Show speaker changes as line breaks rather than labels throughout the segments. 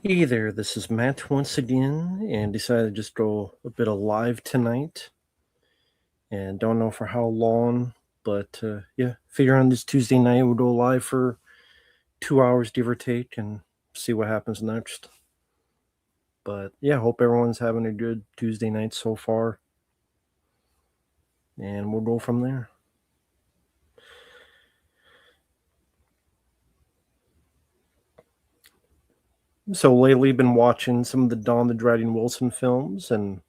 Hey there, this is Matt once again, and decided to just go a bit of live tonight. And don't know for how long, but yeah, figure on this Tuesday night we'll go live for 2 hours, give or take, and see what happens next. But yeah, hope everyone's having a good Tuesday night so far, and we'll go from there. So lately, been watching some of the Dawn the Dragon Wilson films, and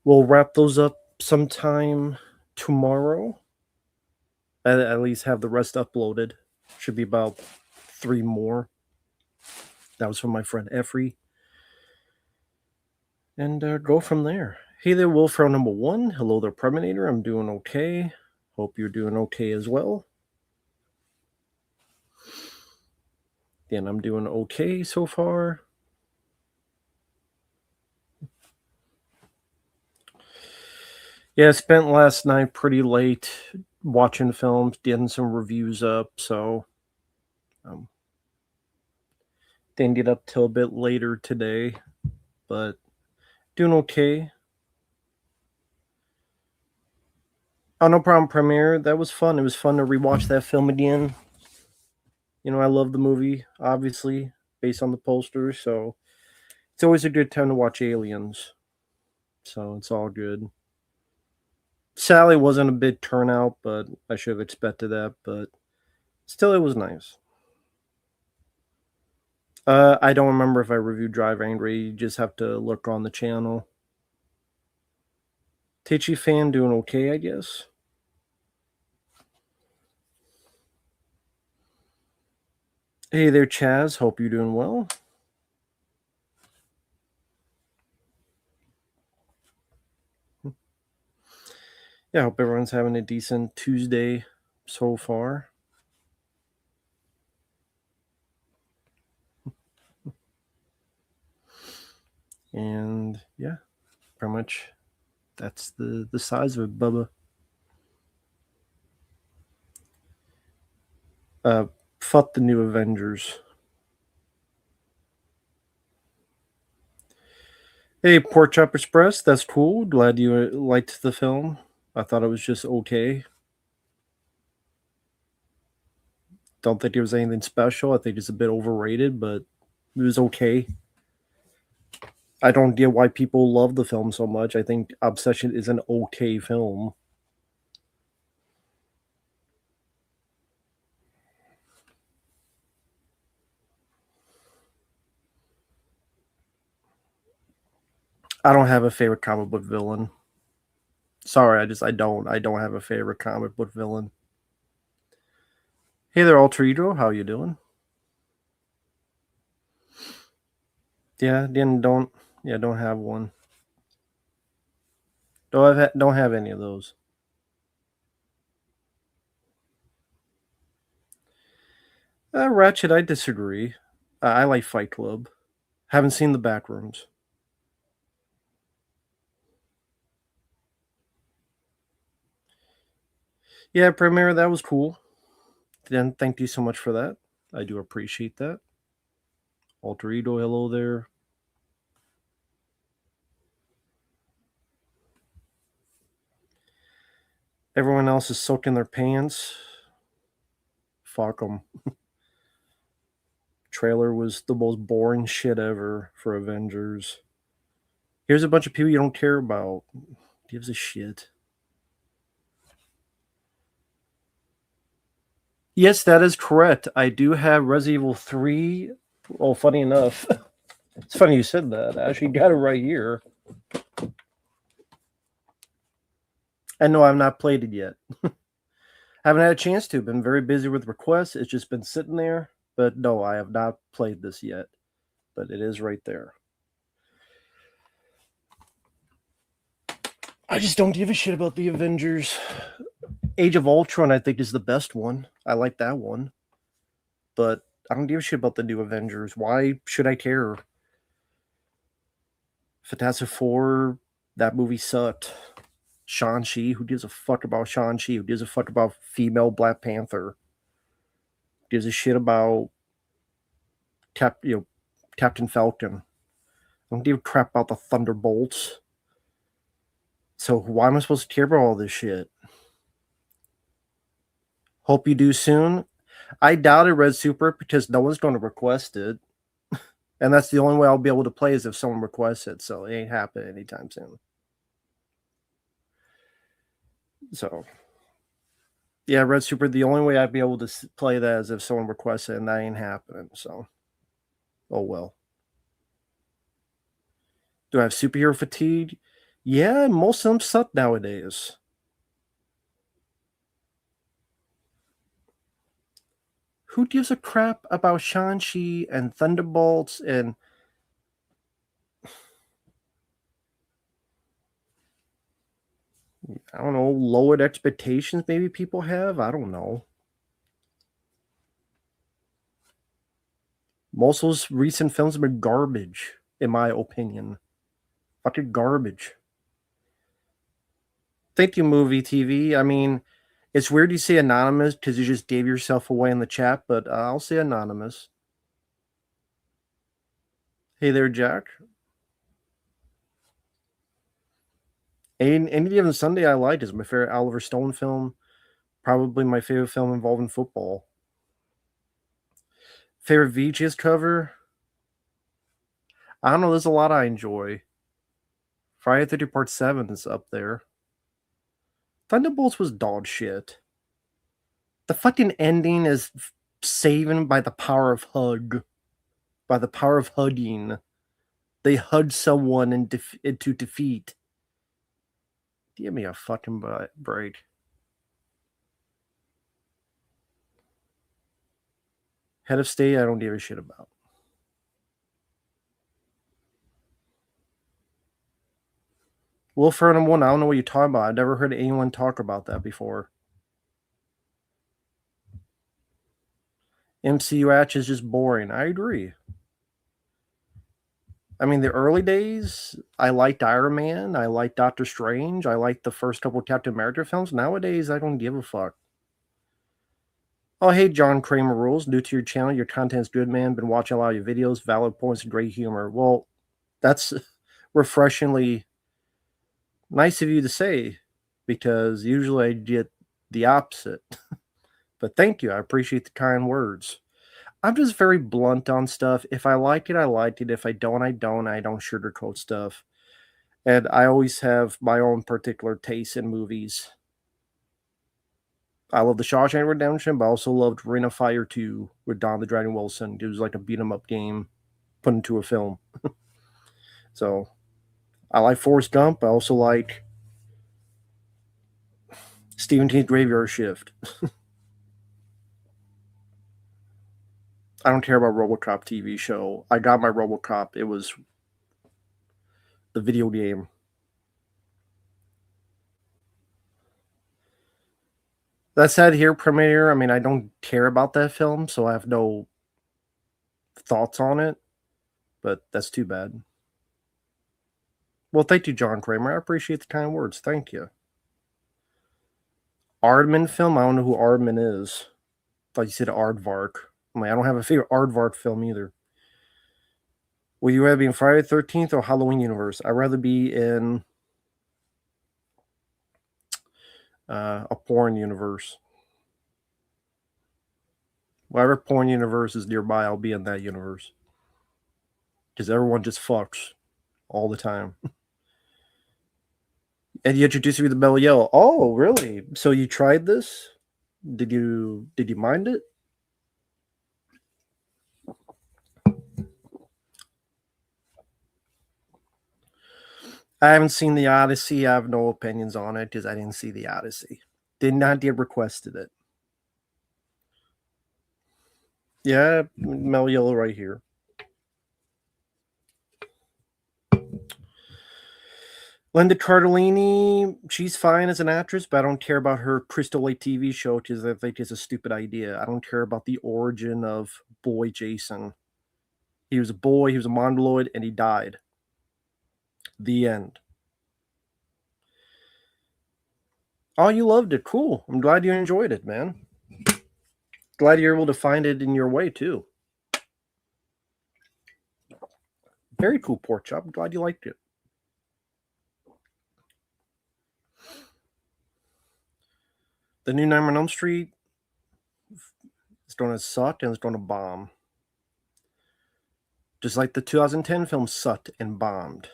we'll wrap those up sometime tomorrow. At least have the rest uploaded. Should be about 3 more. That was from my friend Effrey. And go from there. Hey there, Wolfro number 1. Hello there, Preminator. I'm doing okay. Hope you're doing okay as well. And I'm doing okay so far. Yeah, I spent last night pretty late watching films, getting some reviews up, so didn't get up till a bit later today, but doing okay. Oh, no problem, Premiere. That was fun. It was fun to rewatch that film again. You know, I love the movie, obviously, based on the poster, so it's always a good time to watch Aliens. So it's all good. Sally wasn't a big turnout, but I should have expected that, but still, it was nice. I don't remember if I reviewed Drive Angry. You just have to look on the channel. Teichi fan doing okay, I guess. Hey there, Chaz. Hope you're doing well. Yeah, hope everyone's having a decent Tuesday so far. And yeah, pretty much that's the size of it, Bubba. Uh, fuck the new Avengers. Hey, Pork Chop Express, that's cool. Glad you liked the film. I thought it was just okay. Don't think it was anything special. I think it's a bit overrated, but it was okay. I don't get why people love the film so much. I think Obsession is an okay film. I don't have a favorite comic book villain. Sorry, I don't have a favorite comic book villain. Hey there, Alter Ego, how you doing? Yeah, don't have one. Don't have any of those. Ratchet, I disagree. I like Fight Club. Haven't seen the Backrooms. Yeah, Premiere, that was cool. Then thank you so much for that. I do appreciate that. Alter Ego, hello there. Everyone else is soaking their pants. Fuck them. Trailer was the most boring shit ever for Avengers. Here's a bunch of people you don't care about. Gives a shit. Yes, that is correct. I do have Resident Evil 3. Well, funny enough, it's funny you said that. I actually got it right here. And no, I've not played it yet. Haven't had a chance to. Been very busy with requests. It's just been sitting there. But no, I have not played this yet. But it is right there. I just don't give a shit about the Avengers. Age of Ultron, I think, is the best one. I like that one. But I don't give a shit about the new Avengers. Why should I care? Fantastic Four, that movie sucked. Shang-Chi, who gives a fuck about Shang-Chi? Who gives a fuck about female Black Panther? Gives a shit about Captain Falcon. I don't give a crap about the Thunderbolts. So why am I supposed to care about all this shit? Hope you do soon. I doubted Red Super because no one's going to request it. And that's the only way I'll be able to play is if someone requests it. So it ain't happening anytime soon. So, yeah, Red Super, the only way I'd be able to play that is if someone requests it, and that ain't happening. So, oh well. Do I have superhero fatigue? Yeah, most of them suck nowadays. Who gives a crap about Shang-Chi and Thunderbolts and I don't know, lowered expectations maybe people have? I don't know. Most of those recent films have been garbage, in my opinion. Fucking garbage. Thank you, Movie TV. I mean, it's weird you say anonymous because you just gave yourself away in the chat, but I'll say anonymous. Hey there, Jack. Any Given Sunday I liked is my favorite Oliver Stone film. Probably my favorite film involving football. Favorite VHS cover? I don't know. There's a lot I enjoy. Friday 30 Part 7 is up there. Thunderbolts was dog shit. The fucking ending is saving by the power of hug. By the power of hugging. They hug someone into defeat. Give me a fucking break. Head of State, I don't give a shit about. Will Fernan 1, I don't know what you're talking about. I've never heard anyone talk about that before. MCU Ash is just boring. I agree. I mean, the early days, I liked Iron Man. I liked Doctor Strange. I liked the first couple of Captain America films. Nowadays, I don't give a fuck. Oh, hey, John Kramer Rules. New to your channel. Your content's good, man. Been watching a lot of your videos. Valid points and great humor. Well, that's refreshingly nice of you to say because usually I get the opposite. But thank you. I appreciate the kind words. I'm just very blunt on stuff. If I like it, I like it. If I don't, I don't. I don't sugarcoat stuff. And I always have my own particular taste in movies. I love The Shawshank Redemption, but I also loved Ring of Fire 2 with Don the Dragon Wilson. It was like a beat 'em up game put into a film. So I like Forrest Gump. I also like Stephen King's Graveyard Shift. I don't care about RoboCop TV show. I got my RoboCop. It was the video game. That said, here, Premiere, I mean, I don't care about that film, so I have no thoughts on it, but that's too bad. Well, thank you, John Kramer. I appreciate the kind words. Thank you. Aardman film? I don't know who Aardman is. I thought you said Aardvark. I mean, I don't have a favorite Aardvark film either. Would you rather be in Friday the 13th or Halloween universe? I'd rather be in a porn universe. Whatever porn universe is nearby, I'll be in that universe. Because everyone just fucks all the time. And you introduced me to the Bell Yellow. Oh, really? So you tried this? Did you mind it? I haven't seen the Odyssey. I have no opinions on it because I didn't see the Odyssey. Did not get requested it. Yeah, Mel Yellow right here. Linda Cardellini, she's fine as an actress, but I don't care about her Crystal Lake TV show because I think it's a stupid idea. I don't care about the origin of boy Jason. He was a boy, he was a mongoloid, and he died. The end. Oh, you loved it. Cool. I'm glad you enjoyed it, man. Glad you're able to find it in your way, too. Very cool pork chop. I'm glad you liked it. The new Nightmare on Elm Street is going to suck and it's going to bomb. Just like the 2010 film sucked and bombed.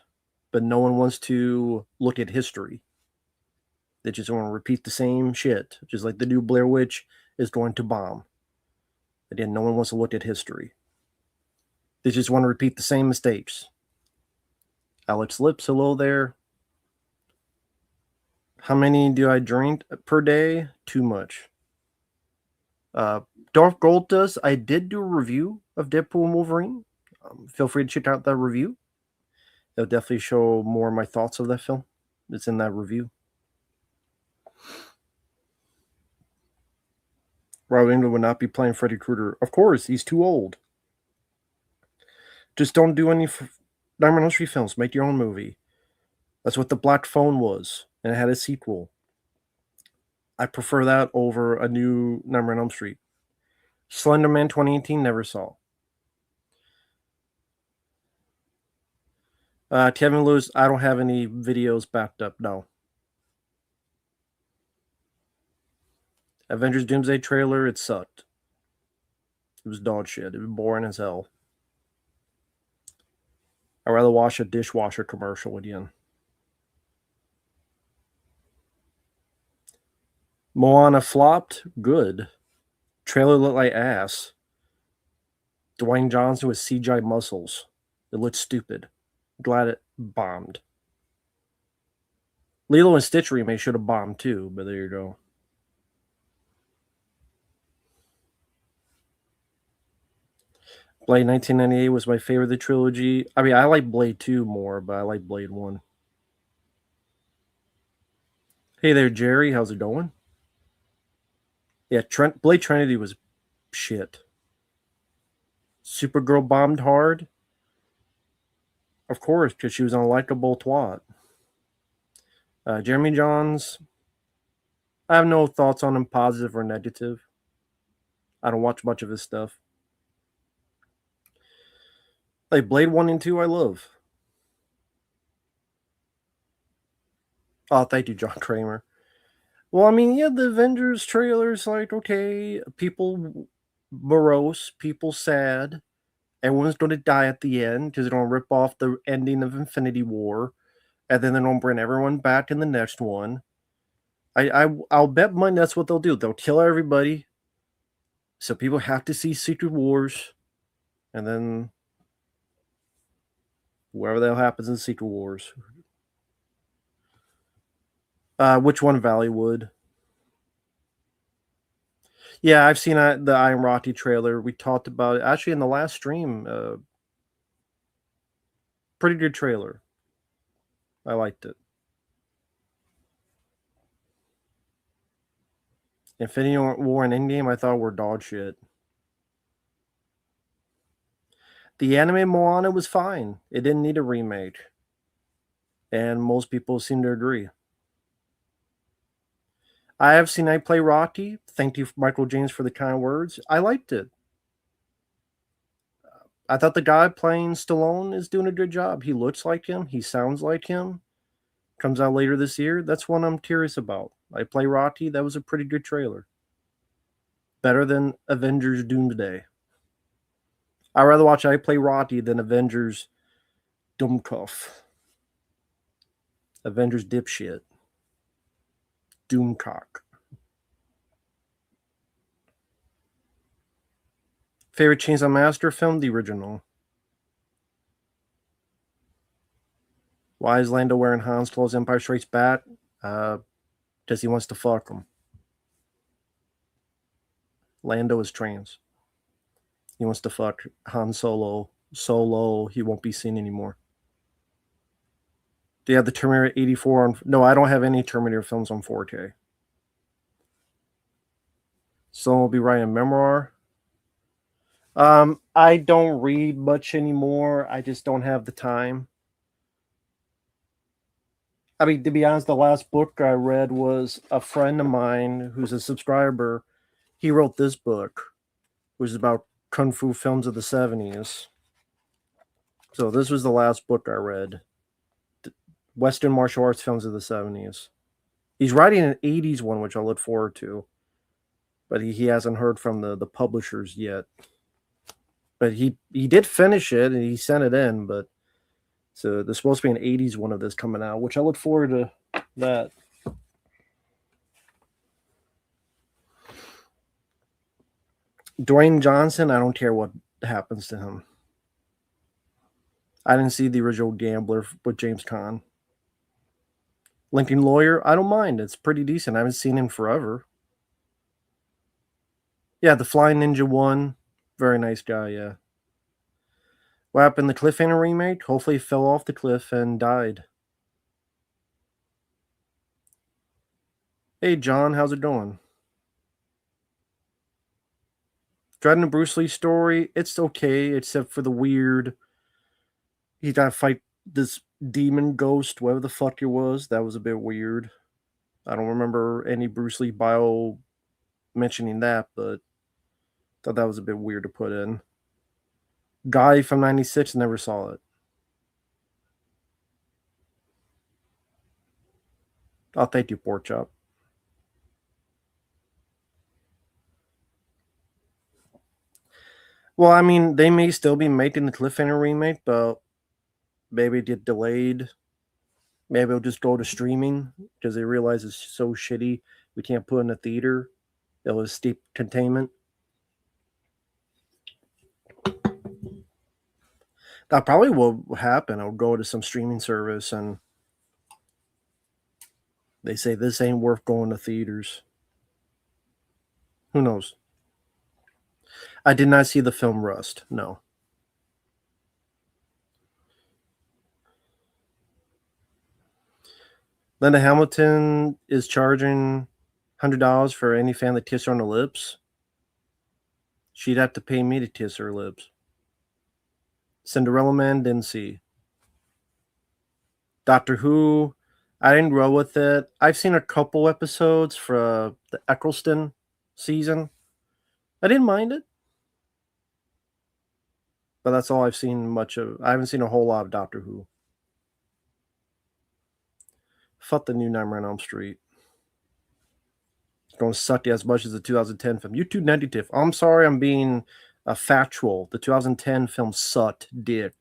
But no one wants to look at history. They just want to repeat the same shit. Just like the new Blair Witch is going to bomb. Again, no one wants to look at history. They just want to repeat the same mistakes. Alex Lips, hello there. How many do I drink per day? Too much. Darth Gold does. I did do a review of Deadpool and Wolverine. Feel free to check out that review. It'll definitely show more of my thoughts of that film. It's in that review. Rob England would not be playing Freddy Krueger. Of course, he's too old. Just don't do any Nightmare on Elm Street films. Make your own movie. That's what The Black Phone was, and it had a sequel. I prefer that over a new Nightmare on Elm Street. Slenderman 2018, never saw. Kevin Lewis, I don't have any videos backed up, no. Avengers Doomsday trailer, it sucked. It was dog shit. It was boring as hell. I'd rather watch a dishwasher commercial again. Moana flopped? Good. Trailer looked like ass. Dwayne Johnson with CGI muscles. It looked stupid. Glad it bombed. Lilo and Stitch remake should have bombed too, but there you go. Blade 1998 was my favorite of the trilogy. I mean, I like Blade 2 more, but I like Blade 1. Hey there, Jerry. How's it going? Yeah, Blade Trinity was shit. Supergirl bombed hard. Of course, because she was an unlikable twat. Jeremy Johns, I have no thoughts on him, positive or negative. I don't watch much of his stuff. Like Blade 1 and 2, I love. Oh, thank you, John Kramer. Well, I mean, yeah, the Avengers trailer's like, okay, people morose, people sad. Everyone's going to die at the end because they're going to rip off the ending of Infinity War. And then they're going to bring everyone back in the next one. I'll bet money that's what they'll do. They'll kill everybody. So people have to see Secret Wars. And then whatever the hell happens in Secret Wars. Which one, Valleywood? Yeah, I've seen the I Am Rocky trailer. We talked about it actually in the last stream. Pretty good trailer. I liked it. Infinity War and Endgame, I thought were dog shit. The anime Moana was fine. It didn't need a remake. And most people seem to agree. I have seen I Play Rocky. Thank you, Michael James, for the kind words. I liked it. I thought the guy playing Stallone is doing a good job. He looks like him. He sounds like him. Comes out later this year. That's one I'm curious about. I Play Rocky. That was a pretty good trailer. Better than Avengers Doomsday. I'd rather watch I Play Rocky than Avengers Doomcuff. Avengers Dipshit. Doomcock. Favorite Chainsaw Master film? The original. Why is Lando wearing Han's clothes? Empire Strikes Back? Because he wants to fuck him. Lando is trans. He wants to fuck Han Solo. Solo, he won't be seen anymore. Do you have the Terminator 84 on? No, I don't have any Terminator films on 4K. Someone will be writing a memoir. I don't read much anymore. I just don't have the time. I mean, to be honest, the last book I read was a friend of mine who's a subscriber. He wrote this book, which is about Kung Fu films of the 70s. So this was the last book I read. Western martial arts films of the 70s. He's writing an 80s one, which I look forward to. But he hasn't heard from the publishers yet. But he did finish it and he sent it in, but so there's supposed to be an 80s one of this coming out, which I look forward to that. Dwayne Johnson, I don't care what happens to him. I didn't see the original Gambler with James Caan. Lincoln Lawyer, I don't mind. It's pretty decent. I haven't seen him forever. Yeah, the Flying Ninja one, very nice guy. Yeah. What happened? The Cliffhanger remake? Hopefully, he fell off the cliff and died. Hey, John, how's it going? Dreading the Bruce Lee story, it's okay, except for the weird. He got to fight this demon ghost, whatever the fuck it was. That was a bit weird. I don't remember any Bruce Lee bio mentioning that, but thought that was a bit weird to put in. Guy from '96, never saw it. Oh, thank you, Pork Chop. Well, I mean, they may still be making the Cliffhanger remake, but maybe it get delayed. Maybe it'll just go to streaming because they realize it's so shitty we can't put it in a theater. It was steep containment. That probably will happen. It'll go to some streaming service and they say this ain't worth going to theaters. Who knows? I did not see the film Rust. No. Linda Hamilton is charging $100 for any fan that kiss her on the lips. She'd have to pay me to kiss her lips. Cinderella Man, didn't see. Doctor Who, I didn't grow with it. I've seen a couple episodes for the Eccleston season. I didn't mind it, but that's all I've seen much of. I haven't seen a whole lot of Doctor Who. Fuck the new Nightmare on Elm Street. It's going to suck as much as the 2010 film. You too negative. I'm sorry, I'm being factual. The 2010 film sucked dick.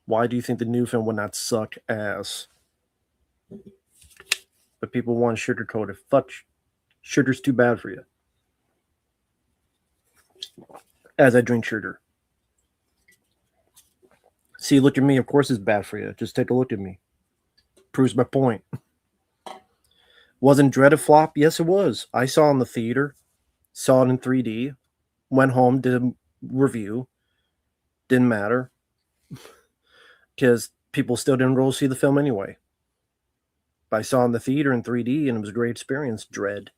Why do you think the new film would not suck ass? But people want to sugarcoat it. Fuck, sugar's too bad for you. As I drink sugar. See, look at me. Of course it's bad for you. Just take a look at me. Proves my point. Wasn't Dread a flop? Yes, it was. I saw it in the theater. Saw it in 3D. Went home, did a review. Didn't matter. Because people still didn't go see the film anyway. But I saw it in the theater in 3D and it was a great experience. Dread.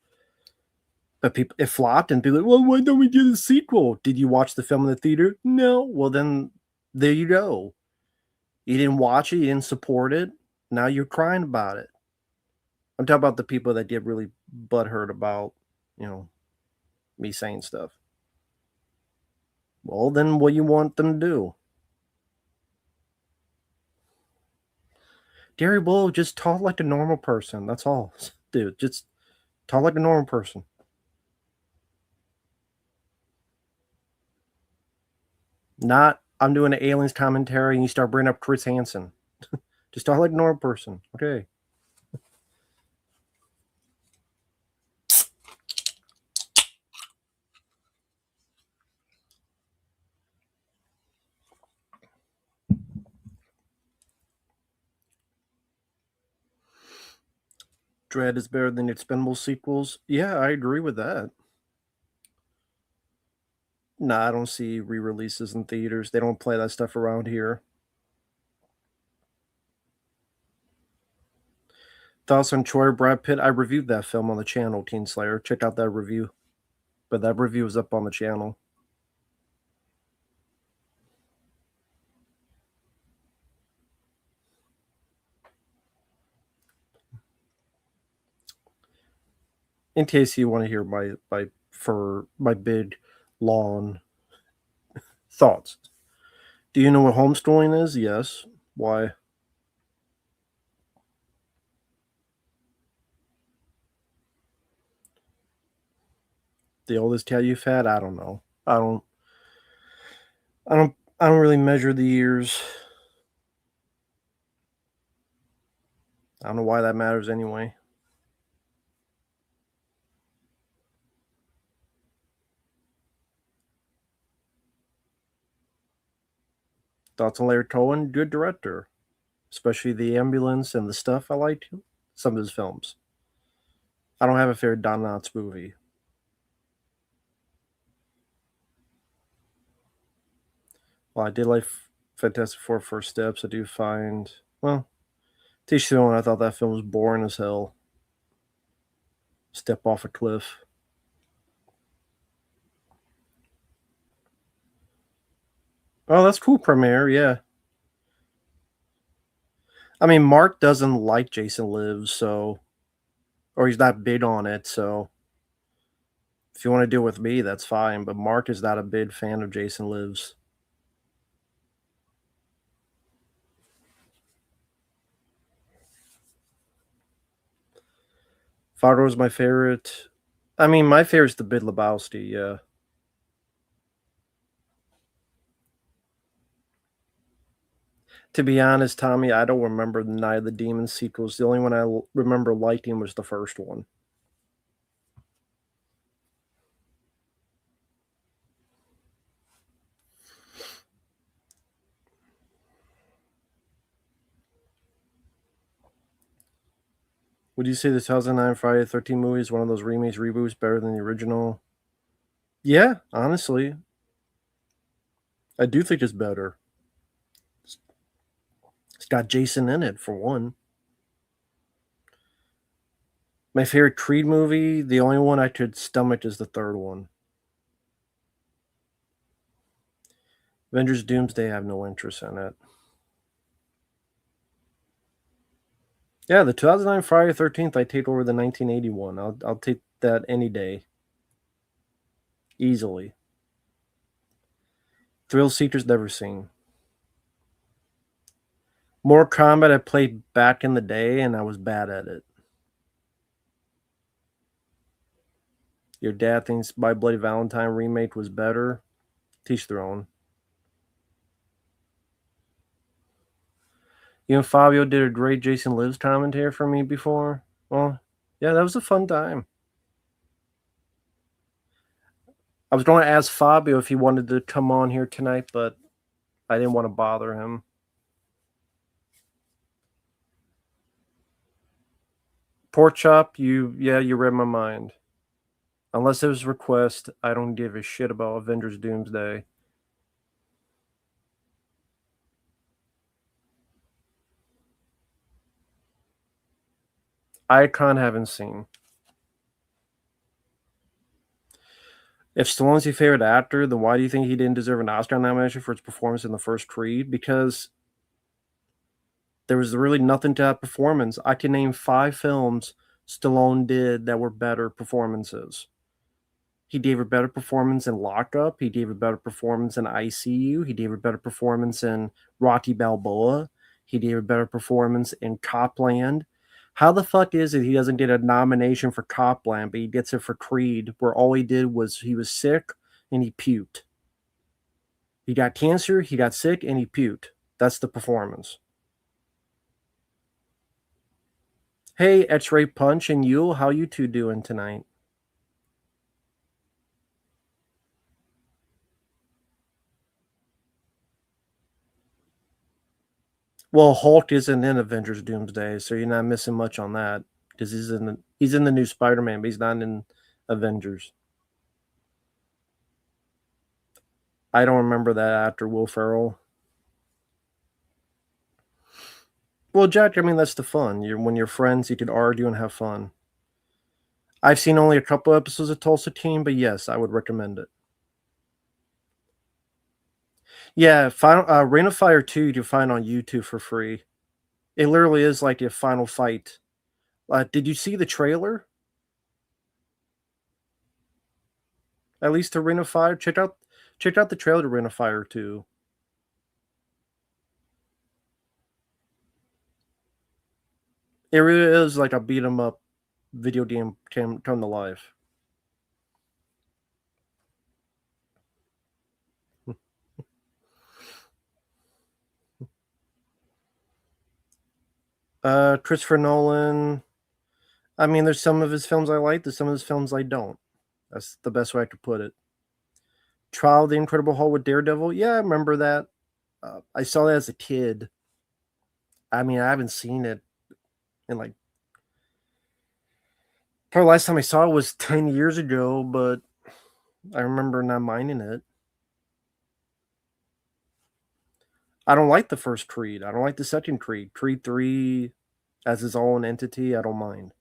But people, it flopped and people, well, why don't we get a sequel? Did you watch the film in the theater? No. Well, then there you go. You didn't watch it. You didn't support it. Now you're crying about it. I'm talking about the people that get really butthurt about, me saying stuff. Well, then what do you want them to do? Gary Bull, just talk like a normal person. That's all. Dude, just talk like a normal person. Not, I'm doing an aliens commentary and you start bringing up Chris Hansen. Just talk like a normal person. Okay. Dread is better than the Expendable sequels. Yeah, I agree with that. Nah, I don't see re-releases in theaters. They don't play that stuff around here. Thoughts on Troy Brad Pitt? I reviewed that film on the channel, Teen Slayer. Check out that review. But that review is up on the channel. In case you want to hear my big long Thoughts? Do you know what homeschooling is? Yes. Why? The oldest cat you've had? I don't know. I don't really measure the years. I don't know why that matters anyway. Thoughts on Larry Cohen? Good director, especially The Ambulance and the stuff. I liked some of his films. I don't have a favorite Don Knotts movie. Well, I did like Fantastic Four First Steps. I do find, well, Teach the One, I thought that film was boring as hell. Step off a cliff. Oh, that's cool, Premiere. Yeah. I mean, Mark doesn't like Jason Lives, so, or he's not big on it. So, if you want to deal with me, that's fine. But Mark is not a big fan of Jason Lives. Fargo is my favorite. I mean, my favorite's The Big Lebowski. Yeah. To be honest, Tommy, I don't remember the Night of the Demons sequels. The only one I remember liking was the first one. Would you say the 2009 Friday the 13th movie is one of those remakes, reboots better than the original? Yeah, honestly. I do think it's better. It's got Jason in it, for one. My favorite Creed movie, the only one I could stomach is the third one. Avengers Doomsday, I have no interest in it. Yeah, the 2009 Friday the 13th, I take over the 1981. I'll take that any day. Easily. Thrill Seekers, never seen. More Combat I played back in the day, and I was bad at it. Your dad thinks My Bloody Valentine remake was better. Teach their own. You and Fabio did a great Jason Lives commentary for me before. Well, yeah, that was a fun time. I was going to ask Fabio if he wanted to come on here tonight, but I didn't want to bother him. Pork chop, you read my mind. Unless it was a request, I don't give a shit about Avengers Doomsday. Icon haven't seen. If Stallone's your favorite actor, then why do you think he didn't deserve an Oscar nomination for his performance in the first Creed? Because there was really nothing to that performance. I can name 5 films Stallone did that were better performances. He gave a better performance in Lockup. He gave a better performance in ICU. He gave a better performance in Rocky Balboa. He gave a better performance in Copland. How the fuck is it he doesn't get a nomination for Copland, but he gets it for Creed, where all he did was he was sick and he puked. He got cancer, he got sick, and he puked. That's the performance. Hey, X-Ray Punch and Yule, how you two doing tonight? Well, Hulk isn't in Avengers Doomsday, so you're not missing much on that because he's in the new Spider-Man, but he's not in Avengers. I don't remember that actor, Will Ferrell. Well, Jack, I mean that's the fun. When you're friends, you can argue and have fun. I've seen only a couple episodes of Tulsa King, but yes, I would recommend it. Yeah, Rain of Fire 2 you can find on YouTube for free. It literally is like a final fight. Did you see the trailer? At least to Ring of Fire. Checked out the trailer to Ring of Fire 2. It really is like a beat 'em up video game come to life. Christopher Nolan. I mean, there's some of his films I like. There's some of his films I don't. That's the best way I could put it. Trial of the Incredible Hulk with Daredevil. Yeah, I remember that. I saw that as a kid. I mean, I haven't seen it in like probably last time I saw it was 10 years ago, but I remember not minding it. I don't like the first Creed. I don't like the second Creed. Creed 3 as his own entity, I don't mind.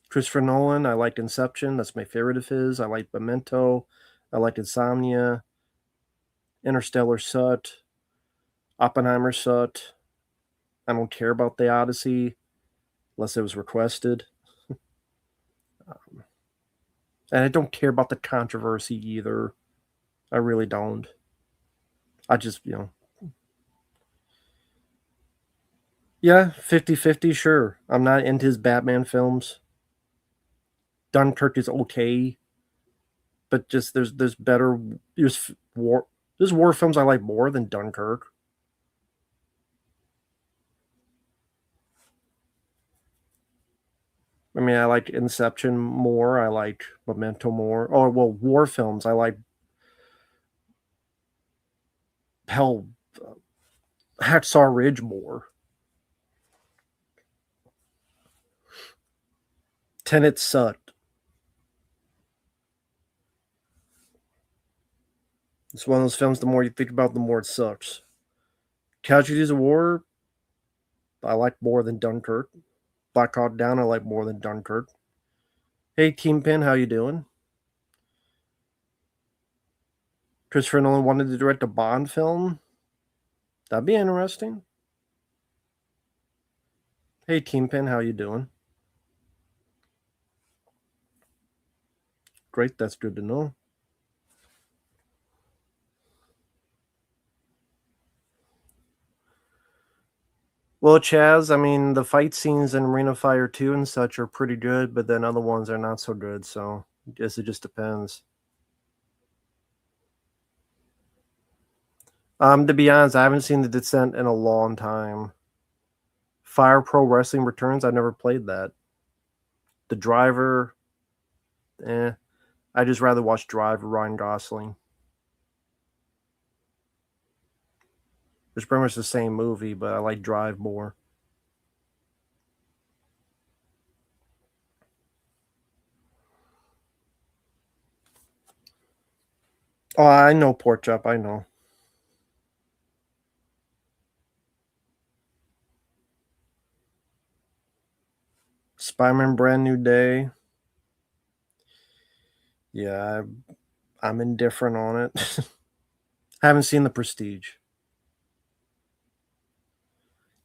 Christopher Nolan, I like Inception. That's my favorite of his. I like Memento. I like Insomnia. Interstellar sucked. Oppenheimer sucked. I don't care about The Odyssey unless it was requested. And I don't care about the controversy either. I really don't. I just, yeah, 50-50, sure. I'm not into his Batman films. Dunkirk is okay, but just there's better there's war films I like more than Dunkirk. I mean, I like Inception more. I like Memento more. Oh, well, war films. I like hell, Hacksaw Ridge more. Tenet sucked. It's one of those films. The more you think about, the more it sucks. Casualties of War. I like more than Dunkirk. Black Hawk Down. I like more than Dunkirk. Hey, Kingpin, how you doing? Christopher Nolan wanted to direct a Bond film. That'd be interesting. Hey, Kingpin, how you doing? Great, that's good to know. Well, Chaz, I mean, the fight scenes in Ring of Fire 2 and such are pretty good, but then other ones are not so good, so I guess it just depends. To be honest, I haven't seen The Descent in a long time. Fire Pro Wrestling Returns, I never played that. The Driver, I just rather watch Drive with Ryan Gosling. It's pretty much the same movie, but I like Drive more. Oh, I know Pork Chop, I know. Spider-Man Brand New Day. Yeah, I'm indifferent on it. I haven't seen The Prestige.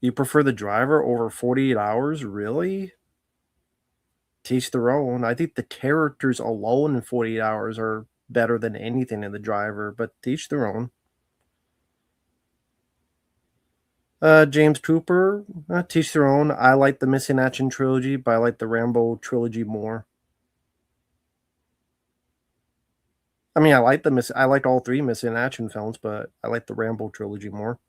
You prefer The Driver over 48 Hours? Really? Teach their own. I think the characters alone in 48 Hours are better than anything in The Driver, but teach their own. James Cooper, teach their own. I like the Missing Action trilogy, but I like the Rambo trilogy more. I mean, I like all three Missing Action films, but I like the Rambo trilogy more.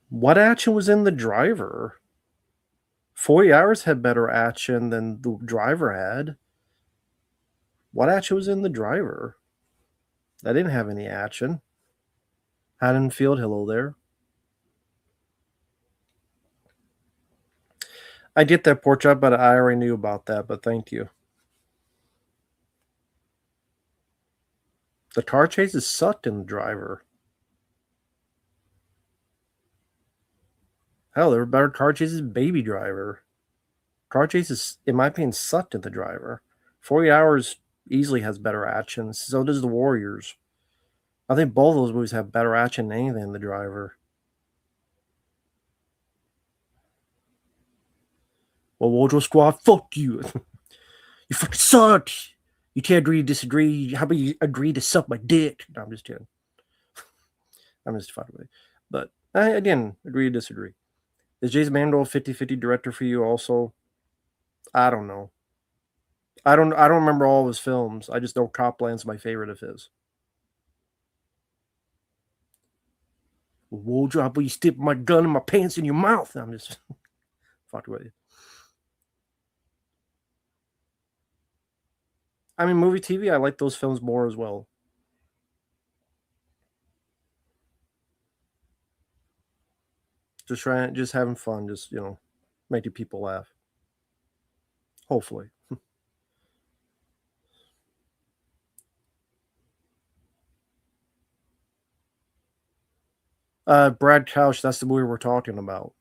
What action was in The Driver? 40 Hours had better action than The Driver had. What action was in The Driver? I didn't have any action. Haddonfield, hello there. I get that Pork Chop, but I already knew about that, but thank you. The car chases sucked in The Driver. Hell, there were better car chases than Baby Driver. Car chases, in my opinion, sucked in The Driver. 40 Hours easily has better action. So does The Warriors. I think both of those movies have better action than anything in The Driver. Well, Wardrobe Squad, fuck you. You fucking suck. You can't agree to disagree. How about you agree to suck my dick? No, I'm just kidding. I'm just fucking with it. But again, agree to disagree. Is Jason Mandoll a 50-50 director for you also? I don't know. I don't remember all of his films. I just know Copland's my favorite of his. Well, how about you stick my gun in my pants in your mouth? I'm just fucking with you. I mean, movie TV, I like those films more as well. Just having fun, just, making people laugh. Hopefully. Brad Couch, that's the movie we're talking about.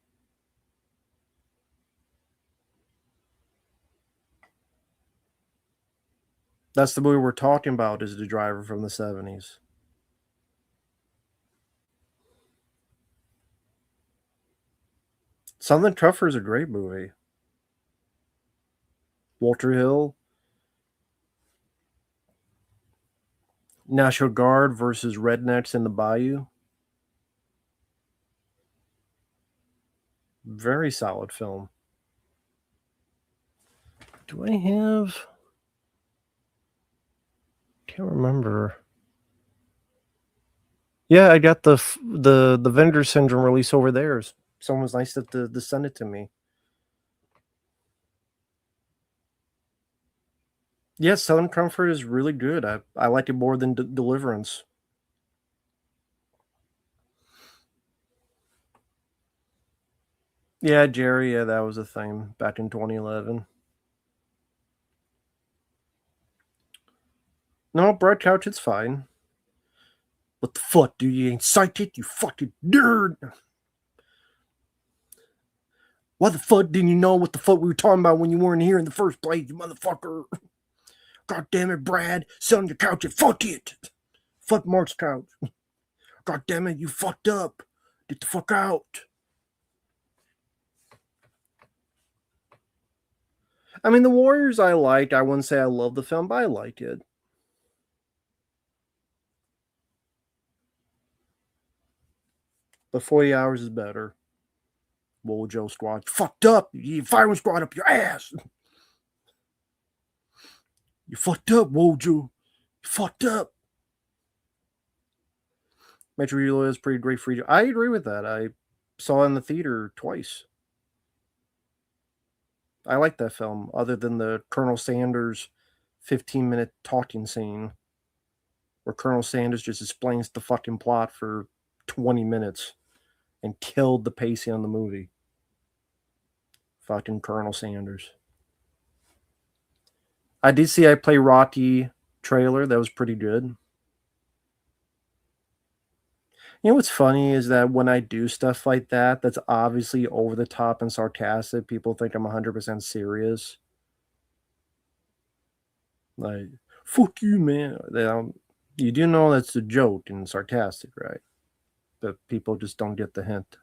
That's the movie we're talking about, is The Driver from the 70s. Something Tougher is a great movie. Walter Hill. National Guard versus Rednecks in the Bayou. Very solid film. Do I have... Can't remember. Yeah, I got the Vendor Syndrome release over there. Someone was nice to send it to me. Yeah, Southern Comfort is really good. I like it more than Deliverance. Yeah, Jerry, yeah, that was a thing back in 2011. No, Brad Couch, it's fine. What the fuck, dude? You ain't psychic, you fucking nerd. Why the fuck didn't you know what the fuck we were talking about when you weren't here in the first place, you motherfucker? God damn it, Brad. Sit on your couch and fuck it. Fuck Mark's couch. God damn it, you fucked up. Get the fuck out. I mean, The Warriors I liked. I wouldn't say I love the film, but I liked it. But 40 Hours is better. Wojo Squad. Fucked up. You firing squad up your ass. You fucked up, Wojo. You fucked up. Metro Reload is pretty great for you. I agree with that. I saw it in the theater twice. I like that film, other than the Colonel Sanders 15-minute talking scene where Colonel Sanders just explains the fucking plot for 20 minutes and killed the pacing on the movie. Fucking Colonel Sanders. I did see I Play Rocky trailer. That was pretty good. You know what's funny is that when I do stuff like that, that's obviously over the top and sarcastic, people think I'm 100% serious. Like, fuck you, man. You do know that's a joke and sarcastic, right? But people just don't get the hint.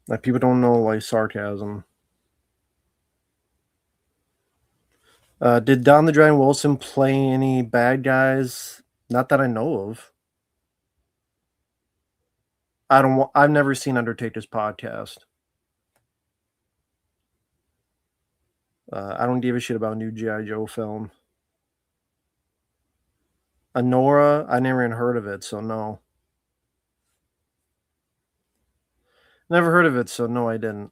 Like, people don't know, like, sarcasm. Did Don the Giant Wilson play any bad guys? Not that I know of. I've never seen Undertaker's podcast. I don't give a shit about a new G.I. Joe film. Anora, I never even heard of it, so no. Never heard of it, so no, I didn't.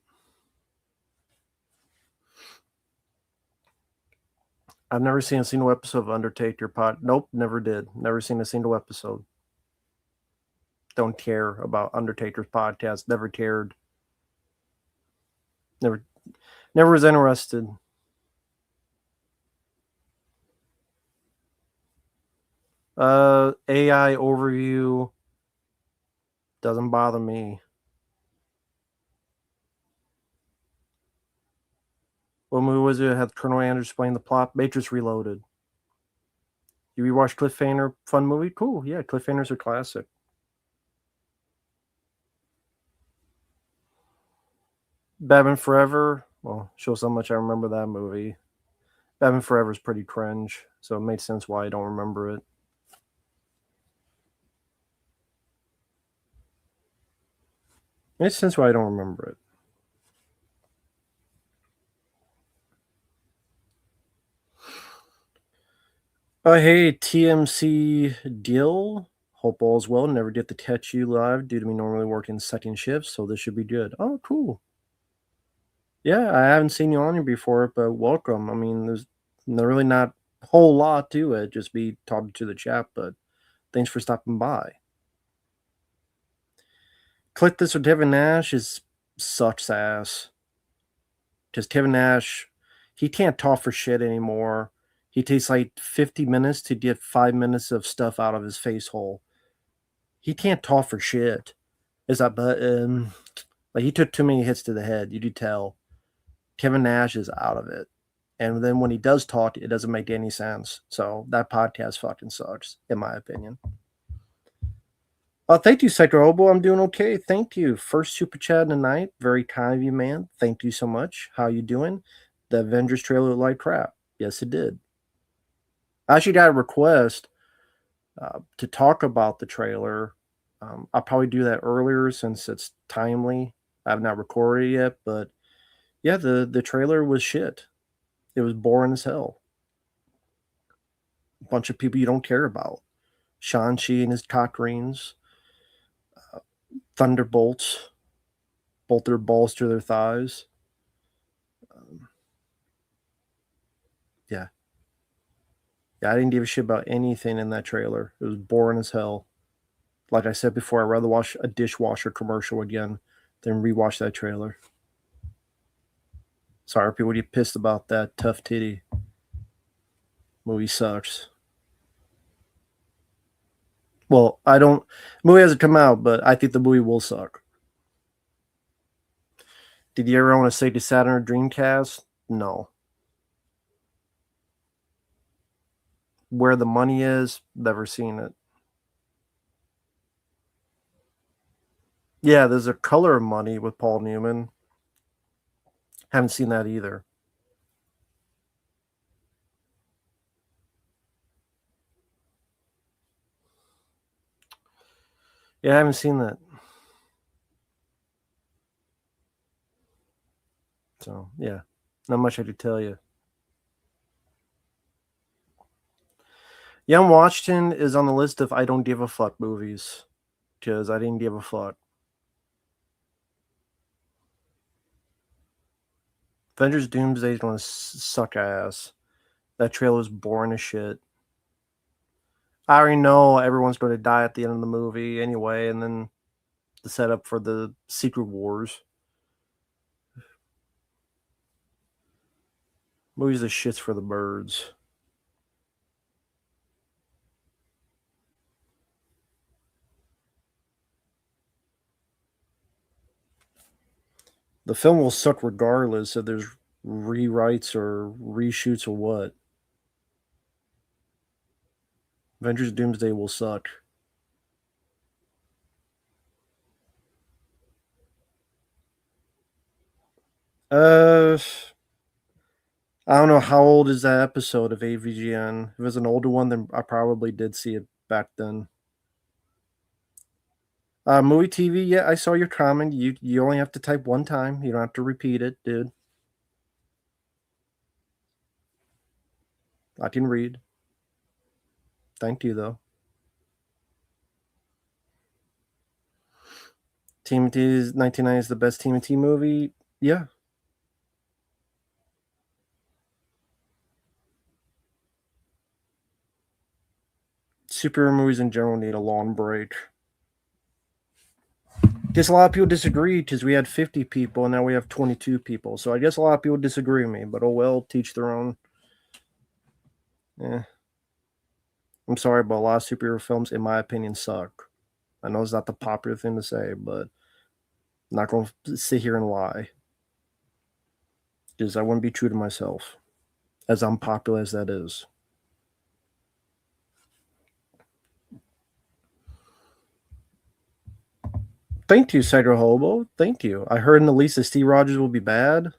I've never seen a single episode of Undertaker pod. Nope, never did. Never seen a single episode. Don't care about Undertaker's podcast. Never cared. Never was interested. AI overview doesn't bother me. What movie was it? Had Colonel Anders explain the plot? Matrix Reloaded. You rewatch Cliffhanger? Fun movie? Cool. Yeah, Cliffhanger's a classic. Batman Forever. Well, shows how much I remember that movie. Batman Forever is pretty cringe, so it made sense why I don't remember it. It makes sense why I don't remember it. Hey, TMC deal. Hope all's well. Never get to catch you live due to me normally working second shifts, so this should be good. Oh, cool. Yeah, I haven't seen you on here before, but welcome. I mean, there's really not a whole lot to it, just be talking to the chat, but thanks for stopping by. Click this with Kevin Nash is sucks ass. Because Kevin Nash, he can't talk for shit anymore. He takes like 50 minutes to get 5 minutes of stuff out of his face hole. He can't talk for shit. Is that but like he took too many hits to the head. You do tell. Kevin Nash is out of it. And then when he does talk, it doesn't make any sense. So that podcast fucking sucks, in my opinion. Thank you, Psycho Hobo. I'm doing okay. Thank you. First super chat of the night. Very kind of you, man. Thank you so much. How you doing? The Avengers trailer looked like crap. Yes, it did. I actually got a request to talk about the trailer. I'll probably do that earlier since it's timely. I have not recorded it yet, but yeah, the trailer was shit. It was boring as hell. A bunch of people you don't care about. Shang-Chi and his cock rings. Thunderbolts. Bolt their balls to their thighs. Yeah. Yeah, I didn't give a shit about anything in that trailer. It was boring as hell. Like I said before, I'd rather watch a dishwasher commercial again than rewatch that trailer. Sorry, people get pissed about that. Tough titty movie sucks. Well, I don't. Movie hasn't come out, but I think the movie will suck. Did you ever want to say to Saturn or Dreamcast? No. Where the money is, never seen it. Yeah, there's a Color of Money with Paul Newman. Haven't seen that either. Yeah, I haven't seen that. So, yeah, not much I could tell you. Young Washington is on the list of I don't give a fuck movies because I didn't give a fuck. Avengers Doomsday is going to suck ass. That trailer was boring as shit. I already know everyone's going to die at the end of the movie anyway, and then the setup for the Secret Wars. Movies are shits for the birds. The film will suck regardless if there's rewrites or reshoots or what. Avengers Doomsday will suck. I don't know how old is that episode of AVGN. If it was an older one, then I probably did see it back then. Movie TV, yeah, I saw your comment. You only have to type one time. You don't have to repeat it, dude. I can read. Thank you, though. TMT 99 is the best TMT movie. Yeah. Superhero movies in general need a long break. Guess a lot of people disagree because we had 50 people and now we have 22 people. So I guess a lot of people disagree with me, but oh well, teach their own. Yeah. I'm sorry, but a lot of superhero films, in my opinion, suck. I know it's not the popular thing to say, but I'm not going to sit here and lie. Because I wouldn't be true to myself, as unpopular as that is. Thank you, Cider Hobo. Thank you. I heard in the least that Steve Rogers will be bad.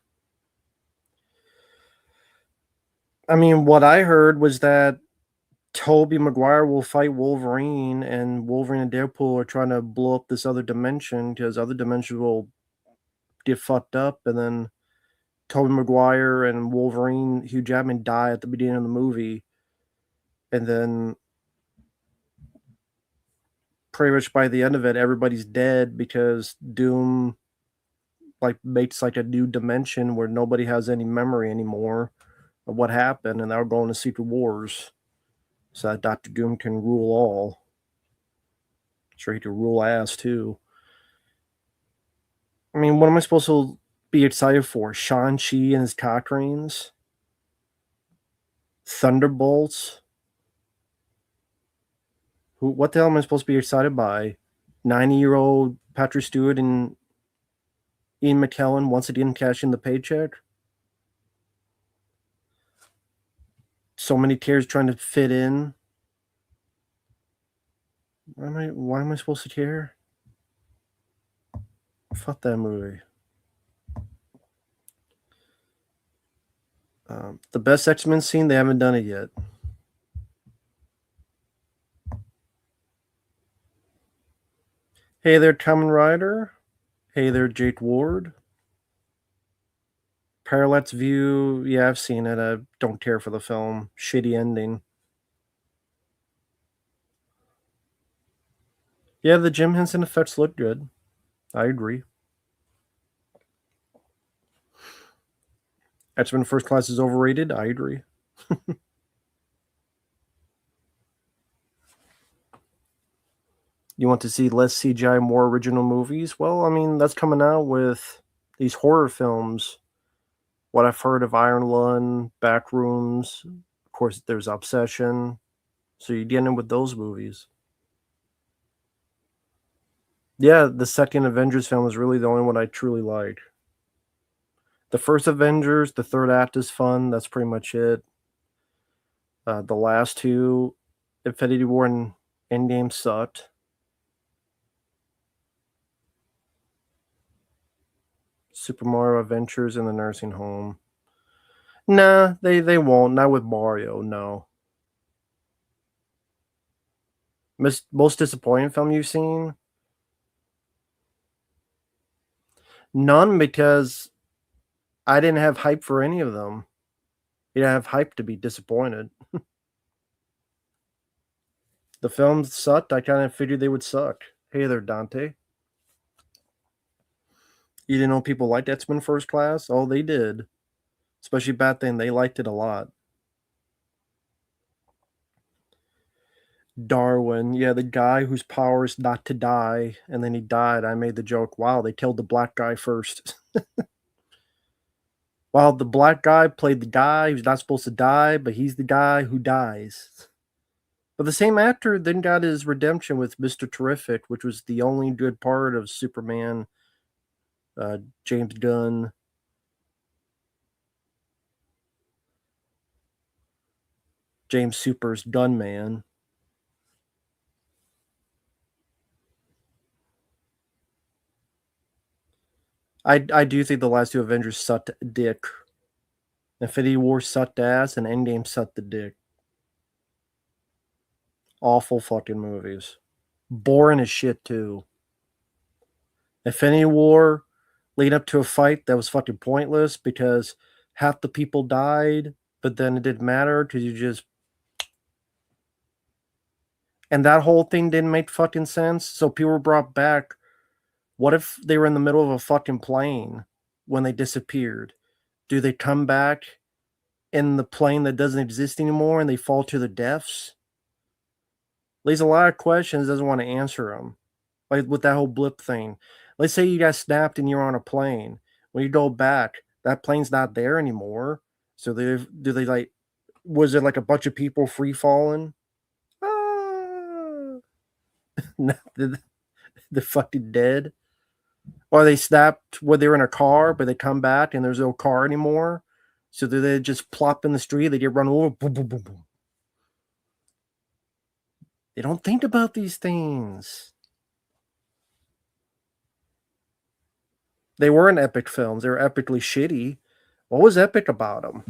I mean, what I heard was that Tobey Maguire will fight Wolverine, and Wolverine and Deadpool are trying to blow up this other dimension because other dimensions will get fucked up, and then Tobey Maguire and Wolverine, Hugh Jackman, die at the beginning of the movie, and then pretty much by the end of it, everybody's dead because Doom like makes like a new dimension where nobody has any memory anymore of what happened, and they're going to Secret Wars so that Doctor Doom can rule all. Sure, he can rule ass too. I mean, what am I supposed to be excited for? Shang-Chi and his cock rings? Thunderbolts? What the hell am I supposed to be excited by? 90-year-old Patrick Stewart and Ian McKellen once again cashing the paycheck? So many tears trying to fit in. Why am I supposed to care? Fuck that movie. The best X-Men scene, they haven't done it yet. Hey there, Kamen Rider. Hey there, Jake Ward. Parallax View, yeah, I've seen it. I don't care for the film. Shitty ending. Yeah, the Jim Henson effects look good. I agree. X-Men First Class is overrated. I agree. You want to see less CGI, more original movies? Well, I mean, that's coming out with these horror films. What I've heard of Iron Lung, Backrooms, of course, there's Obsession. So you get in with those movies. Yeah, the second Avengers film is really the only one I truly like. The first Avengers, the third act is fun. That's pretty much it. The last two, Infinity War and Endgame, sucked. Super Mario Adventures in the Nursing Home. Nah, they won't. Not with Mario, no. Most disappointing film you've seen? None, because I didn't have hype for any of them. You didn't have hype to be disappointed. The films sucked. I kind of figured they would suck. Hey there, Dante. You didn't know people liked X-Men First Class? Oh, they did. Especially back then, they liked it a lot. Darwin, yeah, the guy whose power is not to die, and then he died. I made the joke, wow, they killed the black guy first. While the black guy played the guy who's not supposed to die, but he's the guy who dies. But the same actor then got his redemption with Mr. Terrific, which was the only good part of Superman, James Gunn. James Super's Gunman. I do think the last two Avengers sucked dick. Infinity War sucked ass, and Endgame sucked the dick. Awful fucking movies. Boring as shit, too. Infinity War lead up to a fight that was fucking pointless because half the people died, but then it didn't matter because you just. And that whole thing didn't make fucking sense. So people were brought back. What if they were in the middle of a fucking plane when they disappeared? Do they come back in the plane that doesn't exist anymore and they fall to their deaths? There's a lot of questions, doesn't want to answer them. Like with that whole blip thing. Let's say you got snapped and you're on a plane. When you go back, that plane's not there anymore. So they like, was it like a bunch of people free falling? Ah, no, they're fucking dead. Or they snapped when they were in a car, but they come back and there's no car anymore. So they just plop in the street, they get run over, boom, boom, boom, boom. They don't think about these things. They weren't epic films. They were epically shitty. What was epic about them?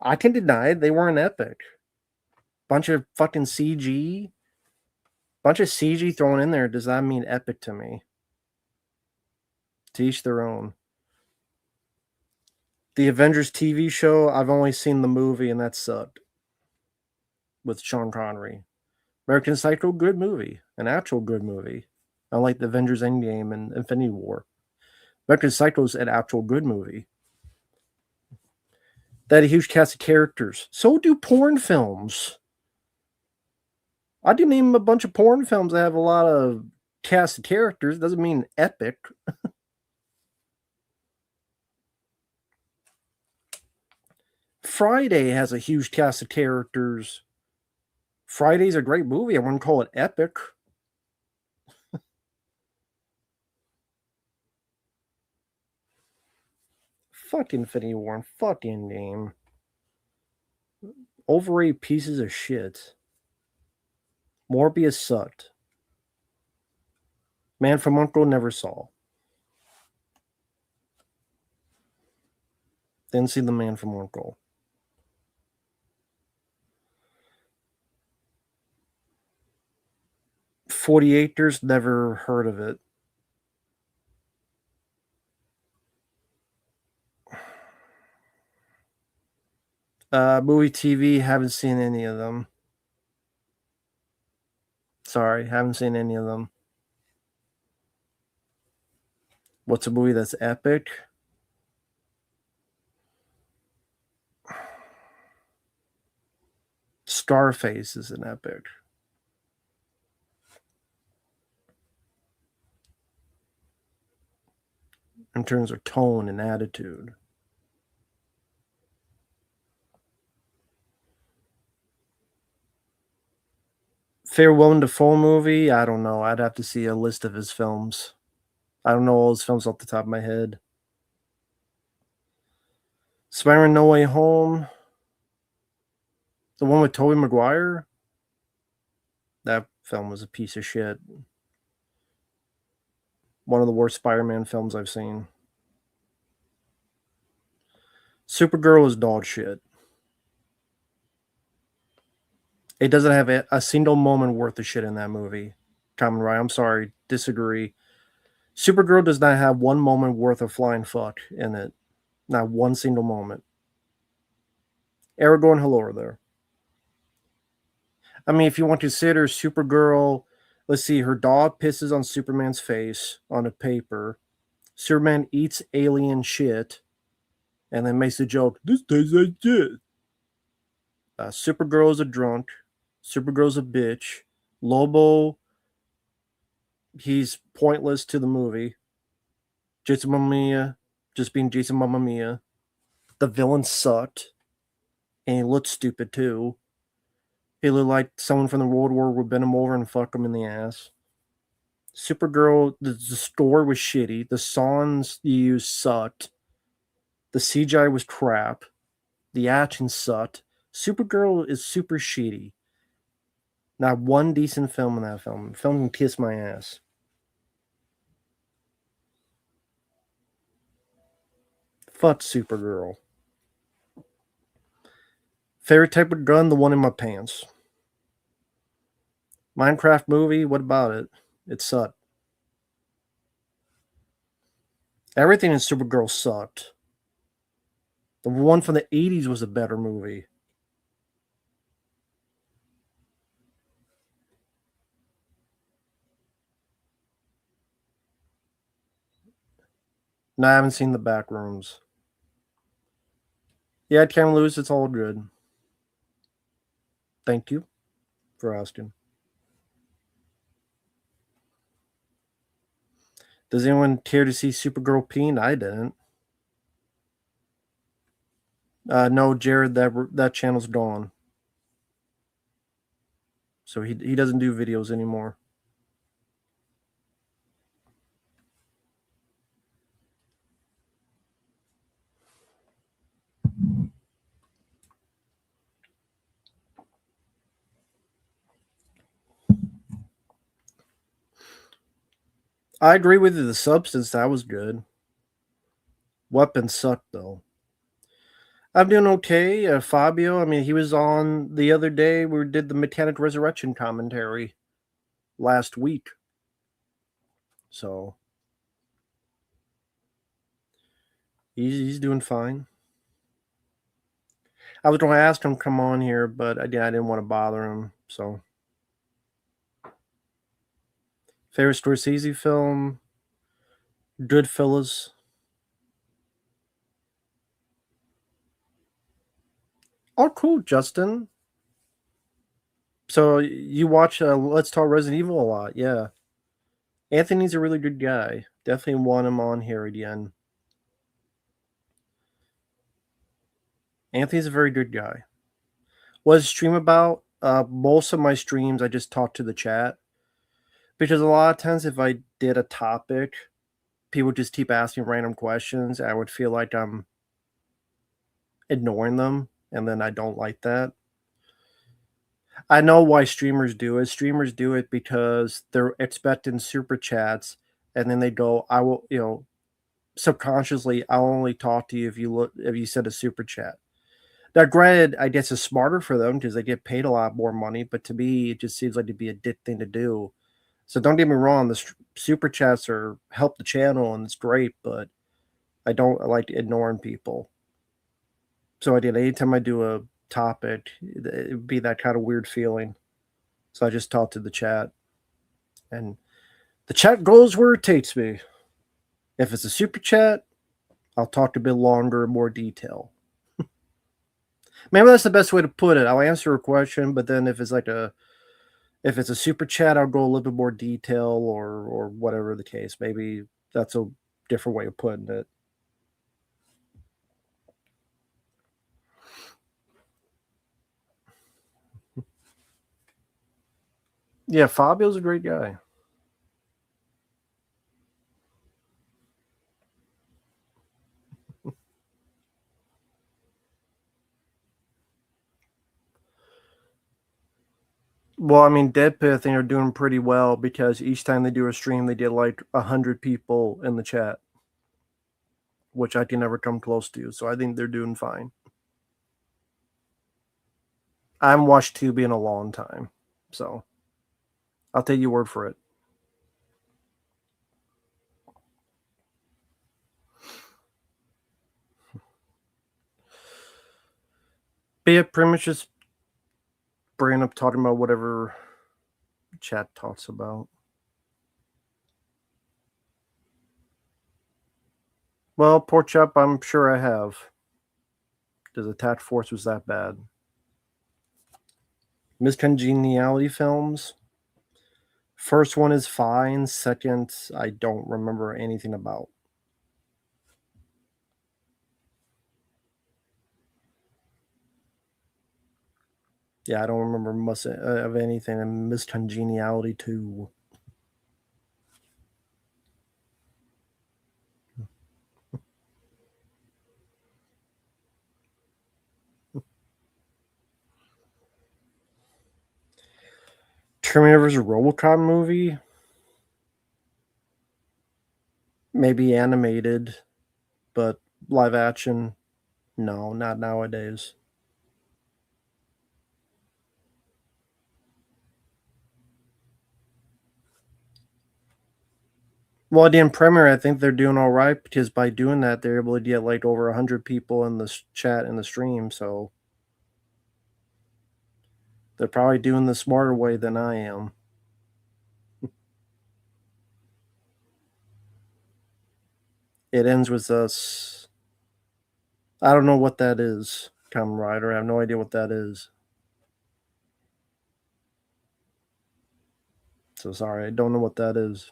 I can deny they weren't epic. Bunch of fucking CG. Bunch of CG thrown in there does not mean epic to me. To each their own. The Avengers TV show, I've only seen the movie and that sucked. With Sean Connery. American Psycho, good movie. An actual good movie. Unlike the Avengers Endgame and Infinity War. American Psycho's an actual good movie. They had a huge cast of characters. So do porn films. I did name a bunch of porn films that have a lot of cast of characters. Doesn't mean epic. Friday has a huge cast of characters. Friday's a great movie. I wouldn't call it epic. Fuck Infinity War and fuck Endgame. Overrated pieces of shit. Morbius sucked. Man from U.N.C.L.E. never saw. Didn't see the Man from U.N.C.L.E. 40 Acres, never heard of it. Movie TV, haven't seen any of them. Sorry, haven't seen any of them. What's a movie that's epic? Scarface is an epic. In terms of tone and attitude. Farewell to Full movie, I don't know. I'd have to see a list of his films. I don't know all his films off the top of my head. Spider-Man No Way Home. The one with Tobey Maguire? That film was a piece of shit. One of the worst Spider-Man films I've seen. Supergirl is dog shit. It doesn't have a single moment worth of shit in that movie. Common Rye, I'm sorry, disagree. Supergirl does not have one moment worth of flying fuck in it. Not one single moment. Aragorn, hello there. I mean, if you want to consider Supergirl, let's see, her dog pisses on Superman's face on a paper. Superman eats alien shit and then makes a joke, this tastes like shit. Supergirl is a drunk. Supergirl's a bitch. Lobo, he's pointless to the movie. Jason Mamma Mia, just being Jason Mamma Mia. The villain sucked. And he looked stupid too. He looked like someone from the World War would bend him over and fuck him in the ass. Supergirl, the story was shitty. The songs you used sucked. The CGI was crap. The action sucked. Supergirl is super shitty. Not one decent film in that film. The film can kiss my ass. Fuck Supergirl. Favorite type of gun? The one in my pants. Minecraft movie? What about it? It sucked. Everything in Supergirl sucked. The one from the 80s was a better movie. No, I haven't seen The Back Rooms. Yeah, Cameron Lewis, it's all good. Thank you for asking. Does anyone care to see Supergirl peen? I didn't. No, Jared, that channel's gone. So he doesn't do videos anymore. I agree with you. The substance, that was good. Weapons sucked, though. I'm doing okay. Fabio, I mean, he was on the other day. We did the Mechanic Resurrection commentary last week. So he's doing fine. I was going to ask him to come on here, but I didn't want to bother him. So, favorite Scorsese film? Goodfellas. Oh, cool, Justin. So you watch Let's Talk Resident Evil a lot, yeah. Anthony's a really good guy. Definitely want him on here again. Anthony's a very good guy. What is stream about? Most of my streams, I just talk to the chat because a lot of times, if I did a topic, people just keep asking random questions. I would feel like I'm ignoring them, and then I don't like that. I know why streamers do it. Streamers do it because they're expecting super chats, and then they go, "I will," subconsciously, I'll only talk to you if you send a super chat. Now, granted, I guess it's smarter for them because they get paid a lot more money, but to me, it just seems like it'd be a dick thing to do. So don't get me wrong, the super chats are help the channel and it's great, but I don't like ignoring people. So I did anytime I do a topic, it would be that kind of weird feeling. So I just talk to the chat, and the chat goes where it takes me. If it's a super chat, I'll talk a bit longer, more detail. Maybe that's the best way to put it. I'll answer a question, but then if it's a super chat, I'll go a little bit more detail or whatever the case. Maybe that's a different way of putting it. Yeah, Fabio's a great guy. Well, I mean, Deadpit, I think are doing pretty well because each time they do a stream, they get like 100 people in the chat, which I can never come close to. So I think they're doing fine. I haven't watched Tubi in a long time, so I'll take your word for it. But yeah, pretty much just bringing up talking about whatever chat talks about. Well, Pork Chop, I'm sure I have. Because Attack Force was that bad. Miscongeniality films. First one is fine. Second, I don't remember anything about. Yeah, I don't remember much of anything in Miscongeniality 2. Terminator vs. Robocop movie? Maybe animated, but live action? No, not nowadays. Well, in Premiere, I think they're doing all right because by doing that, they're able to get like over 100 people in the chat in the stream. So they're probably doing the smarter way than I am. It ends with us. I don't know what that is, Kamen Rider. I have no idea what that is. So sorry, I don't know what that is.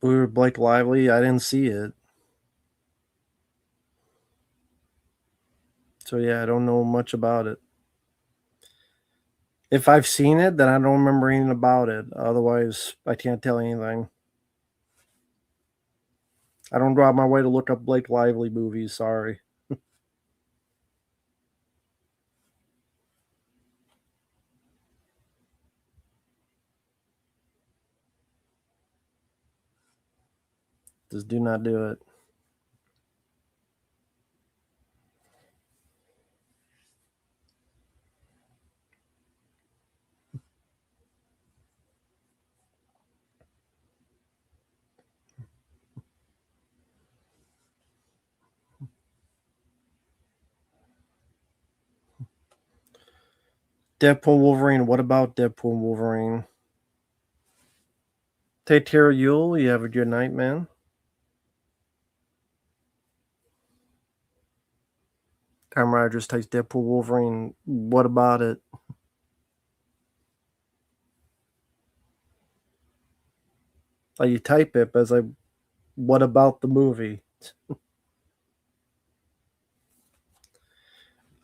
We were Blake Lively. I didn't see it. So yeah, I don't know much about it. If I've seen it, then I don't remember anything about it. Otherwise, I can't tell anything. I don't go out my way to look up Blake Lively movies. Sorry. Just do not do it. Deadpool Wolverine. What about Deadpool Wolverine? Take care, Yule. You have a good night, man. Comrade just takes Deadpool Wolverine. What about it? Like you type it, but it's like, what about the movie?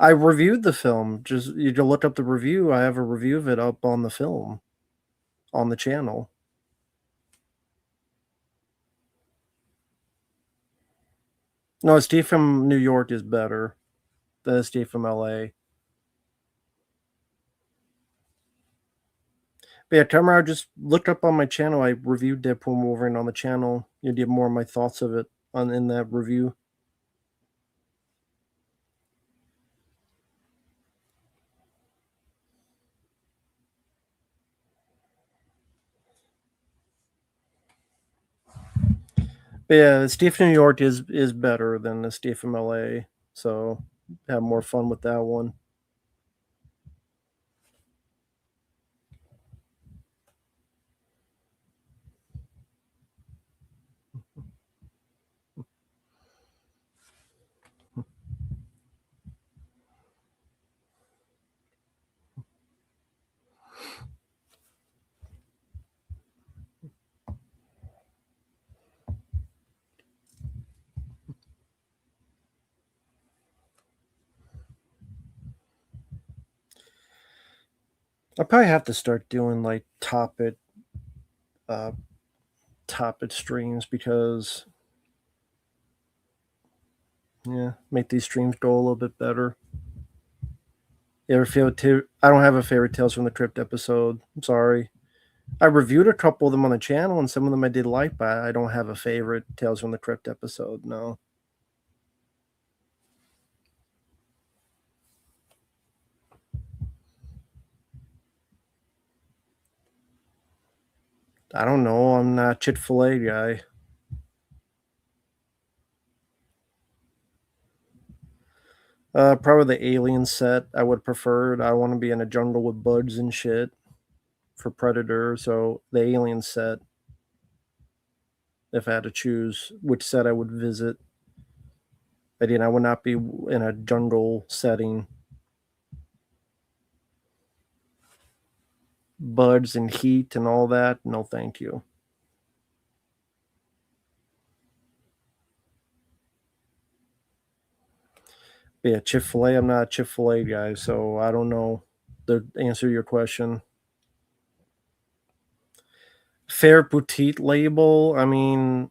I reviewed the film. Just you can look up the review. I have a review of it up on the film on the channel. No, Steve from New York is better than Steve from LA. But yeah, Tamara, just look up on my channel. I reviewed Deadpool and Wolverine on the channel. You'll get more of my thoughts of it on in that review. But yeah, Steve from New York is better than the Steve from LA. So have more fun with that one. I probably have to start doing like uh, top it streams because yeah, make these streams go a little bit better. You ever feel too? I don't have a favorite Tales from the Crypt episode. I'm sorry. I reviewed a couple of them on the channel, and some of them I did like, but I don't have a favorite Tales from the Crypt episode. No, I don't know. I'm not a Chick-fil-A guy. Probably the alien set. I would prefer. I want to be in a jungle with bugs and shit for Predator. So the alien set. If I had to choose which set I would visit, again, I would not be in a jungle setting. Bugs and heat and all that. No, thank you. But yeah, Chick-fil-A. I'm not a Chick-fil-A guy, so I don't know the answer to your question. Fair boutique label. I mean,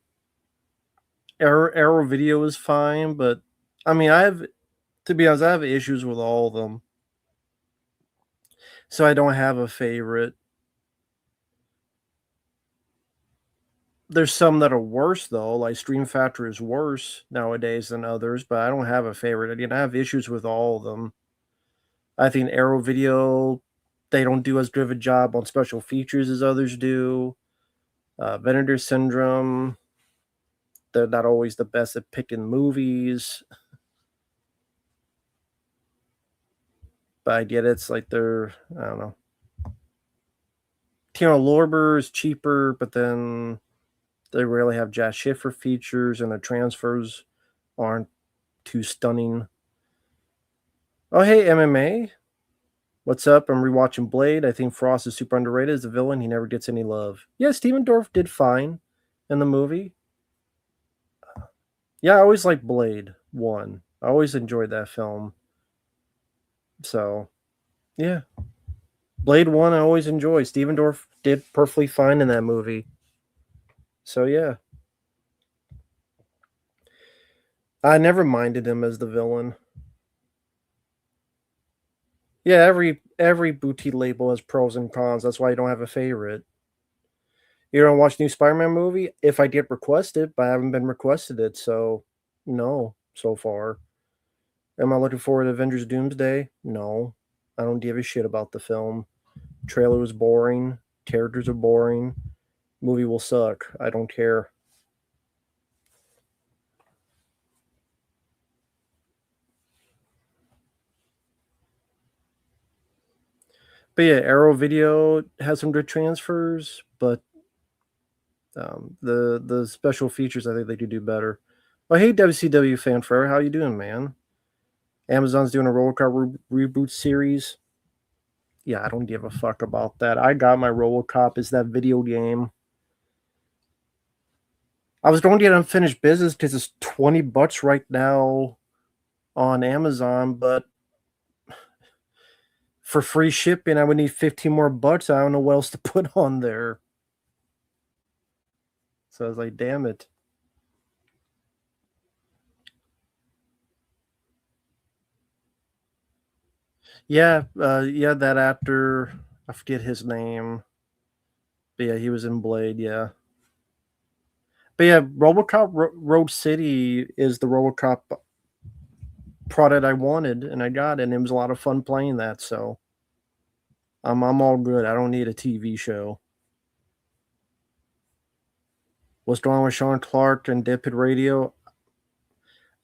Arrow Video is fine, but I mean, I have to be honest, I have issues with all of them, so I don't have a favorite. There's some that are worse though, like Stream Factor is worse nowadays than others, but I don't have a favorite. Again, I have issues with all of them. I think Arrow Video, they don't do as good of a job on special features as others do. Vinegar Syndrome, they're not always the best at picking movies. But I get it's like they're, I don't know. Tino Lorber is cheaper, but then they rarely have Jack Schiffer features, and the transfers aren't too stunning. Oh, hey, MMA. What's up? I'm rewatching Blade. I think Frost is super underrated as a villain. He never gets any love. Yeah, Steven Dorff did fine in the movie. Yeah, I always liked Blade 1. I always enjoyed that film. So, yeah. Blade 1, I always enjoy. Steven Dorff did perfectly fine in that movie. So, yeah. I never minded him as the villain. Yeah, every boutique label has pros and cons. That's why you don't have a favorite. You don't watch new Spider-Man movie? If I get requested, but I haven't been requested it, so no, so far. Am I looking forward to Avengers Doomsday? No. I don't give a shit about the film. Trailer was boring. Characters are boring. Movie will suck. I don't care. But yeah, Arrow Video has some good transfers, but the special features I think they could do better. Well, hey WCW fanfare, how you doing, man? Amazon's doing a RoboCop reboot series. Yeah, I don't give a fuck about that. I got my RoboCop. Is that video game? I was going to get unfinished business because it's $20 right now on Amazon, but for free shipping, I would need 15 more bucks. I don't know what else to put on there. So I was like, damn it. Yeah, yeah, that actor, I forget his name. But yeah, he was in Blade, yeah. But yeah, RoboCop Road City is the RoboCop product I wanted, and I got it, and it was a lot of fun playing that, so I'm all good. I don't need a TV show. What's going on with Sean Clark and Deadpit Radio?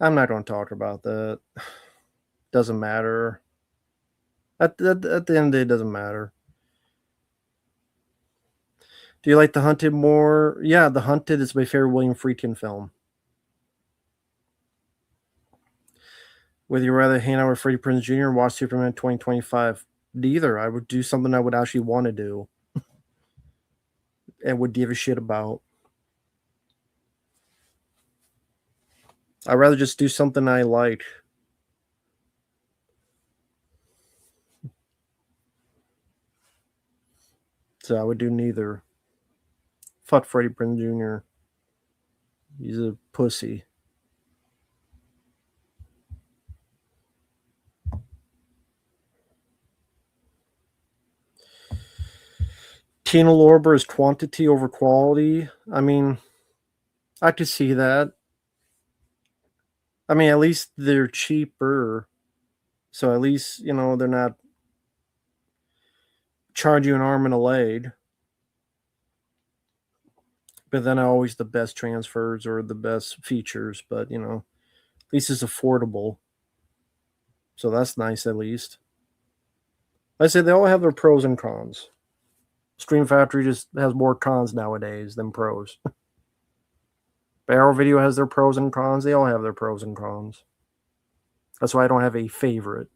I'm not going to talk about that. Doesn't matter. At the end of the day, it doesn't matter. Do you like The Hunted more? Yeah, The Hunted is my favorite William Friedkin film. Would you rather hang out with Freddie Prinze Jr. and watch Superman 2025? Neither. I would do something I would actually want to do and would give a shit about. I'd rather just do something I like. So I would do neither. Fuck Freddie Prinze Jr. He's a pussy. Tina Lorber is quantity over quality. I mean, I could see that. I mean, at least they're cheaper. So at least, they're not charge you an arm and a leg. But then always the best transfers or the best features. But, at least it's affordable. So that's nice at least. I say they all have their pros and cons. Stream Factory just has more cons nowadays than pros. Arrow Video has their pros and cons. They all have their pros and cons. That's why I don't have a favorite.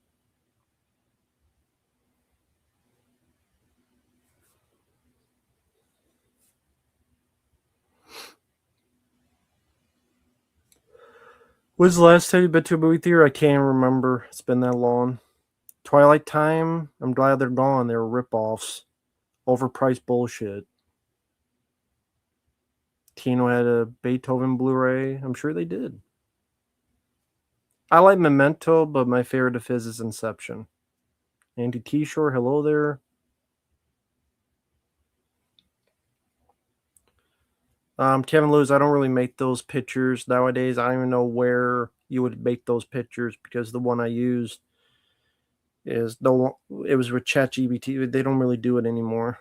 When's the last time you've been to a movie theater? I can't remember. It's been that long. Twilight Time, I'm glad they're gone. They were ripoffs. Overpriced bullshit. Tino had a Beethoven Blu-ray. I'm sure they did. I like Memento, but my favorite of his is Inception. Andy T-Shore, hello there. Kevin Lewis, I don't really make those pictures nowadays. I don't even know where you would make those pictures because the one I used is no. It was with ChatGPT. They don't really do it anymore.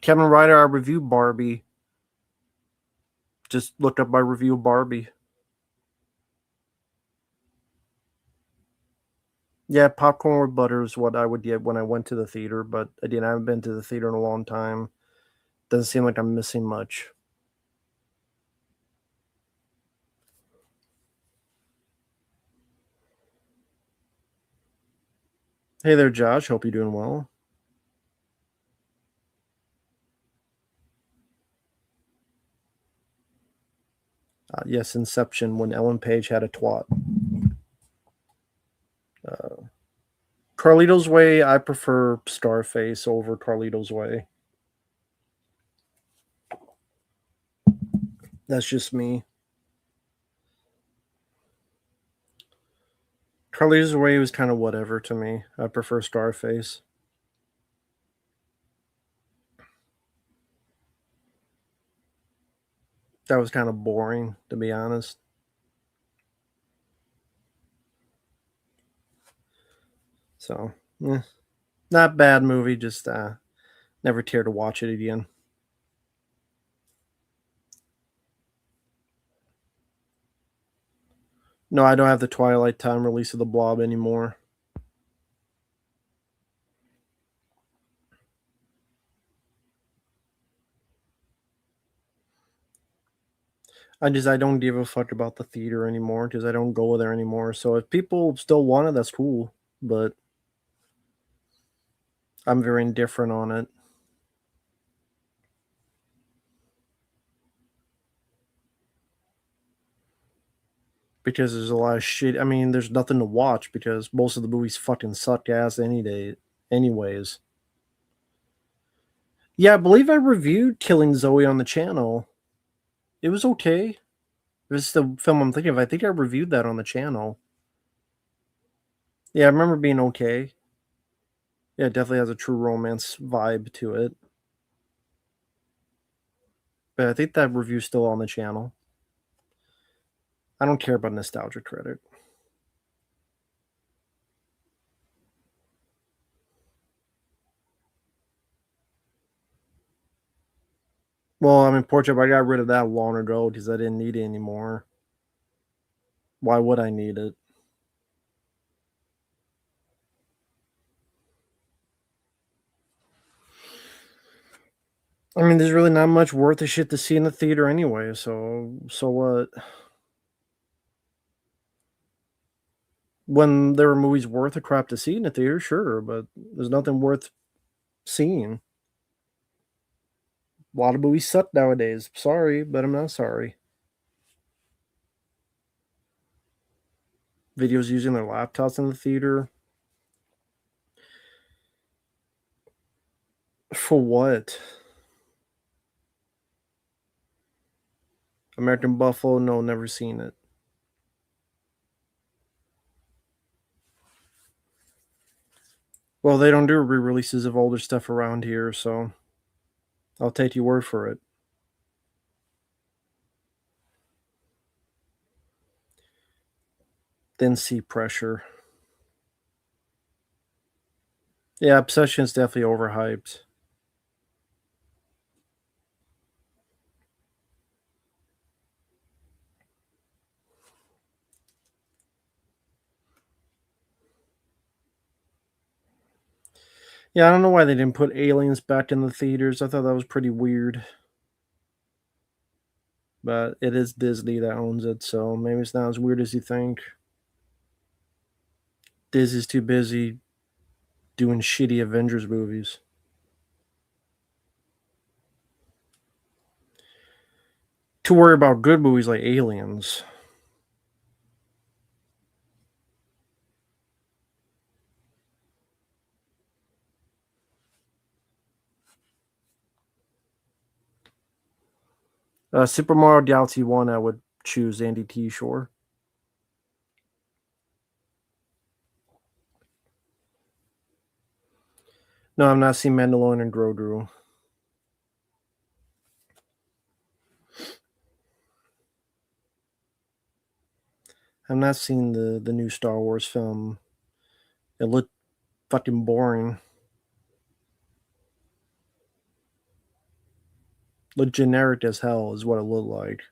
Kevin Ryder, I reviewed Barbie. Just look up my review of Barbie. Yeah, popcorn with butter is what I would get when I went to the theater, but again, I haven't been to the theater in a long time. Doesn't seem like I'm missing much. Hey there, Josh. Hope you're doing well. Yes, Inception, when Ellen Page had a twat. Carlito's Way, I prefer Scarface over Carlito's Way. That's just me. Carlito's Way was kind of whatever to me. I prefer Scarface. That was kind of boring, to be honest. So, eh, not bad movie. Just never care to watch it again. No, I don't have the Twilight Time release of the Blob anymore. I don't give a fuck about the theater anymore because I don't go there anymore. So if people still want it, that's cool. But I'm very indifferent on it because there's a lot of shit. I mean, there's nothing to watch because most of the movies fucking suck ass any day, anyways. Yeah, I believe I reviewed Killing Zoe on the channel. It was okay. This is the film I'm thinking of. I think I reviewed that on the channel. Yeah, I remember being okay. Yeah, it definitely has a true romance vibe to it. But I think that review's still on the channel. I don't care about nostalgia credit. Well, I mean, Portrait, I got rid of that long ago because I didn't need it anymore. Why would I need it? I mean, there's really not much worth of shit to see in the theater anyway. So what? When there are movies worth a crap to see in the theater, sure, but there's nothing worth seeing. A lot of movies suck nowadays. Sorry, but I'm not sorry. Videos using their laptops in the theater. For what? American Buffalo? No, never seen it. Well, they don't do re-releases of older stuff around here, so I'll take your word for it. Then see Pressure. Yeah, Obsession is definitely overhyped. Yeah, I don't know why they didn't put Aliens back in the theaters. I thought that was pretty weird. But it is Disney that owns it, so maybe it's not as weird as you think. Disney's too busy doing shitty Avengers movies. To worry about good movies like Aliens. Super Mario Galaxy 1, I would choose Andy T. Shore. No, I've not seen Mandalorian and Grogu. I've not seen the new Star Wars film. It looked fucking boring. Looked generic as hell is what it looked like.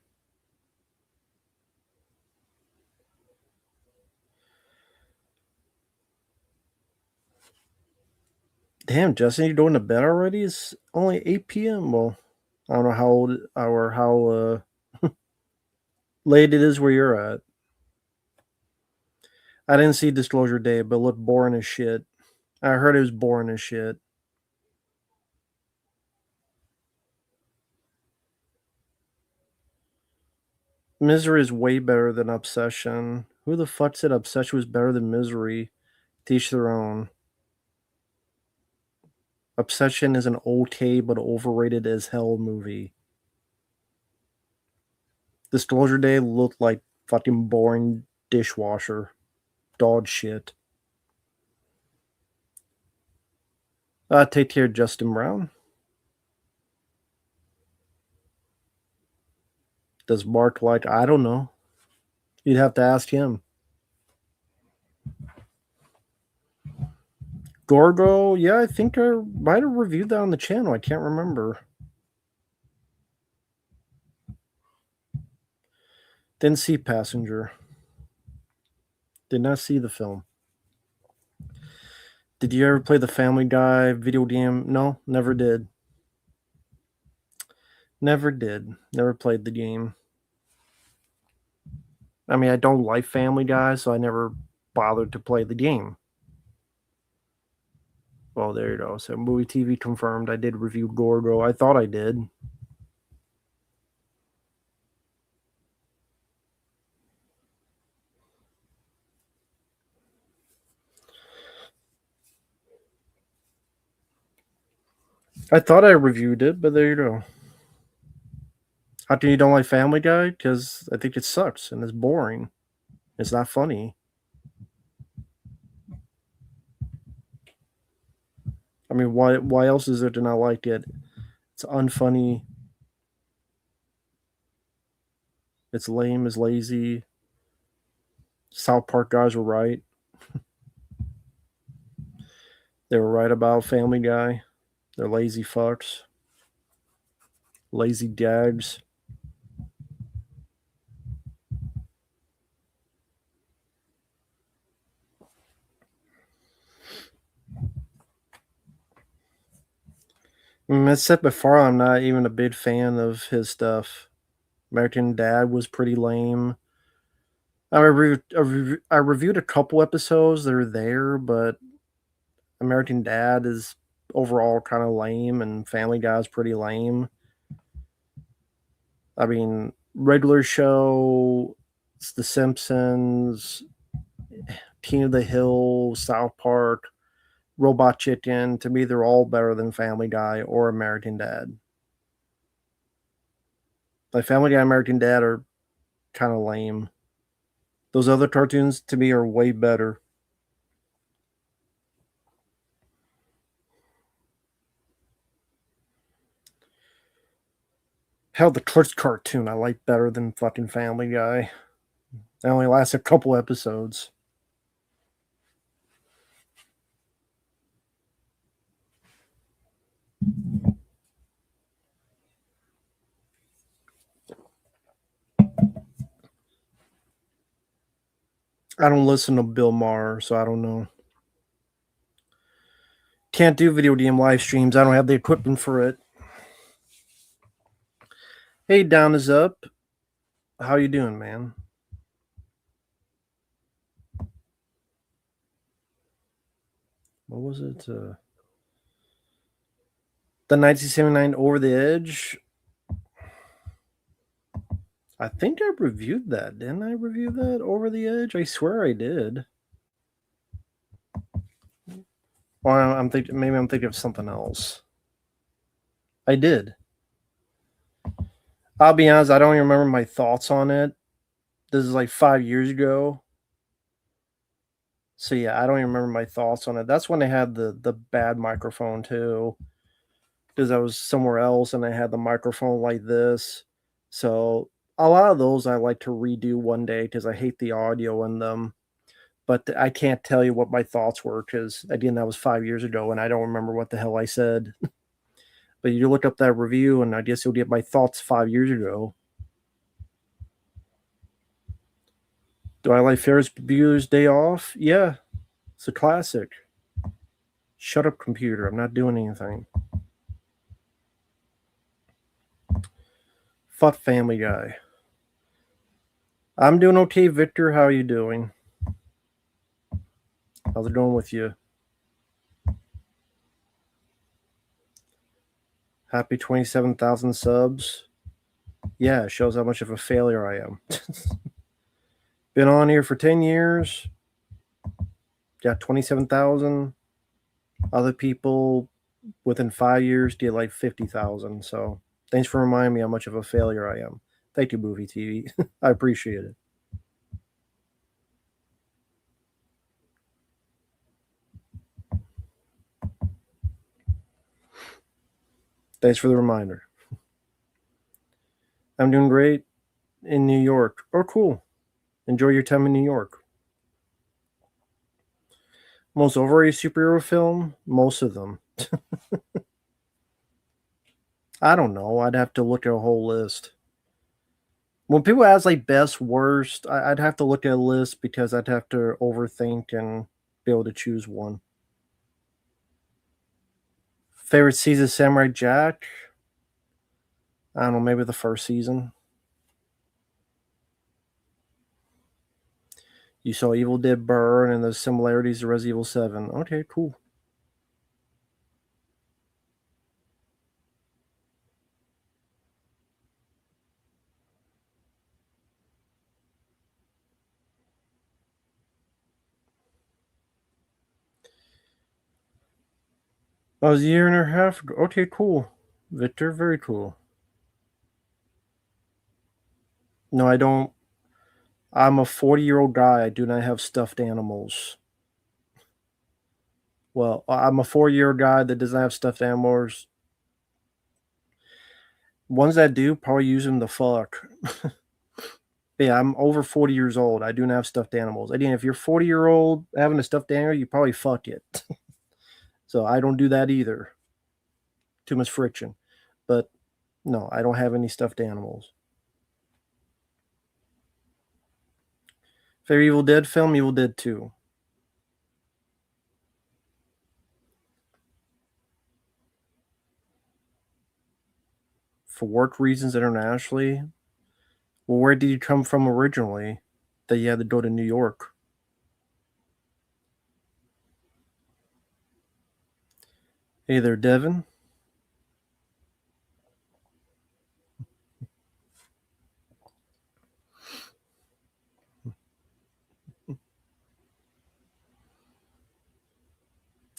Damn, Justin, you're going to bed already? It's only 8 p.m. Well, I don't know how old or how late it is where you're at. I didn't see Disclosure Day, but it looked boring as shit. I heard it was boring as shit. Misery is way better than Obsession. Who the fuck said Obsession was better than Misery? Teach their own. Obsession is an okay but overrated as hell movie. Disclosure Day looked like fucking boring dishwasher. Dog shit. Take care, Justin Brown. Does Mark like? I don't know. You'd have to ask him. Gorgo, yeah, I think I might have reviewed that on the channel. I can't remember. Didn't see Passenger. Did not see the film. Did you ever play the Family Guy video game? No, never did. Never did. Never played the game. I mean, I don't like Family Guy, so I never bothered to play the game. Well, there you go. So, movie TV confirmed. I did review Gorgo. I thought I did. I thought I reviewed it, but there you go. How come you don't like Family Guy? Because I think it sucks and it's boring. It's not funny. I mean, why else is there to not like it? It's unfunny. It's lame. It's lazy. South Park guys were right. They were right about Family Guy. They're lazy fucks. Lazy gags. I said before, I'm not even a big fan of his stuff. American Dad was pretty lame. I reviewed a couple episodes that are there, but American Dad is overall kind of lame, and Family Guy is pretty lame. I mean, regular show, it's The Simpsons, King of the Hill, South Park, Robot Chicken. To me, they're all better than Family Guy or American Dad. Like Family Guy and American Dad are kind of lame. Those other cartoons to me are way better. Hell, the Clerks cartoon I like better than fucking Family Guy. It only lasts a couple episodes. I don't listen to Bill Maher, so I don't know. Can't do video game live streams. I don't have the equipment for it. Hey, Down is Up. How you doing, man? What was it? The 1979 Over the Edge. I think I reviewed that. Didn't I review that Over the Edge? I swear I did. Or I'm thinking maybe I'm thinking of something else. I did. I'll be honest, I don't even remember my thoughts on it. This is like 5 years ago. So yeah, I don't even remember my thoughts on it. That's when I had the bad microphone too. Because I was somewhere else and I had the microphone like this. So a lot of those I like to redo one day because I hate the audio in them. But I can't tell you what my thoughts were because again, that was 5 years ago and I don't remember what the hell I said. But you look up that review and I guess you'll get my thoughts 5 years ago. Do I like Ferris Bueller's Day Off? Yeah, it's a classic. Shut up, computer. I'm not doing anything. Fuck Family Guy. I'm doing okay, Victor. How are you doing? How's it going with you? Happy 27,000 subs. Yeah, it shows how much of a failure I am. Been on here for 10 years. Got 27,000. Other people within 5 years get like 50,000. So thanks for reminding me how much of a failure I am. Thank you, movie TV. I appreciate it. Thanks for the reminder. I'm doing great in New York. Oh, cool. Enjoy your time in New York. Most overrated superhero film? Most of them. I don't know. I'd have to look at a whole list. When people ask like best, worst, I'd have to look at a list because I'd have to overthink and be able to choose one. Favorite season of Samurai Jack? I don't know, maybe the first season. You saw Evil Dead Burn and the similarities to Resident Evil 7. Okay, cool. I was a year and a half ago. Okay, cool. Victor, very cool. No, I don't. I'm a 40-year-old guy. I do not have stuffed animals. Well, I'm a 4-year guy that doesn't have stuffed animals. Ones that do, probably use them to fuck. Yeah, I'm over 40 years old. I do not have stuffed animals. Again, if you're 40-year-old having a stuffed animal, you probably fuck it. So I don't do that either. Too much friction. But no, I don't have any stuffed animals. Favorite Evil Dead film, Evil Dead 2. For work reasons internationally. Well, where did you come from originally that you had to go to New York? Hey there, Devin.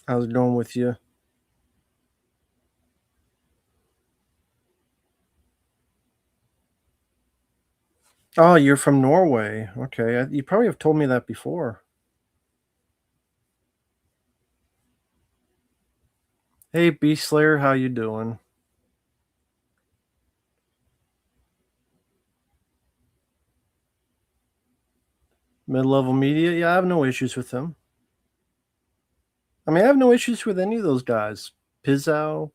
How's it going with you? Oh, you're from Norway. Okay, you probably have told me that before. Hey, Beast Slayer, how you doing? Mid-level media? Yeah, I have no issues with them. I mean, I have no issues with any of those guys. Pizzow,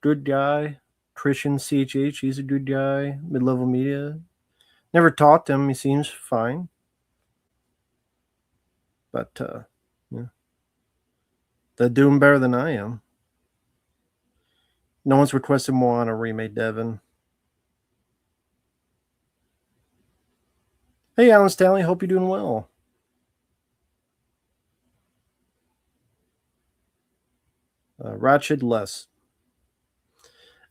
good guy. Christian CHH, he's a good guy. Mid-level media. Never talked to him. He seems fine. But yeah, they're doing better than I am. No one's requested Moana remake, Devin. Hey, Alan Stanley, hope you're doing well. Ratchet Less.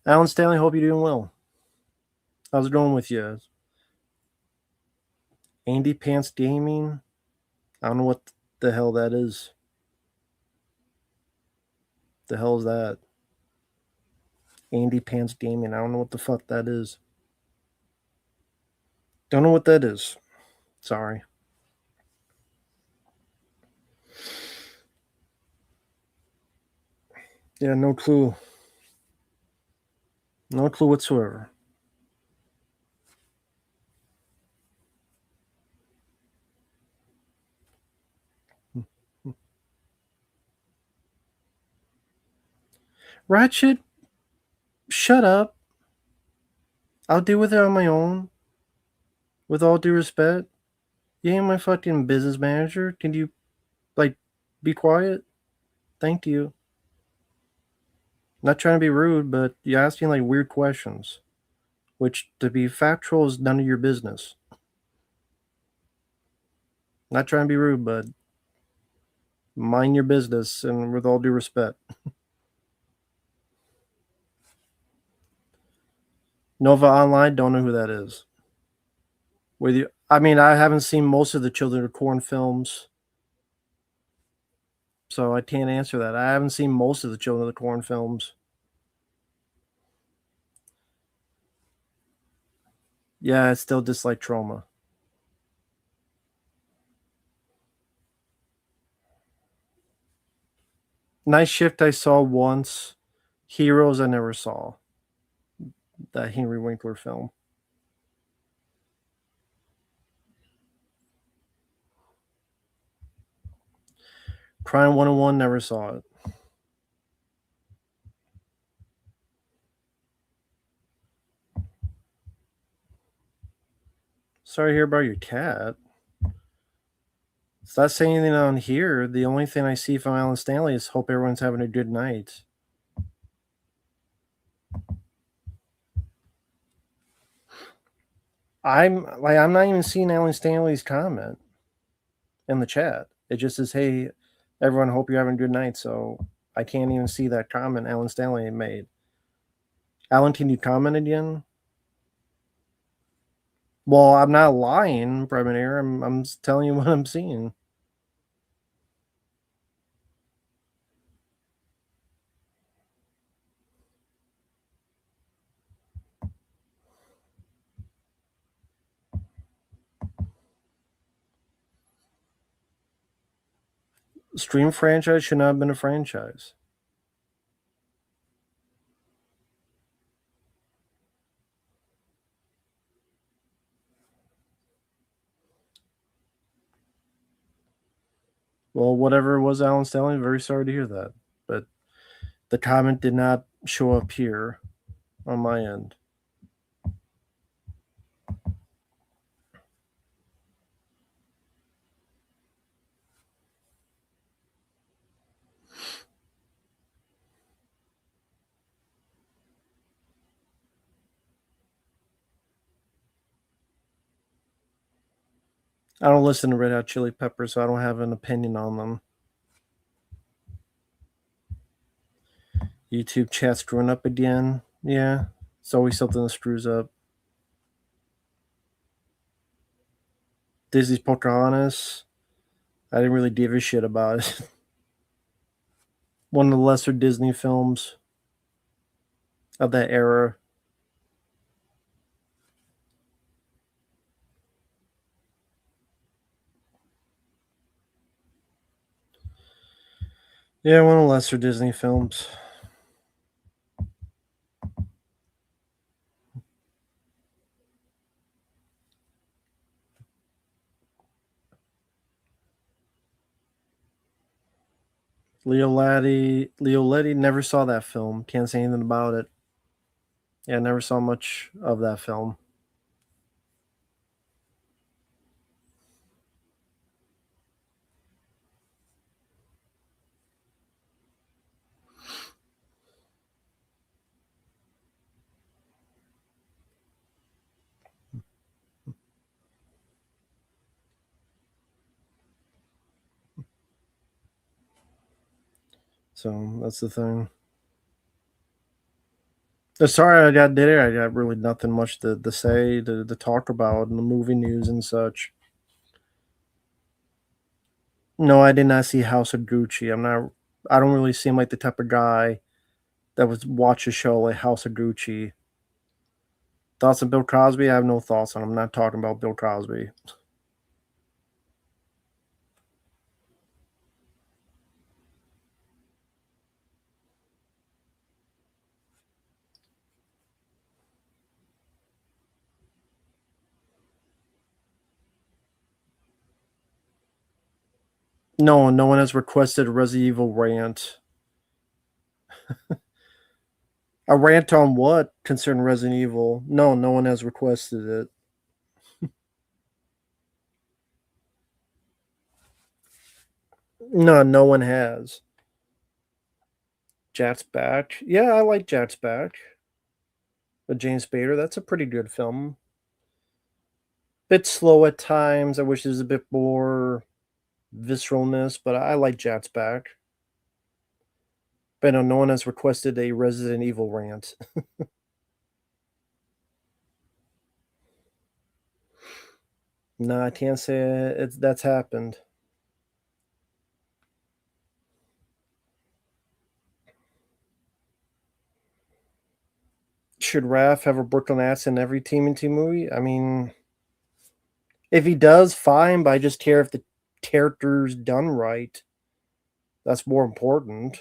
Alan Stanley, hope you're doing well. How's it going with you? Andy Pants Gaming? I don't know what the hell that is. The hell is that? Andy Pants Gaming. I don't know what the fuck that is. Don't know what that is. Sorry. Yeah, no clue. No clue whatsoever. Ratchet, shut up. I'll deal with it on my own. With all due respect. You ain't my fucking business manager. Can you, like, be quiet? Thank you. Not trying to be rude, but you're asking, like, weird questions. Which, to be factual, is none of your business. Not trying to be rude, but mind your business and with all due respect. Nova Online, don't know who that is. With you, I mean, I haven't seen most of the Children of Corn films, so I can't answer that. I haven't seen most of the Children of the Corn films. Yeah, it's still dislike trauma. Night Shift I saw once. Heroes I never saw. That Henry Winkler film. Crime 101 never saw it. Sorry to hear about your cat. It's not saying anything on here. The only thing I see from Alan Stanley is hope everyone's having a good night. I'm not even seeing Alan Stanley's comment in the chat. It just says, "Hey, everyone, hope you're having a good night." So I can't even see that comment Alan Stanley made. Alan, can you comment again? Well, I'm not lying, Premier. I'm telling you what I'm seeing. Stream franchise should not have been a franchise. Well, whatever it was, Alan Stanley, very sorry to hear that. But the comment did not show up here on my end. I don't listen to Red Hot Chili Peppers, so I don't have an opinion on them. YouTube chat screwing up again. Yeah, it's always something that screws up. Disney's Pocahontas. I didn't really give a shit about it. One of the lesser Disney films of that era. Yeah, one of the lesser Disney films. Leo Letty, never saw that film. Can't say anything about it. Yeah, never saw much of that film. So that's the thing. Sorry, I got did it. I got really nothing much to say to talk about in the movie news and such. No, I did not see House of Gucci. I'm not. I don't really seem like the type of guy that would watch a show like House of Gucci. Thoughts on Bill Cosby? I have no thoughts on. I'm not talking about Bill Cosby. No, no one has requested a Resident Evil rant. A rant on what concerning Resident Evil? No, no one has requested it. No, no one has. Jack's Back. Yeah, I like Jack's Back. With James Spader, that's a pretty good film. Bit slow at times. I wish there was a bit more visceralness, but I like Jack's Back. But no one has requested a Resident Evil rant. No, I can't say that's happened. Should Raph have a Brooklyn accent in every TMNT movie? I mean, if he does, fine, but I just care if the character's done right. That's more important.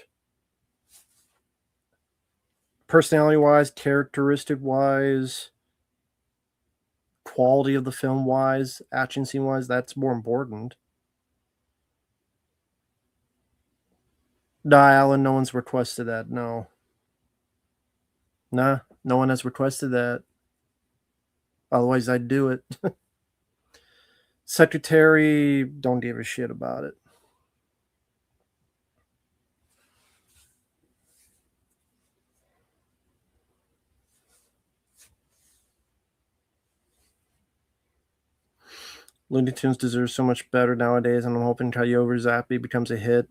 Personality-wise, characteristic-wise, quality of the film-wise, action scene-wise, that's more important. Nah, Alan, no one's requested that, no. Nah, no one has requested that. Otherwise, I'd do it. Secretary, don't give a shit about it. Looney Tunes deserves so much better nowadays, and I'm hoping Coyote Zappy becomes a hit.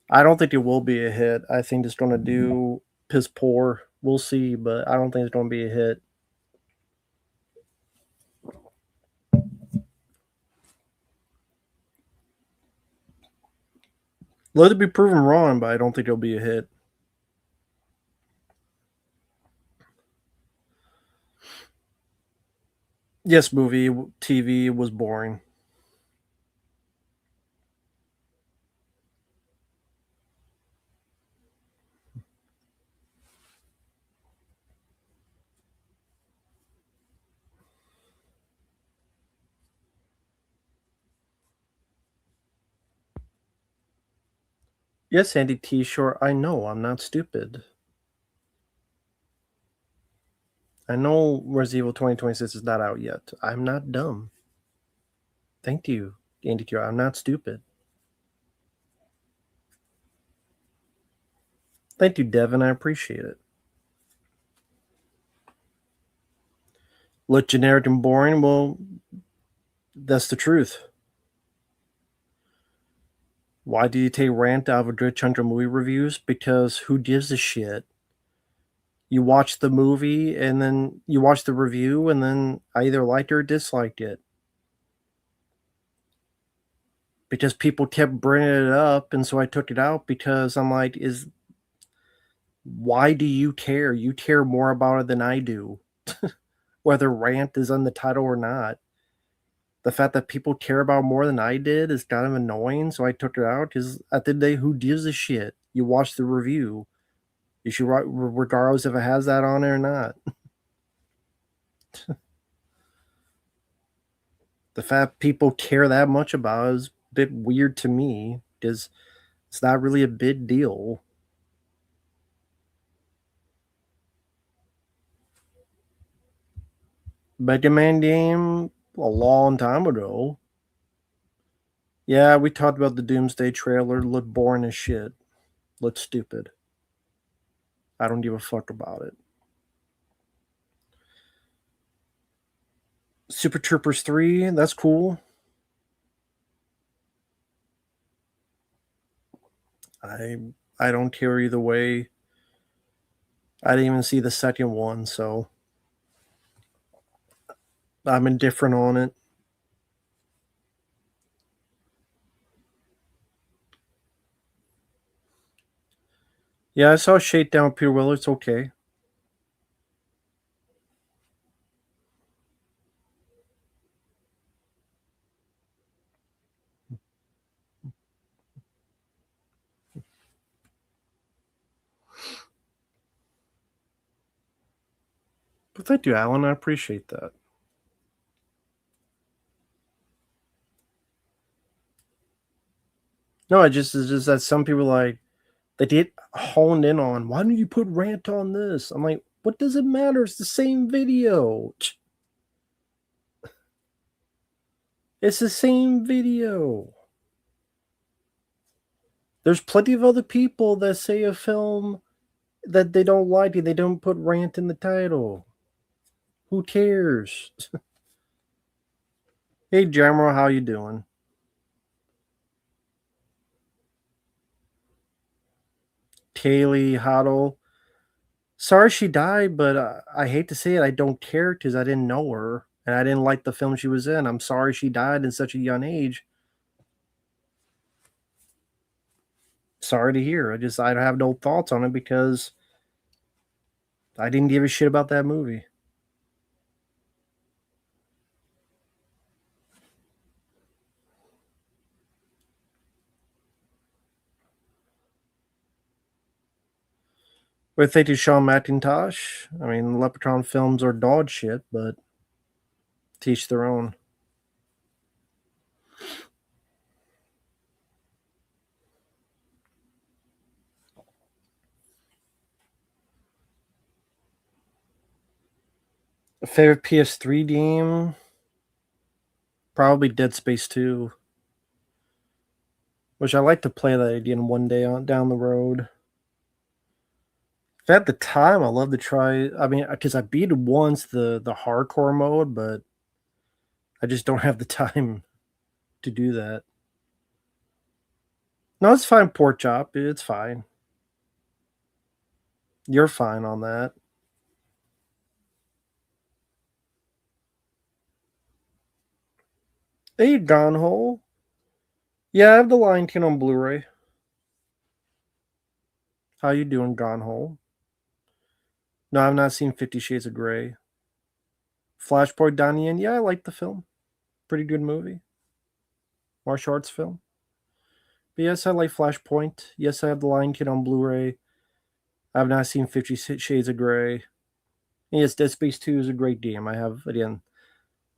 I don't think it will be a hit. I think it's going to do piss poor. We'll see, but I don't think it's going to be a hit. Let it be proven wrong, but I don't think it'll be a hit. Yes, movie, TV was boring. Yes, Andy T. Short, I know, I'm not stupid. I know Resident Evil 2026 is not out yet. I'm not dumb. Thank you, Andy T. I'm not stupid. Thank you, Devin. I appreciate it. Look generic and boring? Well, that's the truth. Why do you take rant out of a good chunk of movie reviews? Because who gives a shit? You watch the movie and then you watch the review and then I either liked or disliked it. Because people kept bringing it up, and so I took it out because I'm like, why do you care? You care more about it than I do. Whether rant is on the title or not. The fact that people care about more than I did is kind of annoying, so I took it out because at the end of the day, who gives a shit? You watch the review. You should write regardless if it has that on it or not. The fact people care that much about it is a bit weird to me because it's not really a big deal. Mega Man game a long time ago. Yeah, we talked about the Doomsday trailer. Looked boring as shit. Looked stupid. I don't give a fuck about it. Super Troopers 3, that's cool. I don't care either way. I didn't even see the second one, so I'm indifferent on it. Yeah, I saw Shakedown Peter Weller. It's okay. But thank you, Alan. I appreciate that. No, it's just that some people like they get honed in on why don't you put rant on this? I'm like, what does it matter? It's the same video. It's the same video. There's plenty of other people that say a film that they don't like it. They don't put rant in the title. Who cares? Hey, Jamro, how you doing? Kaylee Hoddle. Sorry she died, but I hate to say it. I don't care because I didn't know her and I didn't like the film she was in. I'm sorry she died in such a young age. Sorry to hear. I have no thoughts on it because I didn't give a shit about that movie. What do you think of Sean McIntosh? I mean, Leprechaun films are dog shit, but teach their own. A favorite PS3 game? Probably Dead Space 2, which I like to play that again one day on down the road. If I had the time, I'd love to try. I mean, because I beat it once the hardcore mode, but I just don't have the time to do that. No, it's fine, pork chop. It's fine. You're fine on that. Hey, Gone Hole. Yeah, I have the Lion King on Blu-ray. How you doing, Gone Hole? No, I've not seen 50 Shades of Grey. Flashpoint Donnie Yen. Yeah, I like the film. Pretty good movie. Martial arts film. But yes, I like Flashpoint. Yes, I have the Lion King on Blu-ray. I have not seen 50 Shades of Grey. And yes, Dead Space 2 is a great game. I have, again,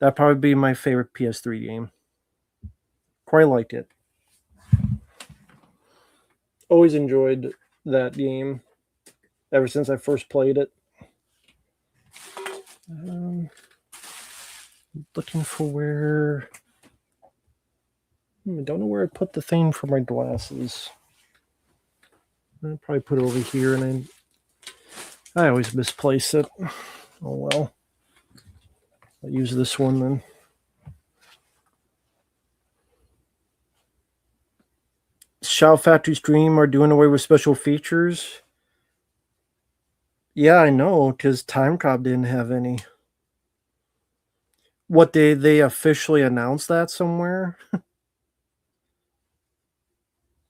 that'd probably be my favorite PS3 game. Quite liked it. Always enjoyed that game ever since I first played it. Looking for where. I don't know where I put the thing for my glasses. I'll probably put it over here, and I always misplace it. Oh well. I'll use this one then. Shout Factory's Dream are doing away with special features. Yeah, I know, because Timecop didn't have any. What they officially announced that somewhere?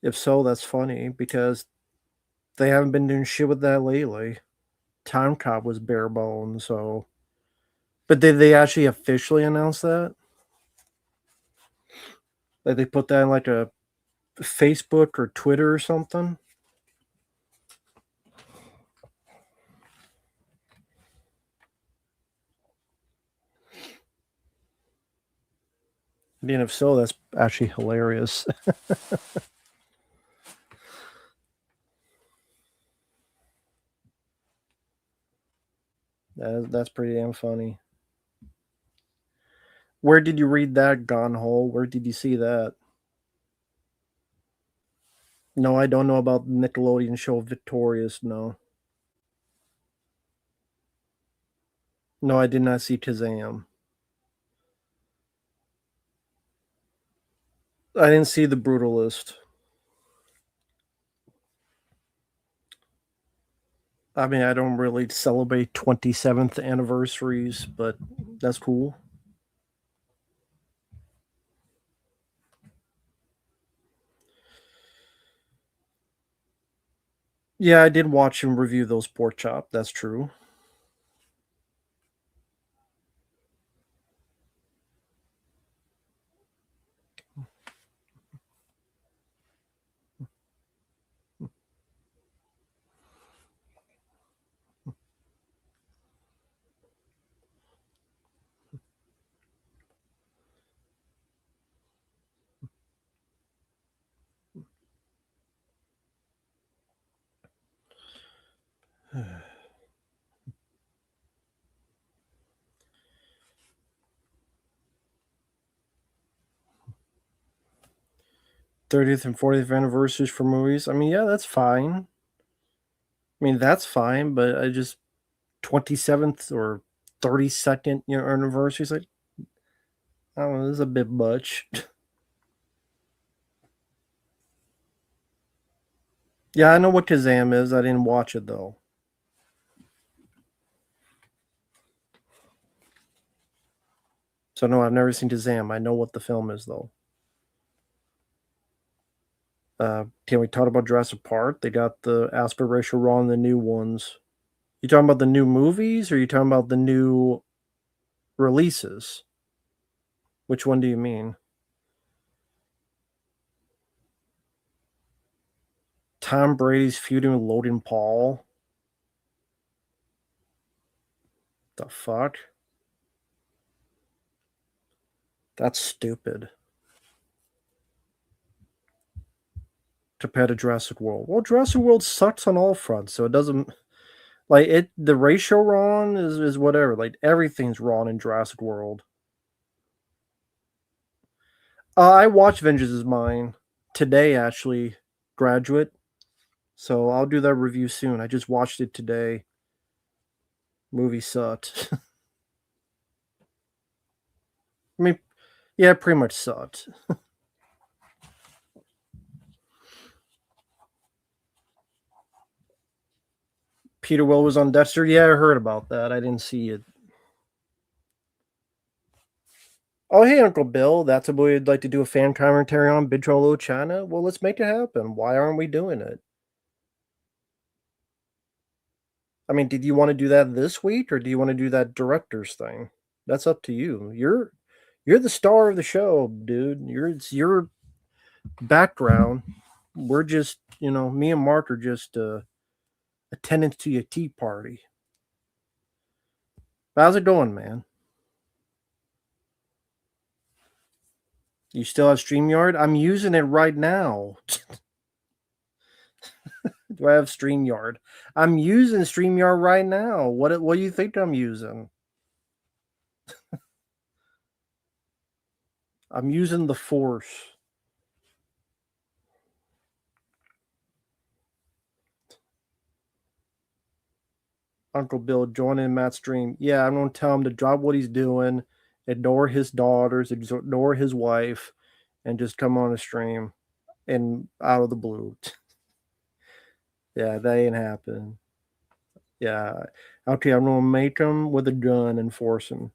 If so, that's funny because they haven't been doing shit with that lately. Timecop was bare bones, so. But did they actually officially announce that? Like they put that in like a Facebook or Twitter or something? I mean, if so, that's actually hilarious. That's pretty damn funny. Where did you read that, Gone Hole? Where did you see that? No, I don't know about Nickelodeon show Victorious. No, no, I did not see Kazam. I didn't see The Brutalist. I mean, I don't really celebrate 27th anniversaries, but that's cool. Yeah, I did watch and review those pork chop. That's true. Uh, 30th and 40th anniversaries for movies. I mean, yeah, that's fine. I mean, that's fine, but I just 27th or 32nd, anniversaries. Like, I don't know, this is a bit much. Yeah, I know what Kazam is. I didn't watch it though. So no, I've never seen Kazam. I know what the film is though. Can we talk about Jurassic Park? They got the aspect ratio wrong in the new ones. You talking about the new movies, or you talking about the new releases? Which one do you mean? Tom Brady's feuding with Logan Paul? The fuck? That's stupid. Compared to Jurassic World. Well, Jurassic World sucks on all fronts, so it doesn't like it. The ratio wrong is whatever. Like everything's wrong in Jurassic World. I watched Vengeance is Mine today, actually, Graduate. So I'll do that review soon. I just watched it today. Movie sucked. I mean, yeah, it pretty much sucked. Peter Will was on Dexter. Yeah, I heard about that. I didn't see it. Oh, hey, Uncle Bill. That's a boy you'd like to do a fan commentary on Big Trouble in Little China? Well, let's make it happen. Why aren't we doing it? I mean, did you want to do that this week, or do you want to do that director's thing? That's up to you. You're the star of the show, dude. It's your background. We're just, me and Mark are just attendants to your tea party. How's it going, man? You still have StreamYard? I'm using it right now. Do I have StreamYard? I'm using StreamYard right now. What do you think I'm using? I'm using the Force. Uncle Bill joining Matt's stream. Yeah, I'm gonna tell him to drop what he's doing, ignore his daughters, ignore his wife, and just come on a stream and out of the blue. Yeah, that ain't happening. Yeah. Okay, I'm gonna make him with a gun and force him.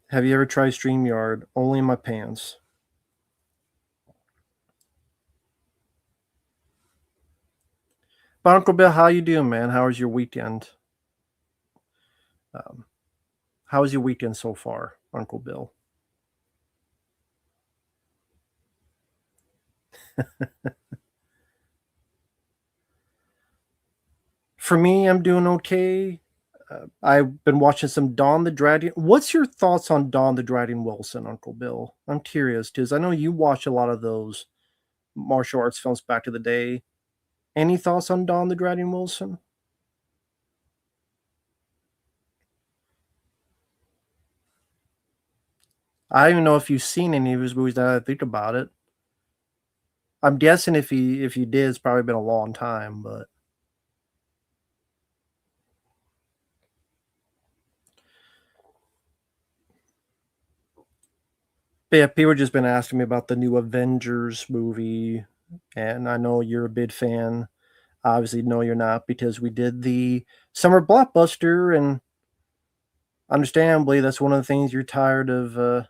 Have you ever tried StreamYard? Only in my pants. But Uncle Bill, how you doing, man? How was your weekend? Um, how was your weekend so far, Uncle Bill? For me, I'm doing okay. I've been watching some Dawn the Dragon. What's your thoughts on Dawn the Dragon Wilson, Uncle Bill? I'm curious because I know you watch a lot of those martial arts films back to the day. Any thoughts on Dawn the Dragon Wilson? I don't even know if you've seen any of his movies. Now that I think about it, I'm guessing if you did, it's probably been a long time. But yeah, people have just been asking me about the new Avengers movie, and I know you're a big fan. Obviously, no, you're not because we did the summer blockbuster, and understandably, that's one of the things you're tired of.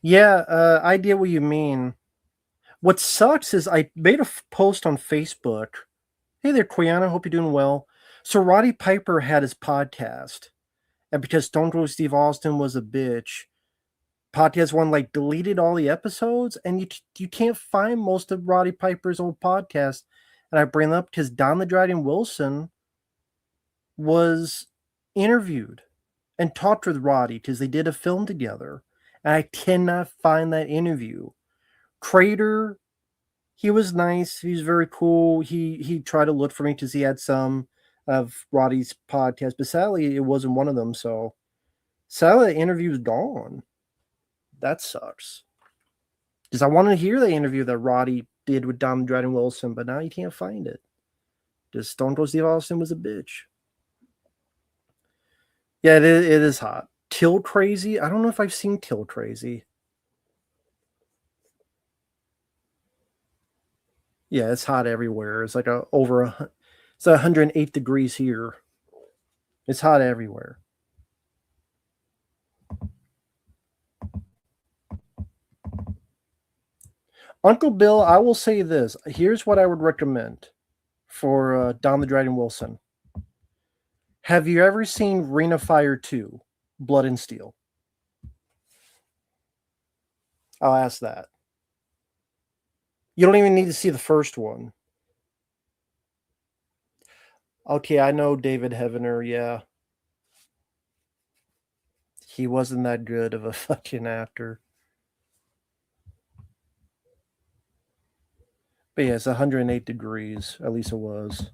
Yeah, I get what you mean. What sucks is I made a post on Facebook. Hey there, Quiana. Hope you're doing well. So Roddy Piper had his podcast, and because Stone Cold Steve Austin was a bitch, podcast one like deleted all the episodes, and you can't find most of Roddy Piper's old podcast. And I bring it up because Don the Dragon Wilson was interviewed and talked with Roddy because they did a film together, and I cannot find that interview. Crater, he was nice. He was very cool. He tried to look for me because he had some of Roddy's podcast, but sadly, it wasn't one of them. So sadly, the interview's gone. That sucks. Because I wanted to hear the interview that Roddy did with Dom Dryden Wilson, but now you can't find it. Just Stone Cold Steve Austin was a bitch. Yeah, it is hot. Till Crazy. I don't know if I've seen Till Crazy. Yeah, it's hot everywhere. It's like it's 108 degrees here. It's hot everywhere. Uncle Bill, I will say this. Here's what I would recommend for Don the Dragon Wilson. Have you ever seen Ring of Fire 2, Blood and Steel? I'll ask that. You don't even need to see the first one. Okay, I know David Heavener, yeah. He wasn't that good of a fucking actor. But yeah, it's 108 degrees. At least it was.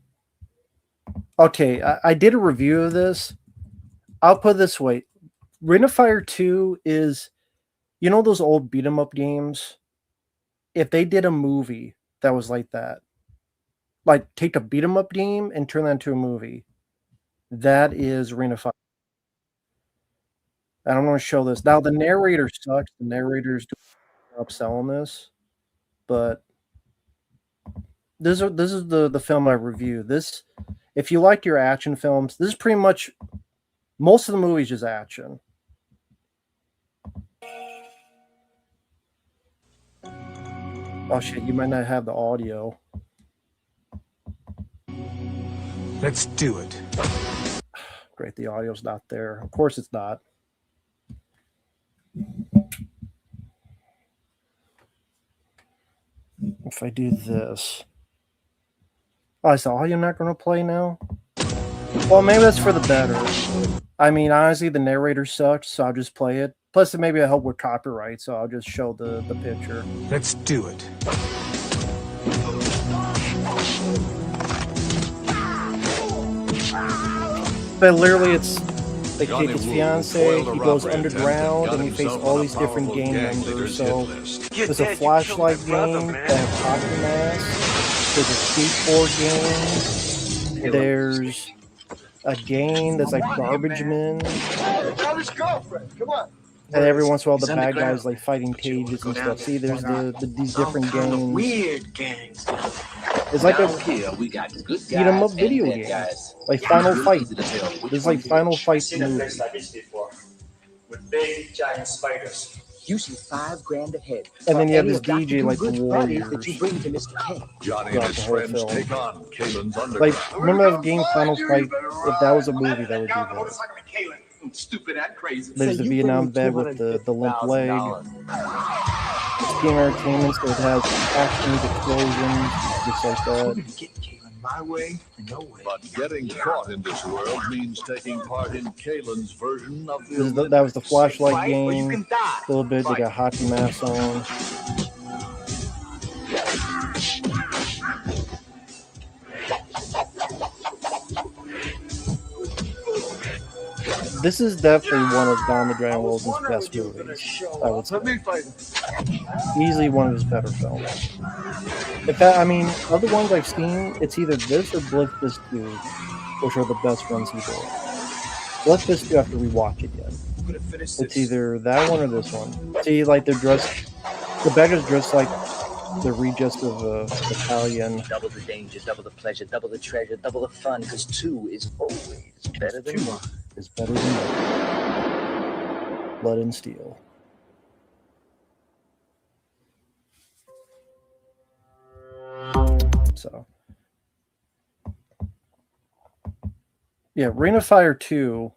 Okay, I did a review of this. I'll put it this way. Ring of Fire 2 is, you know those old beat 'em up games? If they did a movie that was like that, like take a beat 'em up game and turn that into a movie, that is Ring of Fire. And I'm going to show this. Now, the narrator sucks. The narrator's doing up selling this. But this is the film I review. This, if you like your action films, this is pretty much, most of the movie's just action. Oh shit, you might not have the audio.
Let's do it.
Great, the audio's not there. Of course it's not. If I do this. Oh, is the audio not going to play now? Well, maybe that's for the better. I mean, honestly, the narrator sucks, so I'll just play it. Plus, maybe it'll help with copyright, so I'll just show the picture.
Let's do it.
But literally, it's they take his fiance, he goes underground, and he faces all these different gang members. So there's a flashlight gang that have hockey masks. There's a skateboard gang. There's a gang that's like garbage men. And every once in a while, the bad guys like fighting cages and stuff. See, there's these different gangs.
Weird gangs.
It's like a beat 'em up video game, like Final Fight. There's like Final Fight movie.
With big giant spiders.
Usually $5,000 a head.
And then you have this DJ like the
Warriors
Warriors.
that you bring to Mr. K.
Johnny and his friends take on Kalen's underground.
Like, remember that game Final Fight? If that was a movie, that would be good.
Stupid and crazy.
There's the Vietnam vet with the limp leg. It's Team Entertainment, so it has actions, explosions, just like that.
Get Kalen my way, no way.
But getting caught in this world means taking part in Kalen's version of
That was the flashlight
Or you
game.
can die.
A little bit, they got hockey masks on. This is definitely one of Don the Dragon Wilson's best movies, I would say. Easily one of his better films. In fact, I mean, of the ones I've seen, it's either this or Blood Fist 2, which are the best ones he did. Blood Fist 2, I have to rewatch again. It's either that one or this one. See, like, they're dressed, the beggars dressed like the regis of Italian.
Double the danger, double the pleasure, double the treasure, double the fun, because two is always better than one.
Is better than one. Blood and Steel. So, yeah, Ring of Fire 2,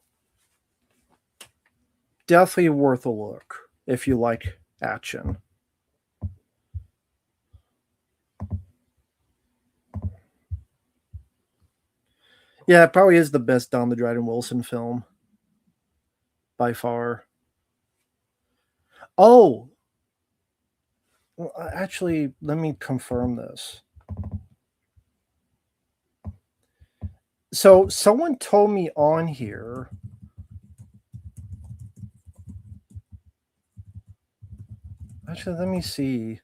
definitely worth a look if you like action. Yeah, it probably is the best Don the Dragon Wilson film. By far. Oh! Well, actually, let me confirm this. So, someone told me on here... Actually, let me see.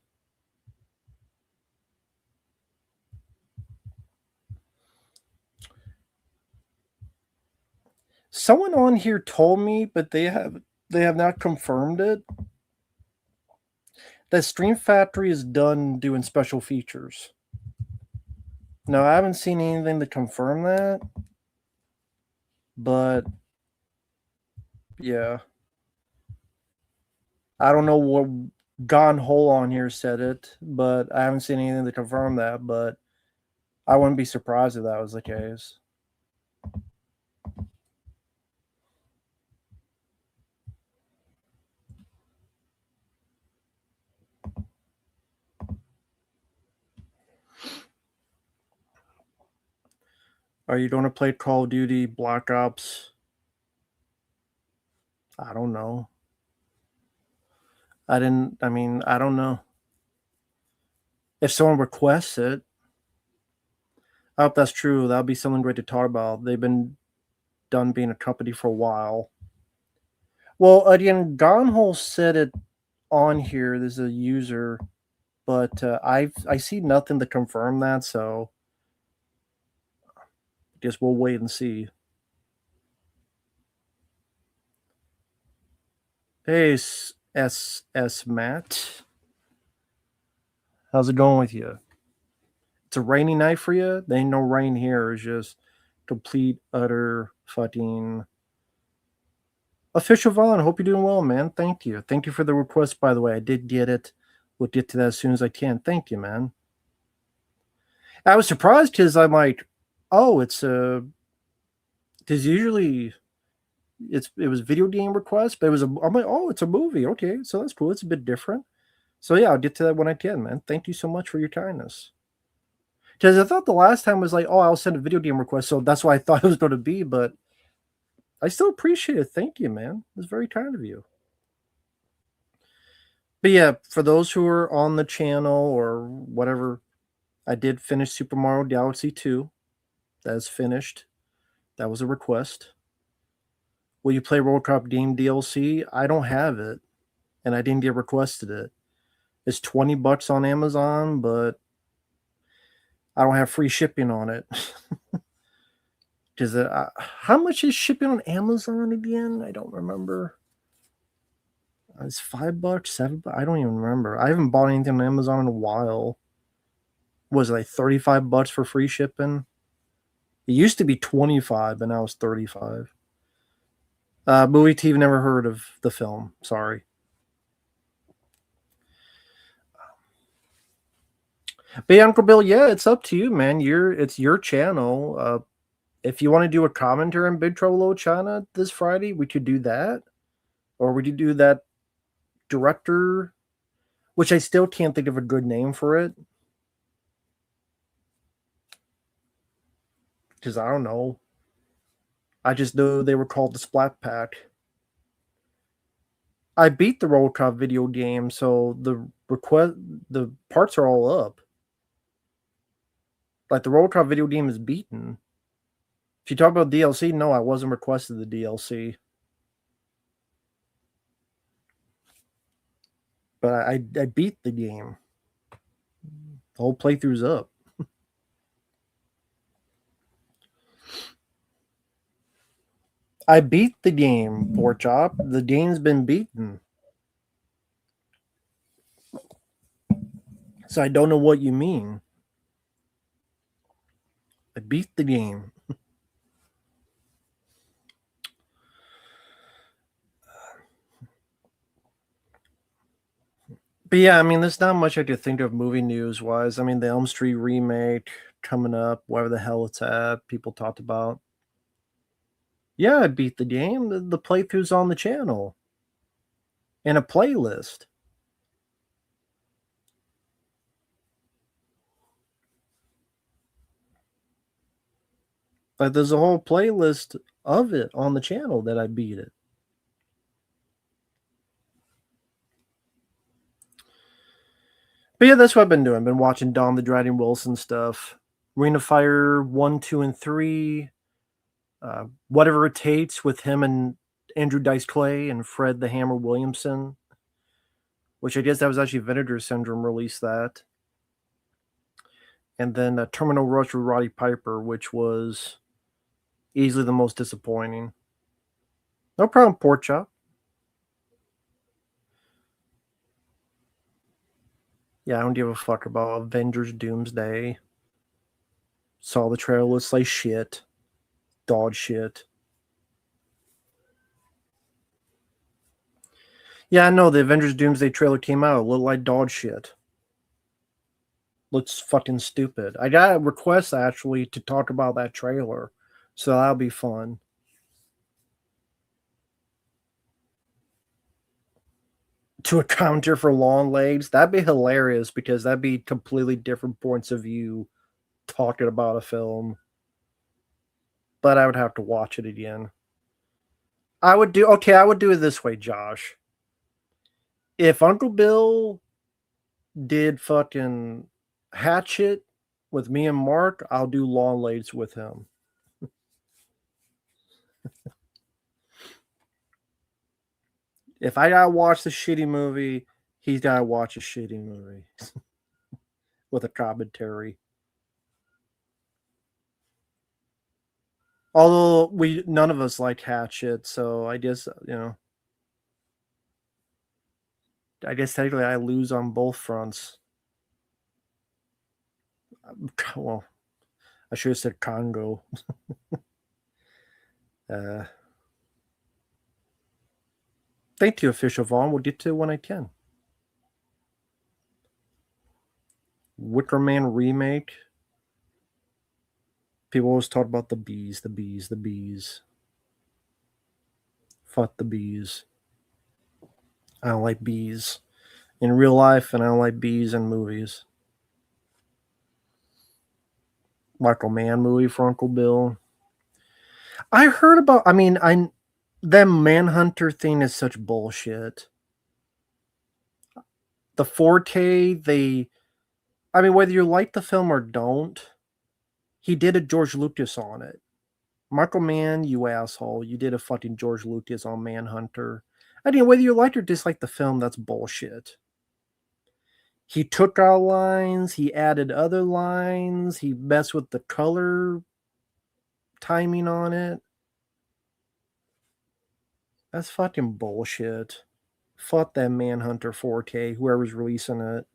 Someone on here told me, but they have not confirmed it, that Stream Factory is done doing special features. Now, I haven't seen anything to confirm that, but yeah. I don't know Gone Whole on here said it, but I haven't seen anything to confirm that. But I wouldn't be surprised if that was the case. Are you going to play Call of Duty Black Ops? I don't know. I don't know. If someone requests it, I hope that's true. That'll be something great to talk about. They've been done being a company for a while. Well, again, Gonhole said it on here. There's a user, but I see nothing to confirm that. So, guess we'll wait and see. Hey, Matt, how's it going with you? It's a rainy night for you. There ain't no rain here. It's just complete, utter fucking official Vaughn. Hope you're doing well, man. Thank you. Thank you for the request, by the way. I did get it. We'll get to that as soon as I can. Thank you, man. I was surprised because I'm like, oh, it's a. Because usually it was video game request, but I'm like, oh, it's a movie. Okay, so that's cool. It's a bit different. So yeah, I'll get to that when I can, man. Thank you so much for your kindness. Because I thought the last time was like, oh, I'll send a video game request, so that's why I thought it was going to be. But I still appreciate it. Thank you, man. It's very kind of you. But yeah, for those who are on the channel or whatever, I did finish Super Mario Galaxy 2. That is finished. That was a request. Will you play World Cup Game DLC? I don't have it, and I didn't get requested it. It's $20 on Amazon, but I don't have free shipping on it. Because how much is shipping on Amazon again? I don't remember. It's $5, $7. I don't even remember. I haven't bought anything on Amazon in a while. Was it like $35 for free shipping? It used to be 25, but now it's 35. Movie TV, never heard of the film. Sorry. But yeah, Uncle Bill, yeah, it's up to you, man. It's your channel. If you want to do a commentary on Big Trouble Little China this Friday, we could do that. Or we could do that director, which I still can't think of a good name for it. Because I don't know. I just know they were called the Splat Pack. I beat the Roll Call video game, so the parts are all up. Like the Roll Call video game is beaten. If you talk about DLC, no, I wasn't requested the DLC. But I beat the game. The whole playthrough's up. I beat the game, Pork Chop. The game's been beaten. So I don't know what you mean. I beat the game. But yeah, I mean, there's not much I could think of movie news-wise. I mean, the Elm Street remake coming up, wherever the hell it's at, people talked about. Yeah, I beat the game. The playthrough's on the channel. In a playlist. Like, there's a whole playlist of it on the channel that I beat it. But yeah, that's what I've been doing. I've been watching Dawn the Dragon Wilson stuff. Ring of Fire 1, 2, and 3. Whatever It Takes with him and Andrew Dice Clay and Fred the Hammer Williamson. Which I guess that was actually Vinegar Syndrome released that. And then Terminal Rush with Roddy Piper, which was easily the most disappointing. No problem, Pork Chop. Yeah, I don't give a fuck about Avengers Doomsday. Saw the trailer, looks like shit. Dog shit. Yeah, I know the Avengers Doomsday trailer came out. It looked like dog shit. Looks fucking stupid. I got a request actually to talk about that trailer, so that'll be fun. To a counter for long legs, that'd be hilarious because that'd be completely different points of view talking about a film. But I would have to watch it again. I would do it this way, Josh. If Uncle Bill did fucking Hatchet with me and Mark, I'll do Long Legs with him. If I gotta watch the shitty movie, he's gotta watch a shitty movie with a commentary. Although none of us like Hatchet, so I guess I guess technically I lose on both fronts. Well, I should have said Congo. Thank you, Official Vaughn. We'll get to it when I can. Wicker Man remake. People always talk about the bees, the bees, the bees. Fuck the bees. I don't like bees in real life, and I don't like bees in movies. Michael Mann movie for Uncle Bill. I heard about. That Manhunter thing is such bullshit. The 4K, whether you like the film or don't, he did a George Lucas on it. Michael Mann, you asshole, you did a fucking George Lucas on Manhunter. Whether you like or dislike the film, that's bullshit. He took out lines, he added other lines, he messed with the color timing on it. That's fucking bullshit. Fuck that Manhunter 4K, whoever's releasing it.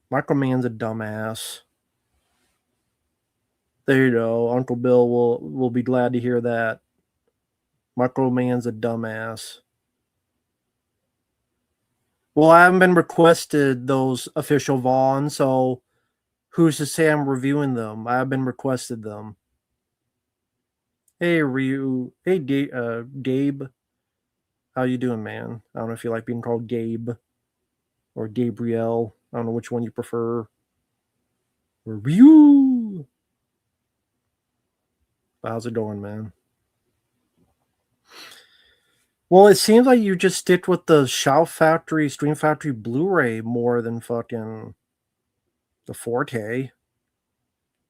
Michael Mann's a dumbass. There you go. Uncle Bill will be glad to hear that. Michael Mann's a dumbass. Well, I haven't been requested those Official Vaughn, so who's to say I'm reviewing them? I have been requested them. Hey, Ryu. Hey, Gabe. How you doing, man? I don't know if you like being called Gabe or Gabriel. I don't know which one you prefer. Or Ryu. How's it going, man? Well, it seems like you just stick with the Shout Factory, Stream Factory Blu-ray more than fucking the 4K.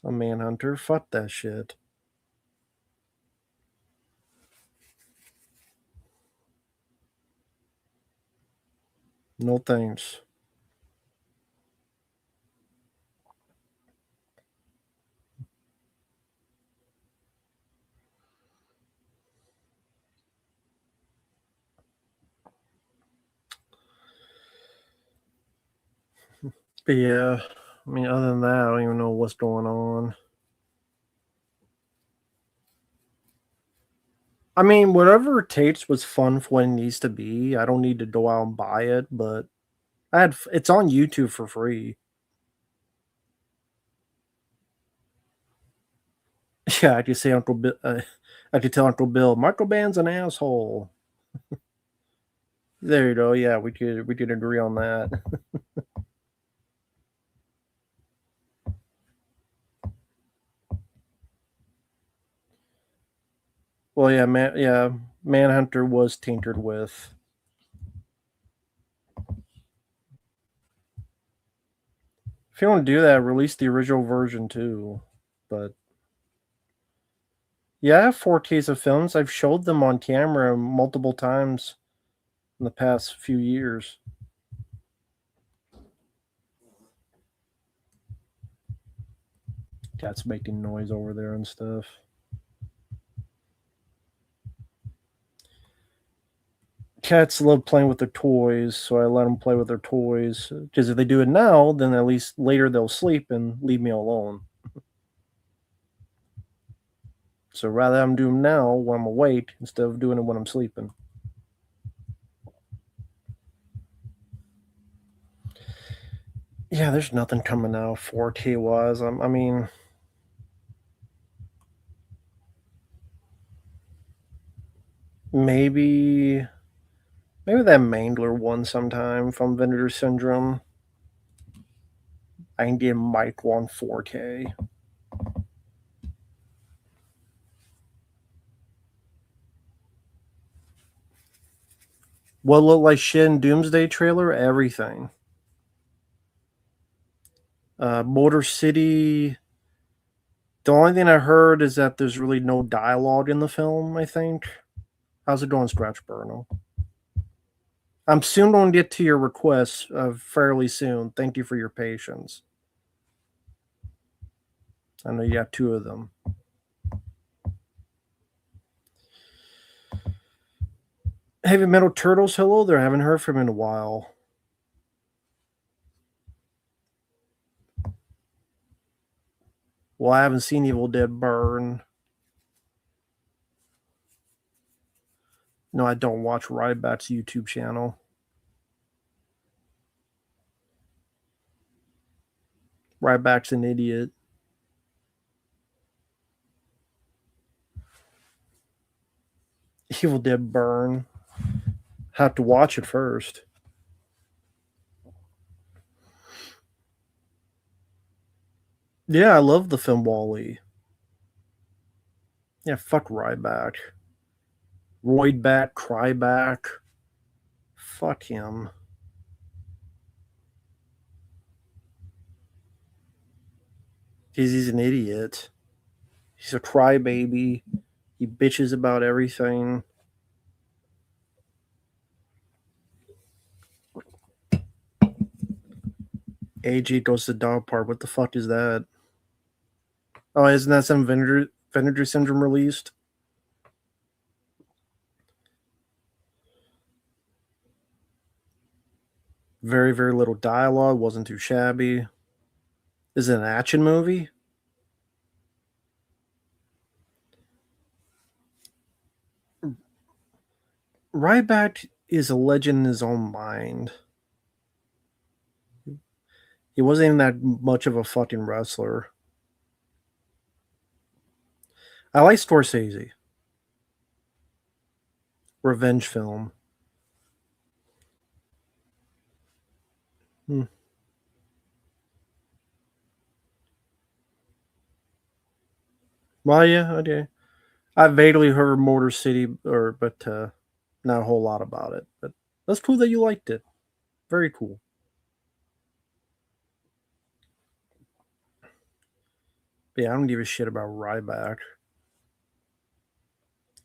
A Manhunter. Fuck that shit. No thanks. But yeah, other than that, I don't even know what's going on. Whatever it takes was fun for what it needs to be. I don't need to go out and buy it, but it's on YouTube for free. Yeah, I could say Uncle Bill. I could tell Uncle Bill, Michael Mann's an asshole. There you go. Yeah, we could agree on that. Well, yeah, Manhunter was tinkered with. If you want to do that, release the original version too. But yeah, I have 4Ks of films. I've showed them on camera multiple times in the past few years. Cat's making noise over there and stuff. Cats love playing with their toys, so I let them play with their toys. Because if they do it now, then at least later they'll sleep and leave me alone. So rather I'm doing now when I'm awake instead of doing it when I'm sleeping. Yeah, there's nothing coming out 4K wise. I mean, maybe that Mangler one sometime from Vinegar Syndrome. I can get Mike one 4K. What looked like shit in Doomsday trailer? Everything. Motor City. The only thing I heard is that there's really no dialogue in the film, I think. How's it going, Scratch Burno? I'm soon going to get to your requests fairly soon. Thank you for your patience. I know you got 2 of them. Heavy Metal Turtles, hello there. I haven't heard from him in a while. Well, I haven't seen Evil Dead Burn. No, I don't watch Ryback's YouTube channel. Ryback's an idiot. Evil Dead Burn. Have to watch it first. Yeah, I love the film Wall-E. Yeah, fuck Ryback. Roydback, Cryback. Fuck him. He's an idiot. He's a crybaby. He bitches about everything. AJ goes to dog park. What the fuck is that? Oh, isn't that some Vinegar Syndrome released? Very, very little dialogue. Wasn't too shabby. Is it an action movie? Ryback is a legend in his own mind. He wasn't even that much of a fucking wrestler. I like Scorsese. Revenge film. Well, yeah, okay. I vaguely heard Motor City, but not a whole lot about it. But that's cool that you liked it. Very cool. But yeah, I don't give a shit about Ryback.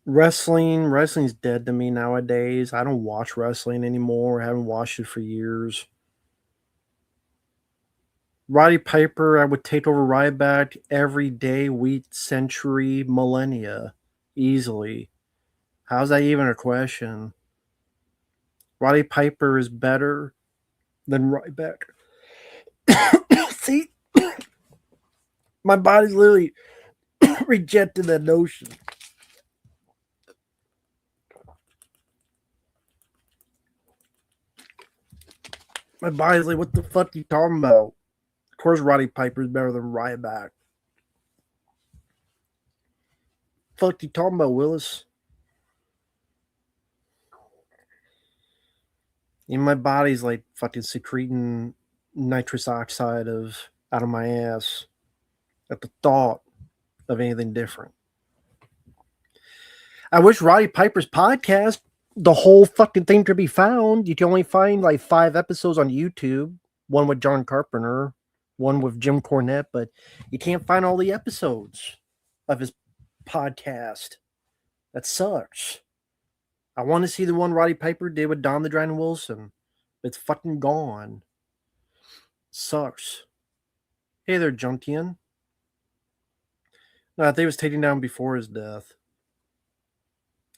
Wrestling's dead to me nowadays. I don't watch wrestling anymore. I haven't watched it for years. Roddy Piper, I would take over Ryback every day, week, century, millennia, easily. How's that even a question? Roddy Piper is better than Ryback. See, my body's literally rejected that notion. My body's like, what the fuck are you talking about? Of course, Roddy Piper is better than Ryback. Fuck you talking about, Willis? And my body's like fucking secreting nitrous oxide out of my ass at the thought of anything different. I wish Roddy Piper's podcast, the whole fucking thing could be found. You can only find like 5 episodes on YouTube. One with John Carpenter, one with Jim Cornette, but you can't find all the episodes of his podcast. That sucks. I want to see the one Roddy Piper did with Don the Dragon Wilson. But it's fucking gone. Sucks. Hey there, Junkian. No, I think it was taken down before his death.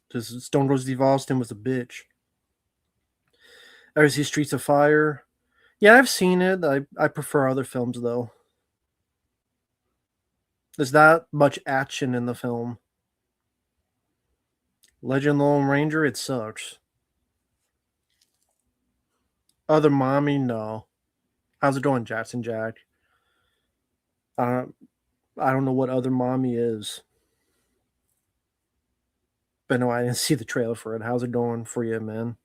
Because Stone Cold Steve Austin was a bitch. Ever see Streets of Fire? Yeah, I've seen it. I prefer other films, though. There's not much action in the film. Legend of the Lone Ranger, it sucks. Other Mommy, no. How's it going, Jackson Jack? I don't know what other mommy is, but no, I didn't see the trailer for it. How's it going for you, man?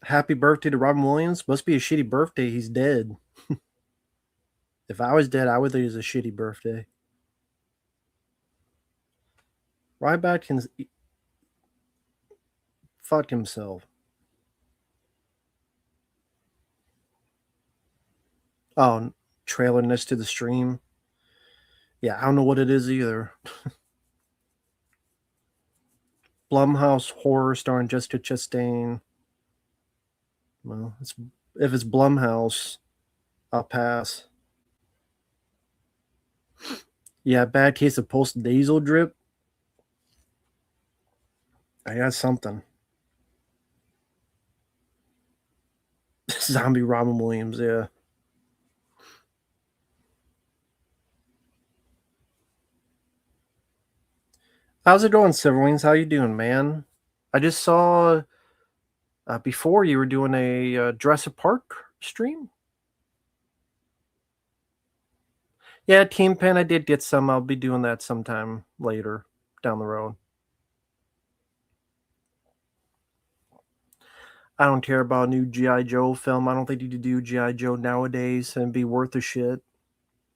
Happy birthday to Robin Williams. Must be a shitty birthday. He's dead. If I was dead, I would think it was a shitty birthday. Ryback can fuck himself. Oh, trailer next to the stream. Yeah, I don't know what it is either. Blumhouse horror starring Jessica Chastain. Well, if it's Blumhouse, I'll pass. Yeah, bad case of post-nasal drip. I got something. Zombie Robin Williams, yeah. How's it going, Silverwings? How you doing, man? I just saw before you were doing a Jurassic Park stream. Yeah, Team Pen, I did get some. I'll be doing that sometime later down the road. I don't care about a new G.I. Joe film. I don't think you could do G.I. Joe nowadays and be worth a shit.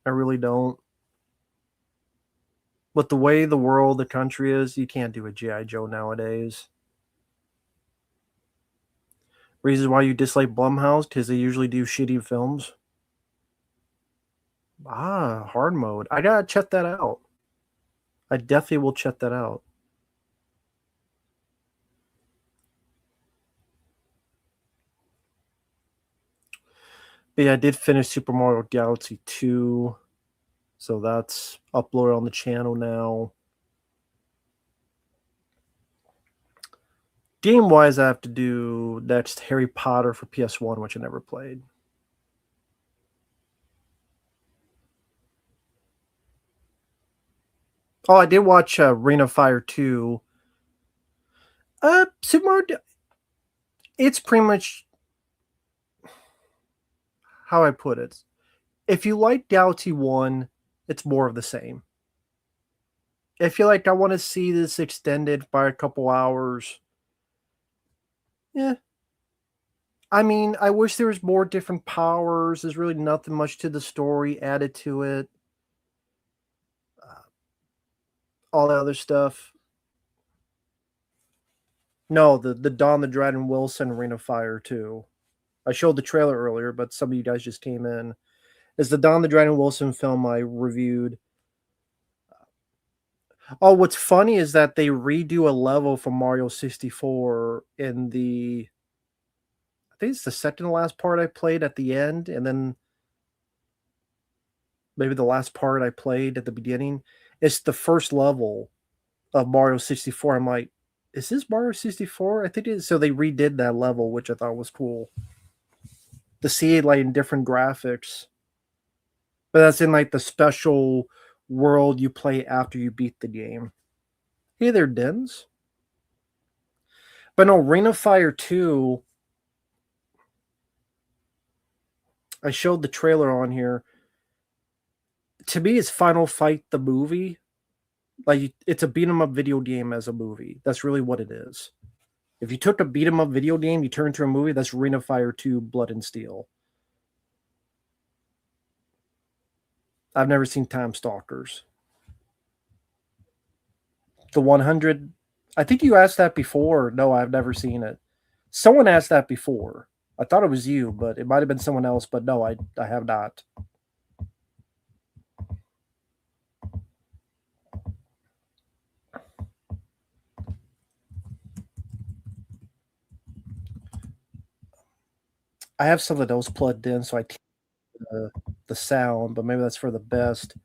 I really don't. But the way the world, the country is, you can't do a G.I. Joe nowadays. Reasons why you dislike Blumhouse? Because they usually do shitty films. Hard mode. I gotta check that out. I definitely will check that out. But yeah, I did finish Super Mario Galaxy 2. So that's uploaded on the channel now. Game-wise, I have to do next Harry Potter for PS1, which I never played. Oh, I did watch Ring of Fire 2. Super Mario... It's pretty much how I put it. If you like Galaxy 1, it's more of the same. If you're like, I want to see this extended by a couple hours, yeah. I mean, I wish there was more different powers. There's really nothing much to the story added to it. All that other stuff. No, the Dawn the Dragon Wilson Ring of Fire 2. I showed the trailer earlier, but some of you guys just came in. It's the Dawn the Dragon Wilson film I reviewed. Oh, what's funny is that they redo a level from Mario 64 in the... I think it's the second to last part I played at the end, and then maybe the last part I played at the beginning. It's the first level of Mario 64. I'm like, is this Mario 64? I think it is. So they redid that level, which I thought was cool. To see it like in different graphics. But that's in like the special world you play after you beat the game. Hey there, Dens. But no, Ring of Fire 2, I showed the trailer on here. To me, it's Final Fight the movie. Like, it's a beat 'em up video game as a movie. That's really what it is. If you took a beat 'em up video game, you turn into a movie, that's Ring of Fire 2 Blood and Steel. I've never seen Time Stalkers. The 100, I think you asked that before. No, I've never seen it. Someone asked that before. I thought it was you, but it might have been someone else. But no, I have not. I have something else plugged in, so I can't the sound, but maybe that's for the best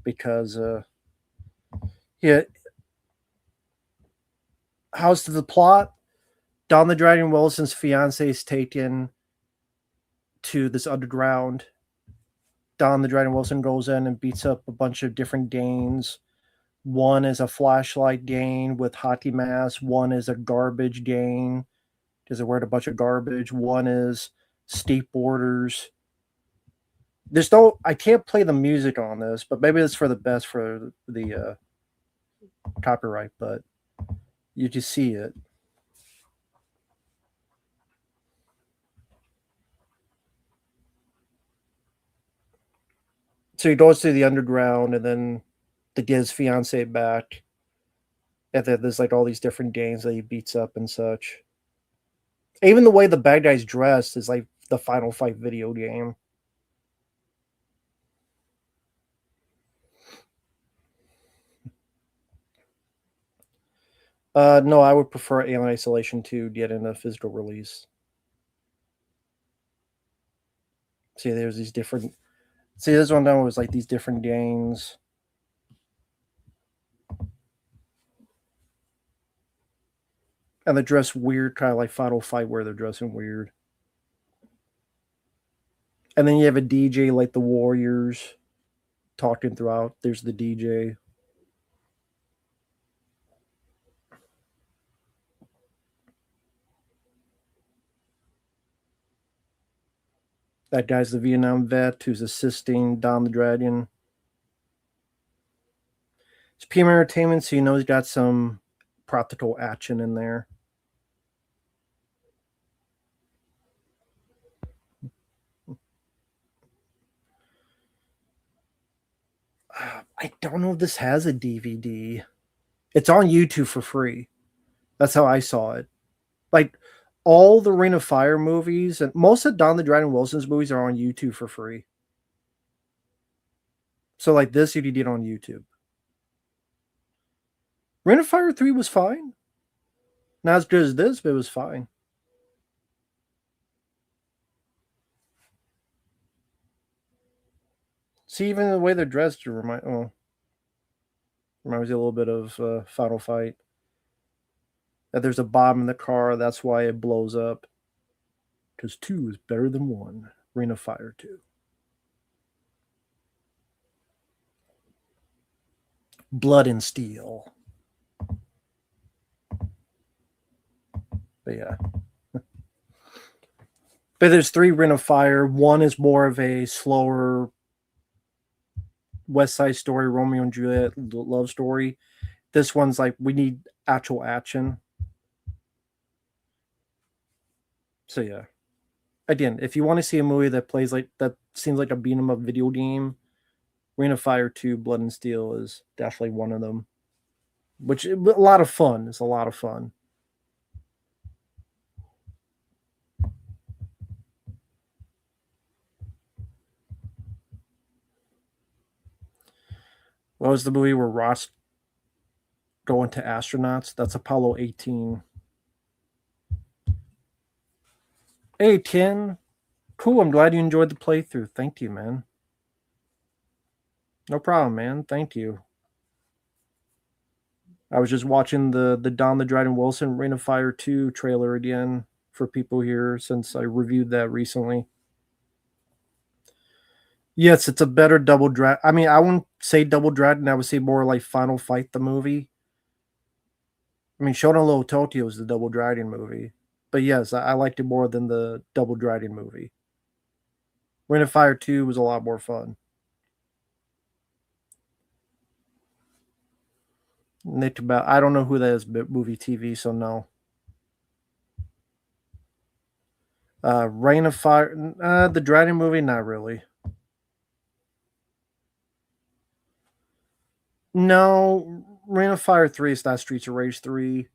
because, yeah. How's the plot? Don the Dragon Wilson's fiance is taken to this underground. Don the Dragon Wilson goes in and beats up a bunch of different gangs. One is a flashlight gang with hockey masks. One is a garbage gang Is it wearing a bunch of garbage? One is skateboarders. There's no, I can't play the music on this, but maybe it's for the best for the copyright. But you just see it. So he goes to the underground, and then to get his fiance back. And then there's like all these different gangs that he beats up and such. Even the way the bad guy's dressed is like the Final Fight video game. No, I would prefer Alien Isolation to get in a physical release. See, there's these different. See, this one down was like these different gangs. And they dress weird, kind of like Final Fight, where they're dressing weird. And then you have a DJ like the Warriors talking throughout. There's the DJ. That guy's the Vietnam vet who's assisting Don the Dragon. It's PM Entertainment, so you know he's got some practical action in there. I don't know if this has a DVD. It's on YouTube for free. That's how I saw it. Like all the Ring of Fire movies and most of Don the Dragon Wilson's movies are on YouTube for free. So like this, you could get on YouTube. Ring of Fire 3 was fine. Not as good as this, but it was fine. See, even the way they're dressed, reminds me a little bit of Final Fight. That there's a bomb in the car, that's why it blows up. Because 2 is better than 1. Ring of Fire 2. Blood and Steel. But yeah. But there's 3 Ring of Fire. 1 is more of a slower West Side Story, Romeo and Juliet love story. This one's like, we need actual action. So yeah. Again, if you want to see a movie that plays like, that seems like a beat 'em up video game, Ring of Fire 2, Blood and Steel is definitely one of them. Which, a lot of fun. It's a lot of fun. What was the movie where Ross going to astronauts? That's Apollo 18. Hey, Ken. Cool. I'm glad you enjoyed the playthrough. Thank you, man. No problem, man. Thank you. I was just watching the Don the Dragon Wilson Ring of Fire 2 trailer again for people here since I reviewed that recently. Yes, it's a better Double Dragon. I mean, I wouldn't say Double Dragon. I would say more like Final Fight, the movie. I mean, Shonen Low Tokyo is the Double Dragon movie. But yes, I liked it more than the Double Dragon movie. Ring of Fire 2 was a lot more fun. Nick about, I don't know who that is, but movie TV, so no. Reign of Fire, the Dragon movie, not really. No, Reign of Fire 3 is not Streets of Rage 3.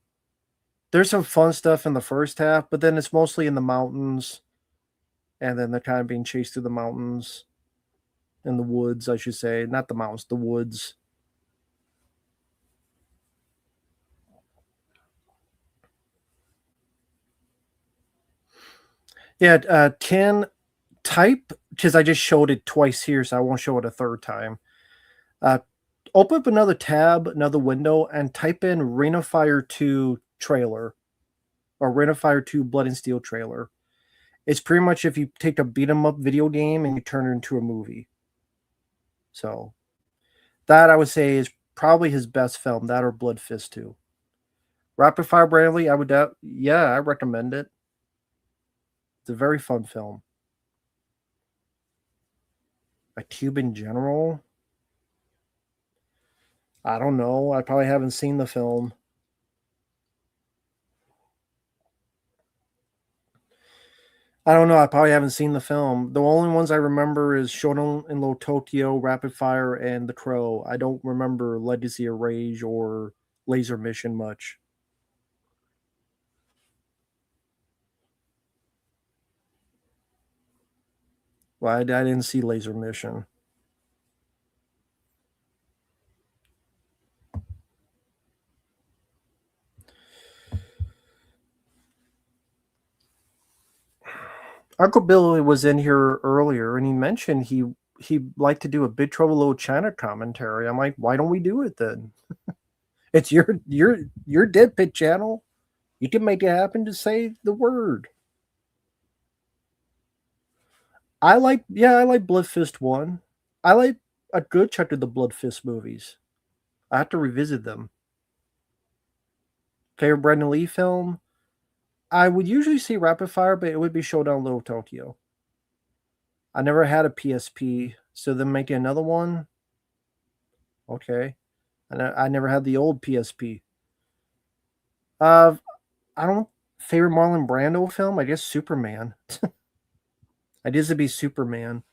There's some fun stuff in the first half, but then it's mostly in the mountains. And then they're kind of being chased through the mountains. In the woods, I should say. Not the mountains, the woods. Yeah, 10 type, because I just showed it twice here, so I won't show it a third time. Open up another tab, another window, and type in Ring of Fire 2 trailer. Or Ring of Fire 2 Blood and Steel trailer. It's pretty much if you take a beat 'em up video game and you turn it into a movie. So, that I would say is probably his best film, that or Blood Fist 2. Rapid Fire Bradley, I recommend it. It's a very fun film. A Cuban general? I don't know. I probably haven't seen the film. I don't know. I probably haven't seen the film. The only ones I remember is Shonen in Little Tokyo, Rapid Fire, and The Crow. I don't remember Legacy of Rage or Laser Mission much. Well, I didn't see Laser Mission. Uncle Billy was in here earlier, and he mentioned he'd like to do a Big Trouble in Little China commentary. I'm like, why don't we do it then? It's your Dead Pit channel. You can make it happen. To say the word. I like Blood Fist 1. I like a good chunk of the Blood Fist movies. I have to revisit them. Favorite Brendan Lee film? I would usually see Rapid Fire, but it would be Showdown Little Tokyo. I never had a PSP, so then making another one? Okay. And I never had the old PSP. I don't... Favorite Marlon Brando film? I guess Superman. I guess it'd be Superman.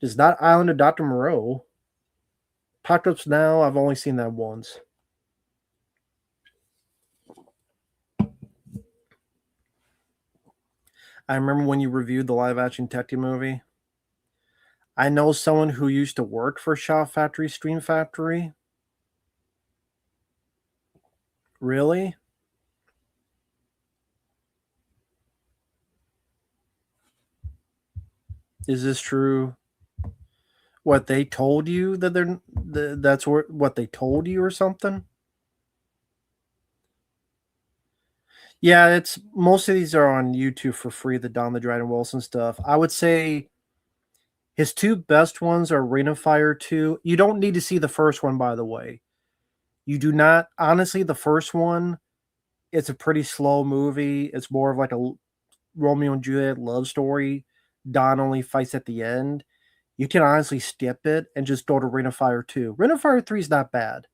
It's not Island of Dr. Moreau. Apocalypse Now, I've only seen that once. I remember when you reviewed the live-action Tecti movie. I know someone who used to work for Shout Factory Stream Factory. Really? Is this true? What they told you that that's what they told you or something? Yeah, it's most of these are on YouTube for free. The Don the Dragon Wilson stuff. I would say his two best ones are Ring of Fire 2. You don't need to see the first one, by the way. You do not. Honestly, the first one, it's a pretty slow movie. It's more of like a Romeo and Juliet love story. Don only fights at the end. You can honestly skip it and just go to Ring of Fire 2. Ring of Fire 3 is not bad.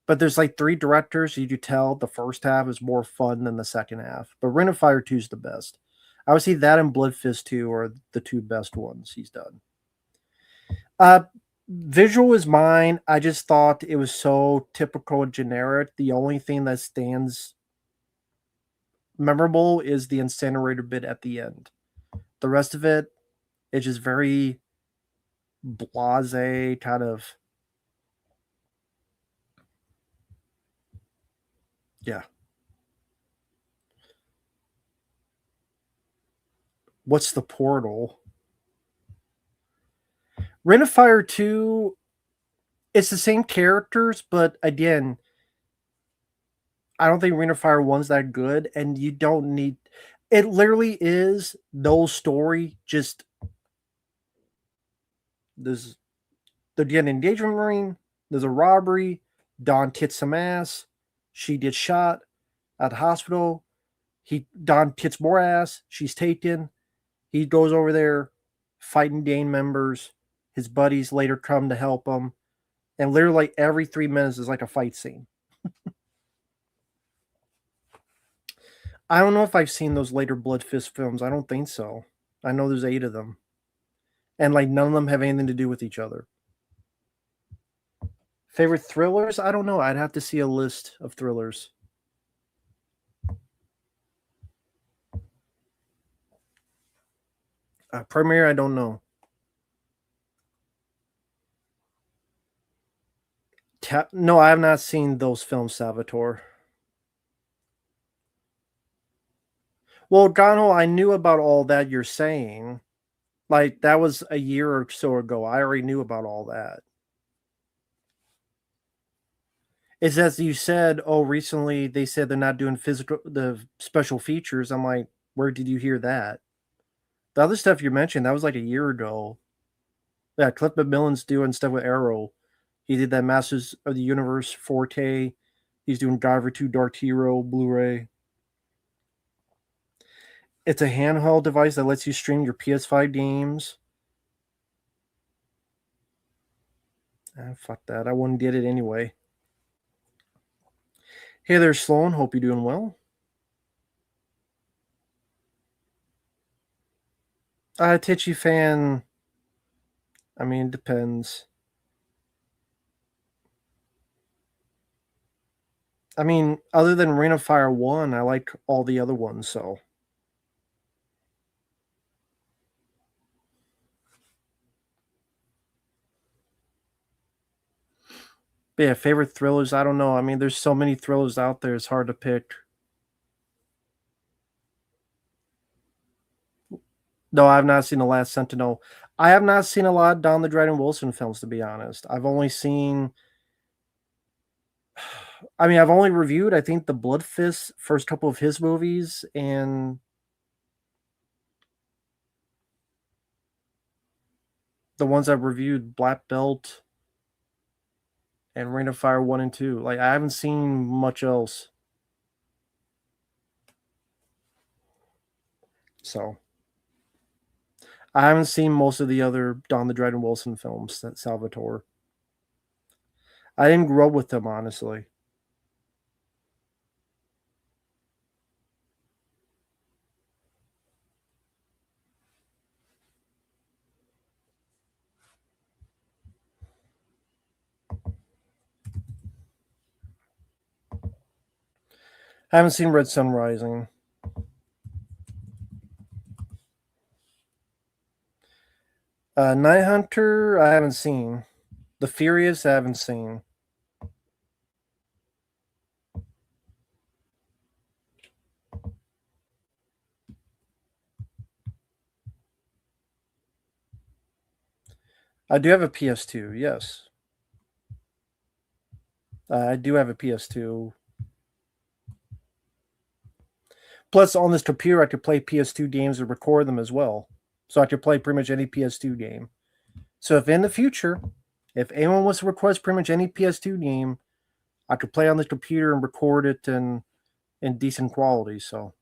But there's like 3 directors. You do tell the first half is more fun than the second half. But Ring of Fire 2 is the best. I would say that and Blood Fist 2 are the 2 best ones he's done. Visual is mine. I just thought it was so typical and generic. The only thing that stands memorable is the incinerator bit at the end. The rest of it, it's just very blasé kind of. Yeah. What's the portal? Ring of Fire 2, it's the same characters, but again, I don't think Ring of Fire 1's that good, and you don't need... It literally is no story, just... There's an engagement ring, there's a robbery, Don kicks some ass, she gets shot at the hospital, Don kicks more ass, she's taken, he goes over there, fighting gang members, his buddies later come to help him, and literally like every 3 minutes is like a fight scene. I don't know if I've seen those later Blood Fist films. I don't think so. I know there's 8 of them. And like none of them have anything to do with each other. Favorite thrillers? I don't know. I'd have to see a list of thrillers. Premiere, I don't know. No, I have not seen those films, Salvatore. Well, Gonho, I knew about all that you're saying. Like, that was a year or so ago. I already knew about all that. It's as you said, recently they said they're not doing the special features. I'm like, where did you hear that? The other stuff you mentioned, that was like a year ago. Yeah, Cliff McMillan's doing stuff with Arrow. He did that Masters of the Universe 4K. He's doing Driver 2 Dark Hero Blu-ray. It's a handheld device that lets you stream your PS5 games. Fuck that. I wouldn't get it anyway. Hey there, Sloan. Hope you're doing well. Titchy fan. I mean, it depends. I mean, other than Ring of Fire 1, I like all the other ones, so. But yeah, favorite thrillers, I don't know. I mean, there's so many thrillers out there, it's hard to pick. No, I have not seen The Last Sentinel. I have not seen a lot of Don the Dragon Wilson films, to be honest. I've only seen... I mean, I've only reviewed, I think, the Blood Fist first couple of his movies, and the ones I've reviewed, Black Belt and Ring of Fire 1 and 2. Like, I haven't seen much else. So, I haven't seen most of the other Don the Dragon Wilson films, that Salvatore. I didn't grow up with them, honestly. I haven't seen Red Sun Rising. Night Hunter, I haven't seen. The Furious, I haven't seen. I do have a PS2, yes. I do have a PS2. Plus, on this computer, I could play PS2 games and record them as well. So I could play pretty much any PS2 game. So if in the future, if anyone wants to request pretty much any PS2 game, I could play on this computer and record it in decent quality. So,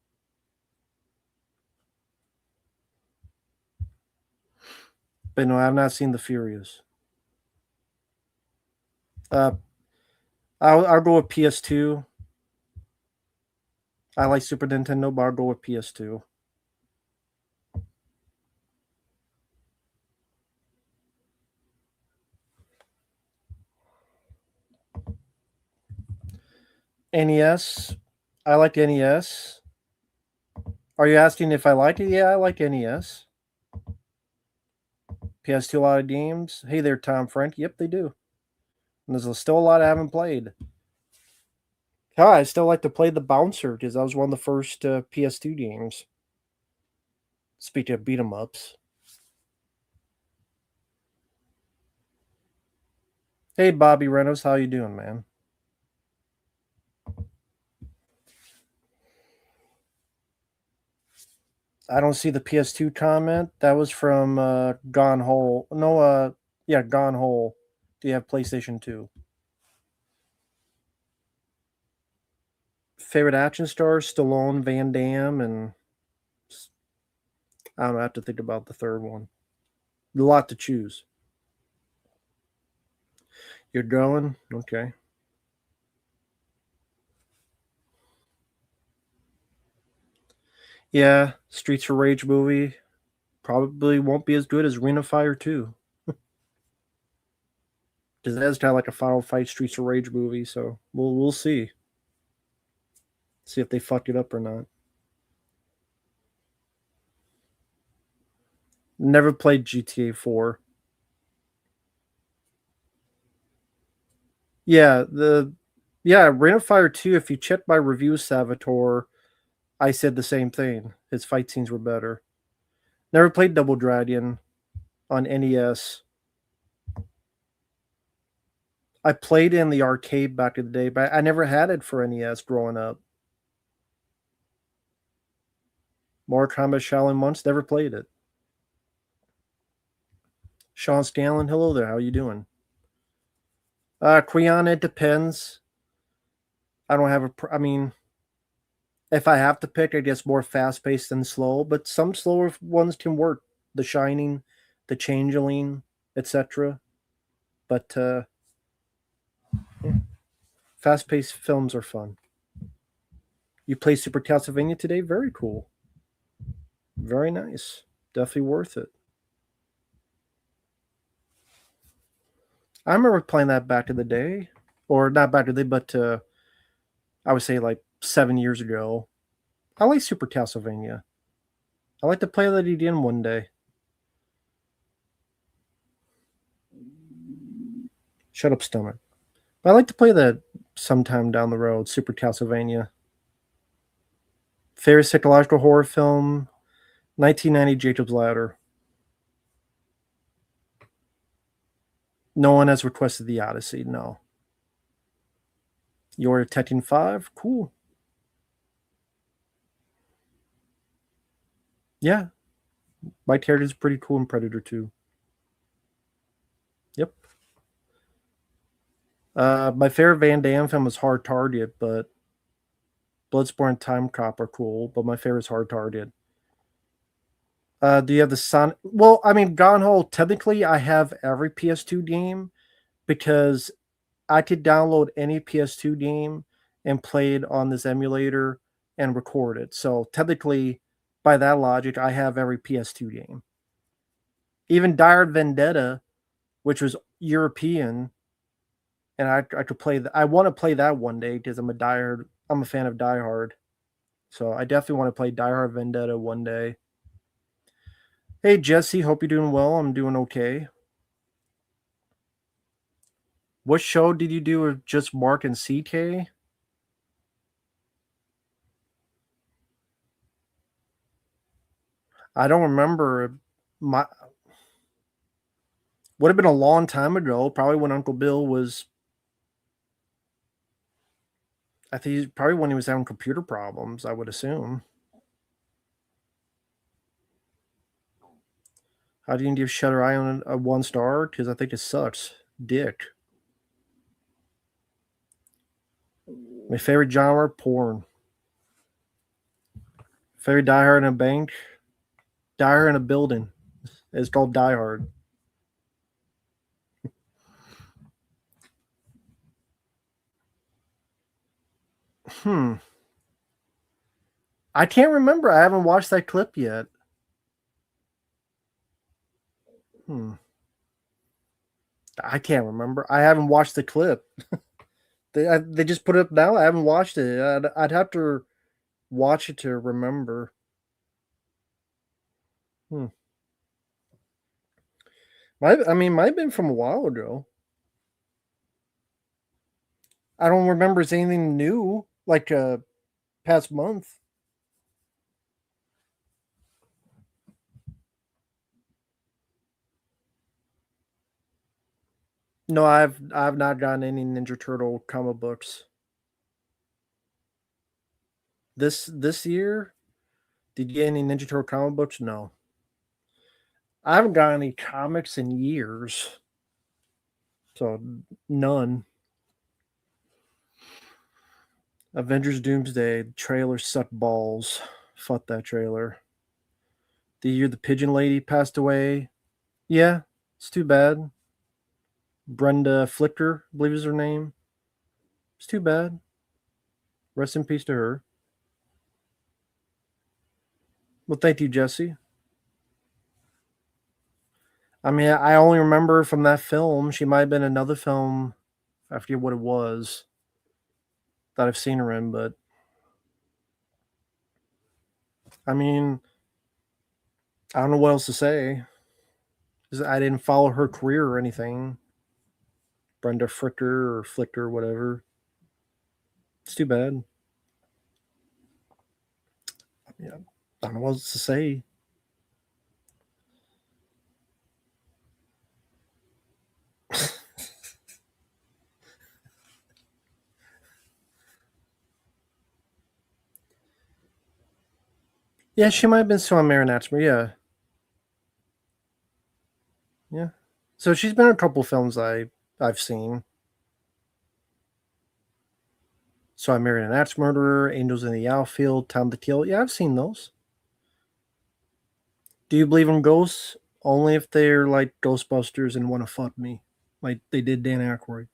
but no, I have not seen The Furious. I'll go with PS2. I like Super Nintendo, but I'll go with PS2. NES. I like NES. Are you asking if I like it? Yeah, I like NES. PS2, a lot of games. Hey there, Tom Frank. Yep, they do. And there's still a lot I haven't played. Hell, I still like to play the Bouncer because that was one of the first PS2 games. Speaking of beat 'em ups. Hey, Bobby Reynolds, how you doing, man? I don't see the PS2 comment. That was from Gone Hole. No, yeah, Gone Hole. Do you have PlayStation 2? Favorite action stars? Stallone, Van Damme, and I don't know, I have to think about the third one. A lot to choose. You're going? Okay. Yeah, Streets of Rage movie probably won't be as good as Ring of Fire 2. Because that's kind of like a Final Fight Streets of Rage movie, so we'll see. See if they fuck it up or not. Never played GTA 4. Yeah, Ring of Fire 2, if you check my review, Salvatore, I said the same thing. His fight scenes were better. Never played Double Dragon on NES. I played in the arcade back in the day, but I never had it for NES growing up. Mortal Kombat Shaolin once, never played it. Sean Scanlon, hello there. How you doing? Creon, it depends. I don't have I mean, If I have to pick, I guess more fast paced than slow, but some slower ones can work. The Shining, The Changeling, etc. But fast paced films are fun. You play Super Castlevania today? Very cool. Very nice. Definitely worth it. I remember playing that back in the day. Or not back in the day, but I would say like 7 years ago. I like Super Castlevania. I like to play that again one day. Shut up, stomach. But I like to play that sometime down the road, Super Castlevania. Favorite psychological horror film, 1990 Jacob's Ladder. No one has requested The Odyssey, no. You're Detecting 5? Cool. Yeah. My character's pretty cool in Predator 2. Yep. My favorite Van Damme film is Hard Target, but Bloodsport and Time Cop are cool, but my favorite is Hard Target. Do you have the Sonic? Well, I mean, Gone Hole, technically, I have every PS2 game because I could download any PS2 game and play it on this emulator and record it. So technically, by that logic, I have every PS2 game. Even Die Hard Vendetta, which was European, and I could play. I want to play that one day because I'm a fan of Die Hard. So I definitely want to play Die Hard Vendetta one day. Hey Jesse, hope you're doing well. I'm doing okay. What show did you do with just Mark and CK? I don't remember. My would have been a long time ago. Probably when Uncle Bill was. I think probably when he was having computer problems. I would assume. How do you give Shutter Island a 1 star? Because I think it sucks. Dick. My favorite genre, porn. Favorite Die Hard in a bank? Die Hard in a building. It's called Die Hard. I can't remember. I haven't watched that clip yet. I can't remember. I haven't watched the clip. They just put it up now. I haven't watched it. I'd have to watch it to remember. Might have been from a while ago. I don't remember it's anything new like past month. No, I've not gotten any Ninja Turtle comic books. This year, did you get any Ninja Turtle comic books? No. I haven't got any comics in years. So none. Avengers Doomsday trailer sucked balls. Fuck that trailer. The year the pigeon lady passed away. Yeah, it's too bad. Brenda Flicker, I believe is her name. It's too bad. Rest in peace to her. Well, thank you, Jesse. I mean, I only remember from that film. She might have been another film. I forget what it was that I've seen her in, but I mean, I don't know what else to say. I didn't follow her career or anything. Brenda Fricker or Flicker, whatever. It's too bad. Yeah, I don't know what else to say. Yeah, she might have been still on Marinatchmer, yeah. Yeah. So she's been in a couple films I've seen. So I Married an Axe Murderer, Angels in the Outfield, Time to Kill. Yeah, I've seen those. Do you believe in ghosts? Only if they're like Ghostbusters and want to fuck me, like they did Dan Aykroyd,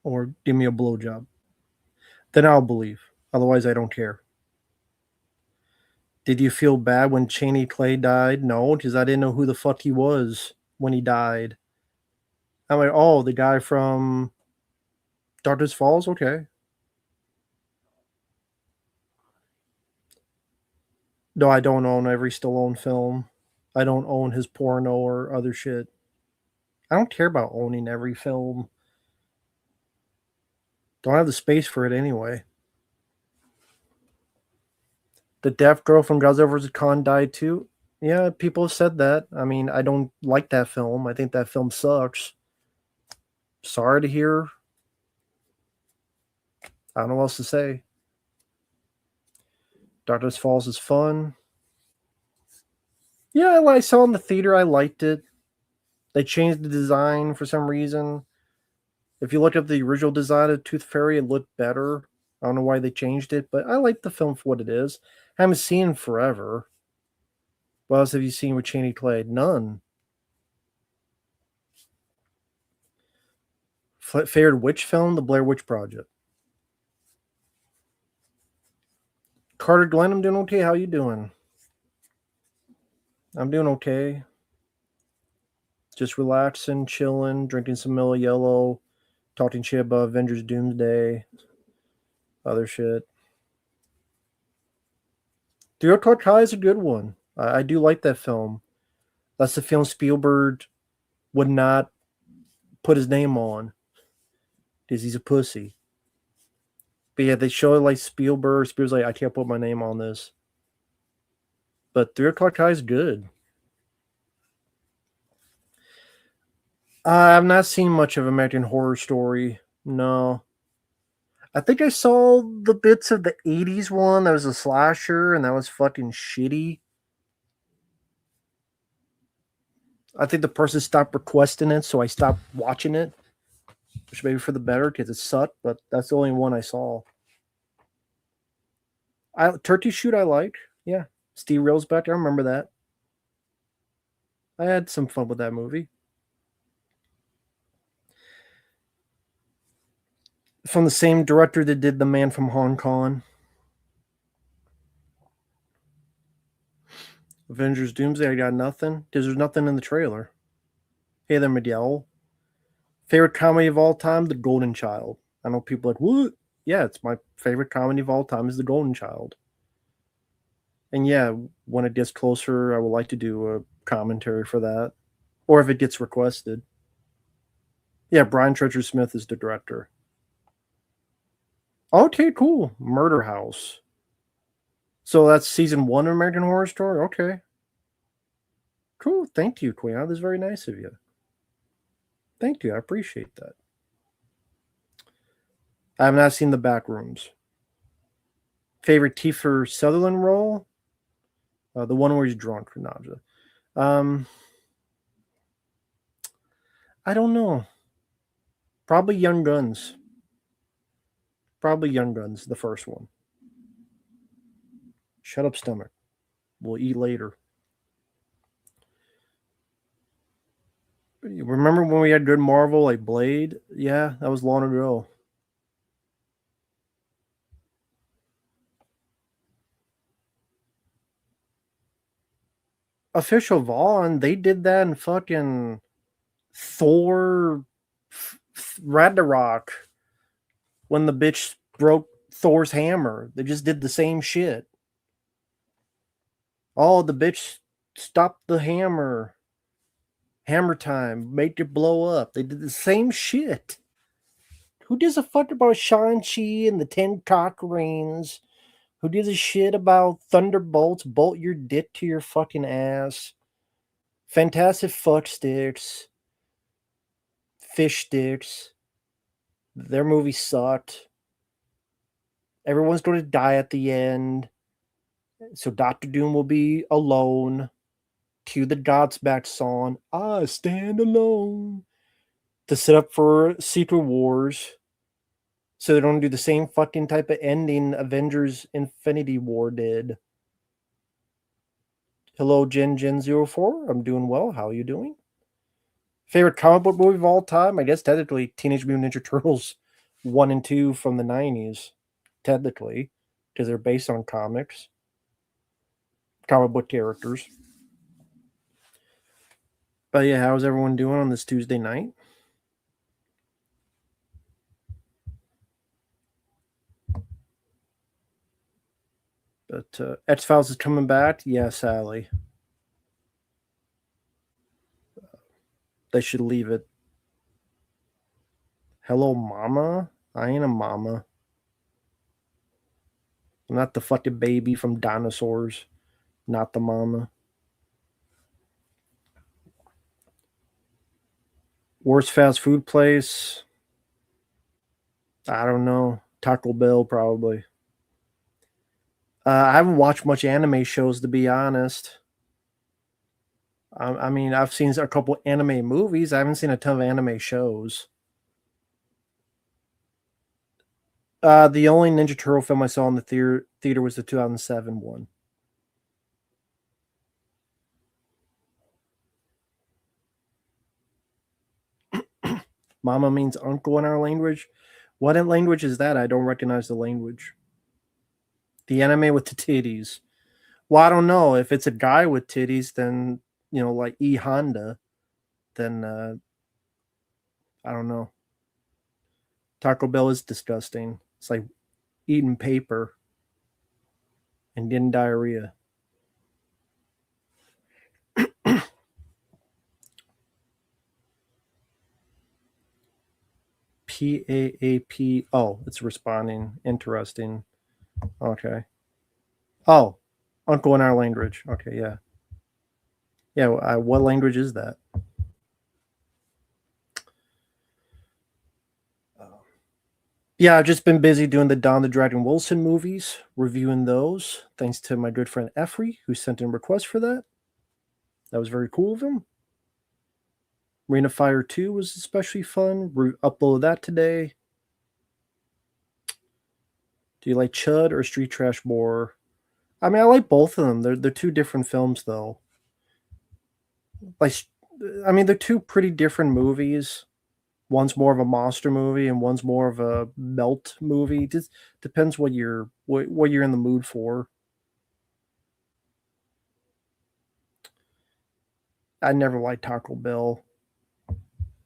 or give me a blowjob. Then I'll believe. Otherwise, I don't care. Did you feel bad when Cheney Clay died? No, because I didn't know who the fuck he was when he died. I'm like, oh, the guy from Darkness Falls? Okay. No, I don't own every Stallone film. I don't own his porno or other shit. I don't care about owning every film. Don't have the space for it anyway. The deaf girl from Godzilla vs. Kong died too. Yeah, people have said that. I mean, I don't like that film. I think that film sucks. Sorry to hear. I don't know what else to say. Darkness Falls is fun. Yeah, I saw it in the theater. I liked it. They changed the design for some reason. If you look at the original design of Tooth Fairy, it looked better. I don't know why they changed it, but I like the film for what it is. I haven't seen it forever. What else have you seen with Cheney Clay? None. Favorite witch film? The Blair Witch Project. Carter Glenn, I'm doing okay. How you doing? I'm doing okay. Just relaxing, chilling, drinking some Miller Yellow, talking shit about Avengers Doomsday, other shit. 3 O'Clock High is a good one. I do like that film. That's the film Spielberg would not put his name on because he's a pussy. But yeah, they show it like Spielberg. Spielberg's like, I can't put my name on this. But 3 O'Clock High is good. I've not seen much of American Horror Story. No. I think I saw the bits of the 80s one that was a slasher, and that was fucking shitty. I think the person stopped requesting it, so I stopped watching it. Which maybe for the better, because it sucked, but that's the only one I saw. Turkey Shoot I like. Yeah. Steve Railsback, I remember that. I had some fun with that movie. From the same director that did The Man from Hong Kong. Avengers Doomsday, I got nothing. Because there's nothing in the trailer. Hey there, Miguel. Favorite comedy of all time? The Golden Child. I know people are like, what? Yeah, it's my favorite comedy of all time is The Golden Child. And yeah, when it gets closer, I would like to do a commentary for that. Or if it gets requested. Yeah, Brian Treacher Smith is the director. Okay, cool. Murder House. So that's season 1 of American Horror Story? Okay. Cool. Thank you, Queen. That was very nice of you. Thank you. I appreciate that. I have not seen The Back Rooms. Favorite Kiefer Sutherland role? The one where he's drunk for nausea. I don't know. Probably Young Guns. Probably Young Guns, the first one. Shut up, stomach. We'll eat later. Remember when we had good Marvel like Blade? Yeah, that was long ago. Official Vaughn, they did that in fucking Thor Ragnarok when the bitch broke Thor's hammer. They just did the same shit. Oh, the bitch stopped the hammer. Hammer time. Make it blow up. They did the same shit. Who gives a fuck about Shang-Chi and the 10 cock rings? Who gives a shit about Thunderbolts? Bolt your dick to your fucking ass. Fantastic fuck sticks. Fish sticks. Their movie sucked. Everyone's going to die at the end. So Doctor Doom will be alone. Cue the Godsmack song. I stand alone. To set up for Secret Wars. So they don't do the same fucking type of ending Avengers Infinity War did. Hello, Gen04. I'm doing well. How are you doing? Favorite comic book movie of all time? I guess technically Teenage Mutant Ninja Turtles 1 and 2 from the 90s. Technically. Because they're based on comics. Comic book characters. But yeah, how's everyone doing on this Tuesday night? But X-Files is coming back. Yeah, Sally. They should leave it. Hello, mama? I ain't a mama. I'm not the fucking baby from Dinosaurs. Not the mama. Worst fast food place? I don't know. Taco Bell, probably. I haven't watched much anime shows, to be honest. I mean, I've seen a couple anime movies. I haven't seen a ton of anime shows. The only Ninja Turtle film I saw in the theater was the 2007 one. Mama means uncle in our language. What language is that? I don't recognize the language. The anime with the titties. Well, I don't know. If it's a guy with titties, then, like E Honda, then I don't know. Taco Bell is disgusting. It's like eating paper and getting diarrhea. PAAP. Oh, it's responding. Interesting. Okay. Oh, uncle in our language. Okay, yeah. Yeah, what language is that? Yeah, I've just been busy doing the Don the Dragon Wilson movies, reviewing those. Thanks to my good friend Effrey, who sent in a request for that. That was very cool of him. Ring of Fire 2 was especially fun. Upload that today. Do you like Chud or Street Trash more? I mean, I like both of them. They're two different films, though. They're two pretty different movies. One's more of a monster movie, and one's more of a melt movie. It just depends what you're in the mood for. I never liked Taco Bell.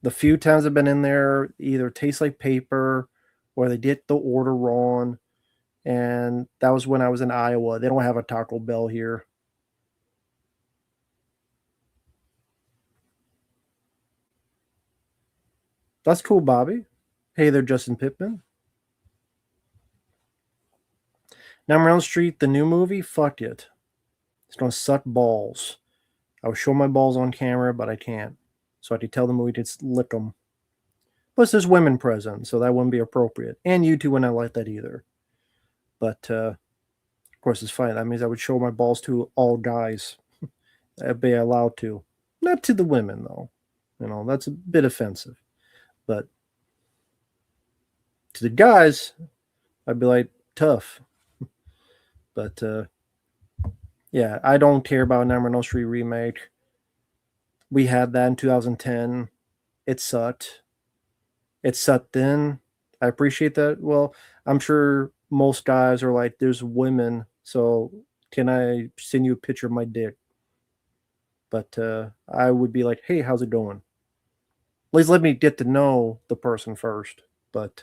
The few times I've been in there, either tastes like paper or they did the order wrong. And that was when I was in Iowa. They don't have a Taco Bell here. That's cool, Bobby. Hey there, Justin Pittman. Now Elm Street, the new movie, fuck it. It's going to suck balls. I would show my balls on camera, but I can't. So I could tell the movie to lick them. Plus, there's women present, so that wouldn't be appropriate. And you two wouldn't like that either. But, of course, it's fine. That means I would show my balls to all guys. I'd be allowed to. Not to the women, though. That's a bit offensive. But to the guys, I'd be like, tough. But, yeah, I don't care about Nightmare on Elm Street remake. We had that in 2010. It sucked. It sucked then. I appreciate that. Well, I'm sure most guys are like, there's women, so can I send you a picture of my dick? But I would be like, hey, how's it going? At least let me get to know the person first. But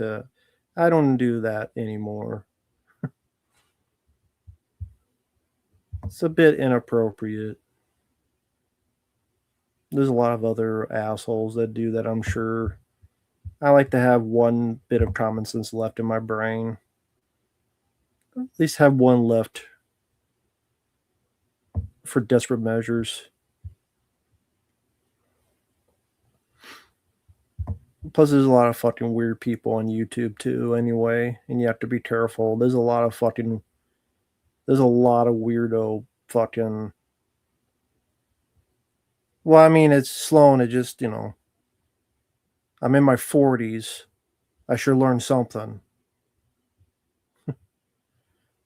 I don't do that anymore. It's a bit inappropriate. There's a lot of other assholes that do that, I'm sure. I like to have one bit of common sense left in my brain. At least have one left for desperate measures. Plus, there's a lot of fucking weird people on YouTube too, anyway, and you have to be careful. There's a lot of weirdo fucking. Well, I mean, it's Sloan. It just, I'm in my 40s. I sure learned something.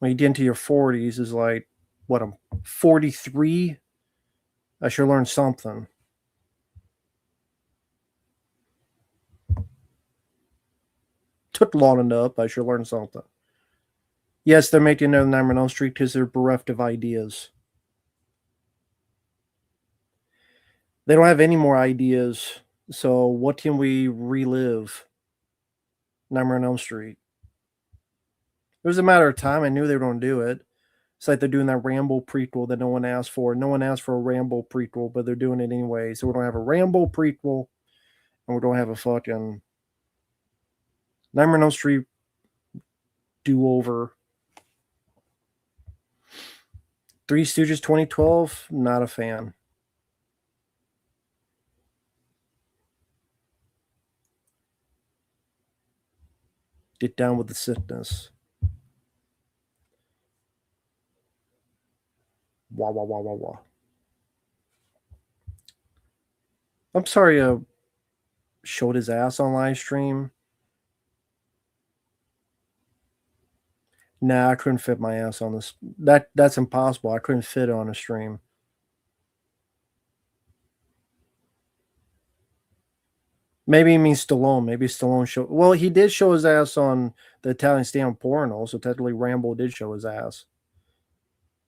when you get into your 40s is like, what, I'm 43? I should learn something. Took long enough. I should learn something. Yes, they're making another Nightmare on Elm Street because they're bereft of ideas. They don't have any more ideas. So what can we relive? Nightmare on Elm Street. It was a matter of time. I knew they were going to do it. It's like they're doing that Rambo prequel that no one asked for. No one asked for a Rambo prequel, but they're doing it anyway. So we're going to have a Rambo prequel, and we're going to have a fucking Nightmare on Elm Street do-over. Three Stooges 2012, not a fan. Get down with the sickness. Wah, wah, wah, wah, wah. I'm sorry, showed his ass on live stream. Nah, I couldn't fit my ass on this. That's impossible. I couldn't fit it on a stream. Maybe he means Stallone. Maybe Stallone showed. Well, he did show his ass on the Italian Stand Porno, so technically Rambo did show his ass.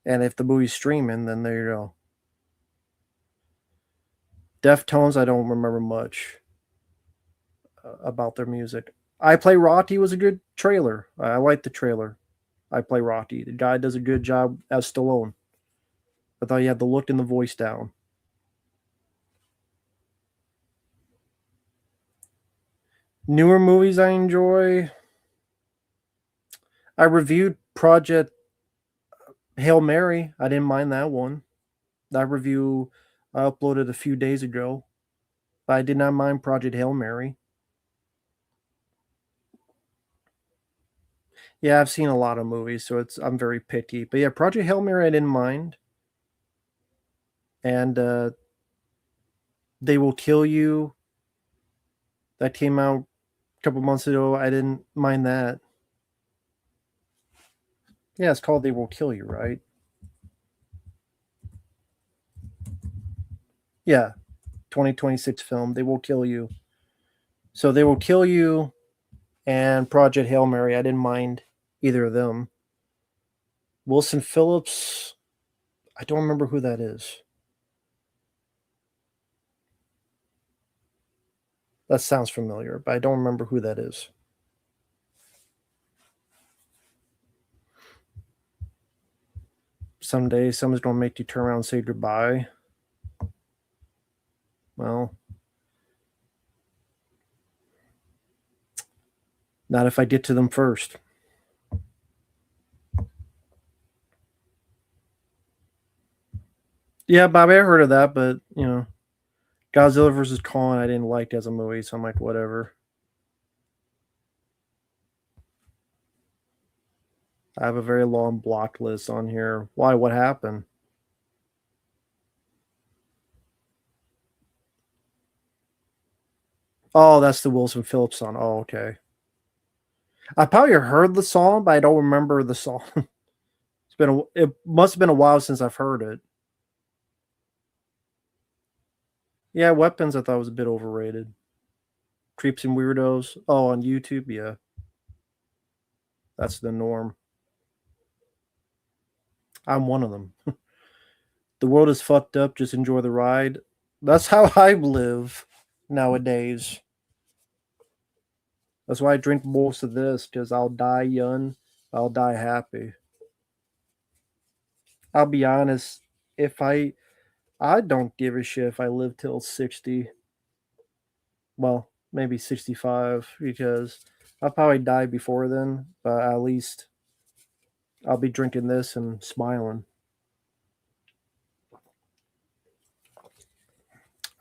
And if the movie's streaming, then there you go. Deftones, I don't remember much about their music. I Play Rocky was a good trailer. I like the trailer. I Play Rocky. The guy does a good job as Stallone. I thought he had the look and the voice down. Newer movies I enjoy. I reviewed Project Hail Mary. I didn't mind that one. That review I uploaded a few days ago. But I did not mind Project Hail Mary. Yeah, I've seen a lot of movies, so I'm very picky. But yeah, Project Hail Mary I didn't mind. And They Will Kill You. That came out a couple months ago. I didn't mind that. Yeah, it's called They Will Kill You, right? Yeah, 2026 film. They Will Kill You. So They Will Kill You and Project Hail Mary. I didn't mind either of them. Wilson Phillips. I don't remember who that is. That sounds familiar, but I don't remember who that is. Someday someone's going to make you turn around and say goodbye. Well, not if I get to them first. Yeah, Bobby, I heard of that, but, you know, Godzilla vs. Kong I didn't like as a movie, so I'm like, whatever. I have a very long block list on here. Why? What happened? Oh, that's the Wilson Phillips song. Oh, okay. I probably heard the song, but I don't remember the song. It must have been a while since I've heard it. Yeah, Weapons I thought was a bit overrated. Creeps and Weirdos. Oh, on YouTube, yeah. That's the norm. I'm one of them. The world is fucked up, just enjoy the ride. That's how I live nowadays. That's why I drink most of this, because I'll die young, I'll die happy. I'll be honest, if I don't give a shit if I live till 60. Well, maybe 65, because I'll probably die before then, but at least I'll be drinking this and smiling.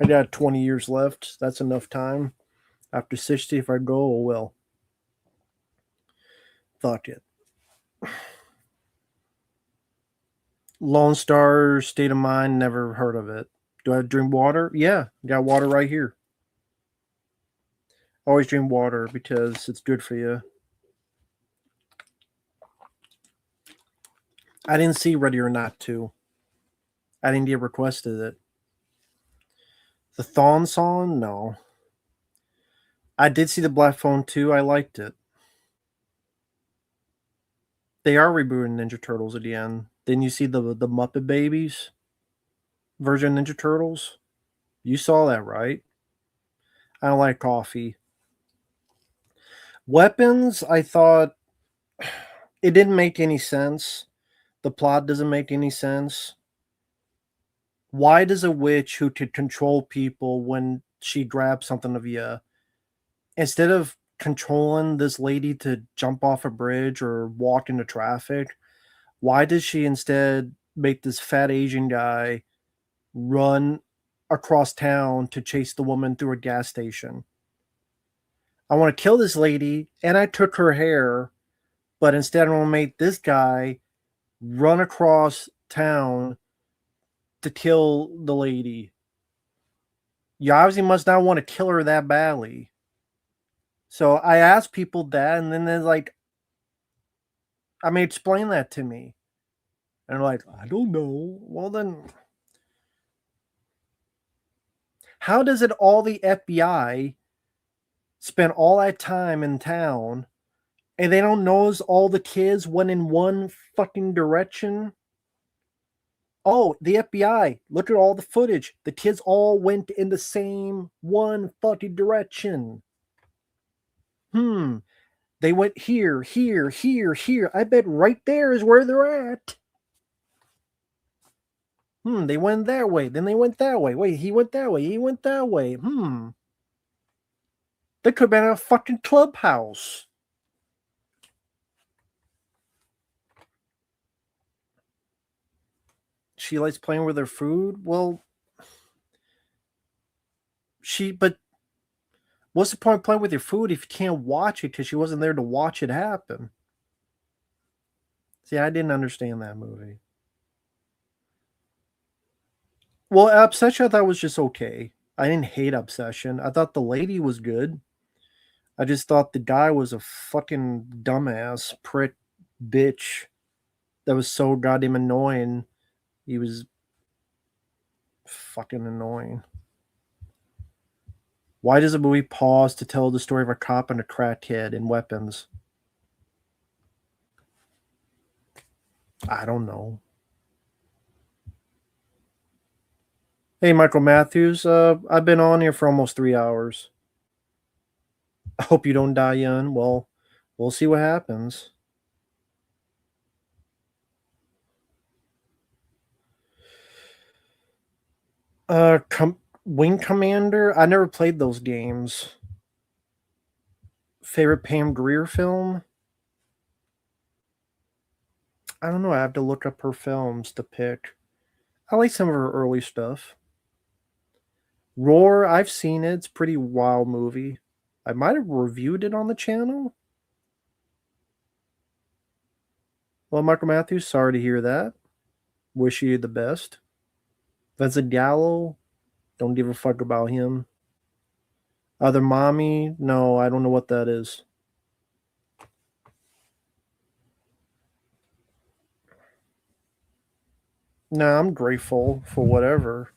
I got 20 years left. That's enough time. After 60, if I go, oh well. Fuck it. Lone Star State of Mind, never heard of it. Do I drink water? Yeah, got water right here. Always drink water because it's good for you. I didn't see Ready or Not 2. I didn't get requested it. The Thawne song? No. I did see the Black Phone 2. I liked it. They are rebooting Ninja Turtles at the end. Didn't you see the Muppet Babies version of Ninja Turtles? You saw that, right? I don't like coffee. Weapons, I thought it didn't make any sense. The plot doesn't make any sense. Why does a witch who could control people when she grabs something of you, instead of controlling this lady to jump off a bridge or walk into traffic, why does she instead make this fat Asian guy run across town to chase the woman through a gas station? I want to kill this lady, and I took her hair, but instead I want to make this guy run across town to kill the lady. You obviously must not want to kill her that badly. So I asked people that, and then they're like, I mean, explain that to me. And they're like, I don't know. Well, then, how does it all the FBI spend all that time in town and they don't notice all the kids went in one fucking direction? Oh, the FBI, look at all the footage. The kids all went in the same one fucking direction. They went here, here, here, here. I bet right there is where they're at. They went that way. Then they went that way. Wait, he went that way. He went that way. They could have been a fucking clubhouse. She likes playing with her food. Well, but what's the point of playing with your food if you can't watch it because she wasn't there to watch it happen? See, I didn't understand that movie. Well, Obsession I thought was just okay. I didn't hate Obsession. I thought the lady was good. I just thought the guy was a fucking dumbass, prick, bitch that was so goddamn annoying. He was fucking annoying. Why does a movie pause to tell the story of a cop and a crackhead and weapons? I don't know. Hey, Michael Matthews, I've been on here for almost 3 hours. I hope you don't die young. Well, we'll see what happens. Wing Commander? I never played those games. Favorite Pam Grier film? I don't know. I have to look up her films to pick. I like some of her early stuff. Roar, I've seen it. It's a pretty wild movie. I might have reviewed it on the channel. Well, Michael Matthews, sorry to hear that. Wish you the best. Vincent Gallo, don't give a fuck about him. Other Mommy, no, I don't know what that is. No, I'm grateful for whatever.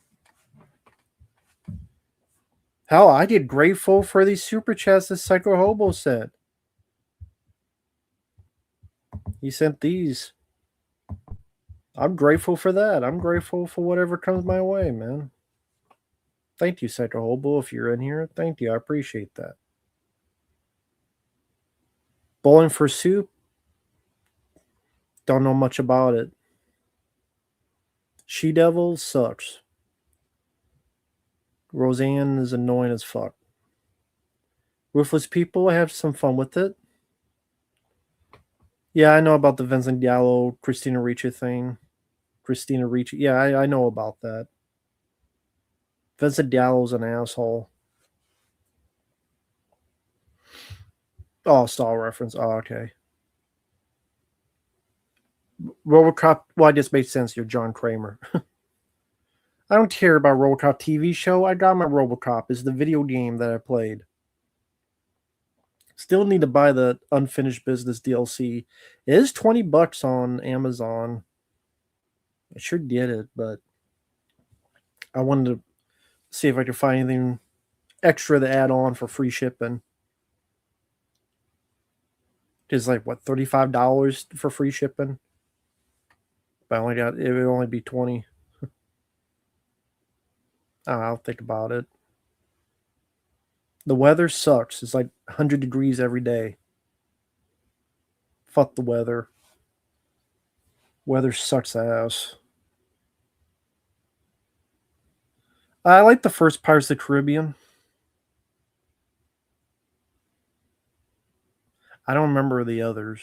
Hell, I get grateful for these super chats that Psycho Hobo sent. He sent these. I'm grateful for that. I'm grateful for whatever comes my way, man. Thank you, Psycho Hobo, if you're in here. Thank you. I appreciate that. Bowling for Soup? Don't know much about it. She Devil sucks. Roseanne is annoying as fuck. Ruthless People, I have some fun with it. Yeah, I know about the Vincent Gallo, Christina Ricci thing. Christina Ricci. Yeah, I know about that. Vincent Gallo's an asshole. Oh, Star reference. Oh, okay. RoboCop. Well, I just made sense. You're John Kramer. I don't care about RoboCop TV show. I got my RoboCop. It's the video game that I played. Still need to buy the Unfinished Business DLC. It is $20 on Amazon. I should get it, but I wanted to see if I could find anything extra to add on for free shipping. It's like what, $35 for free shipping? But I only got it would only be 20. I'll think about it. The weather sucks. It's like 100 degrees every day. Fuck the weather. Weather sucks ass. I like the first Pirates of the Caribbean. I don't remember the others.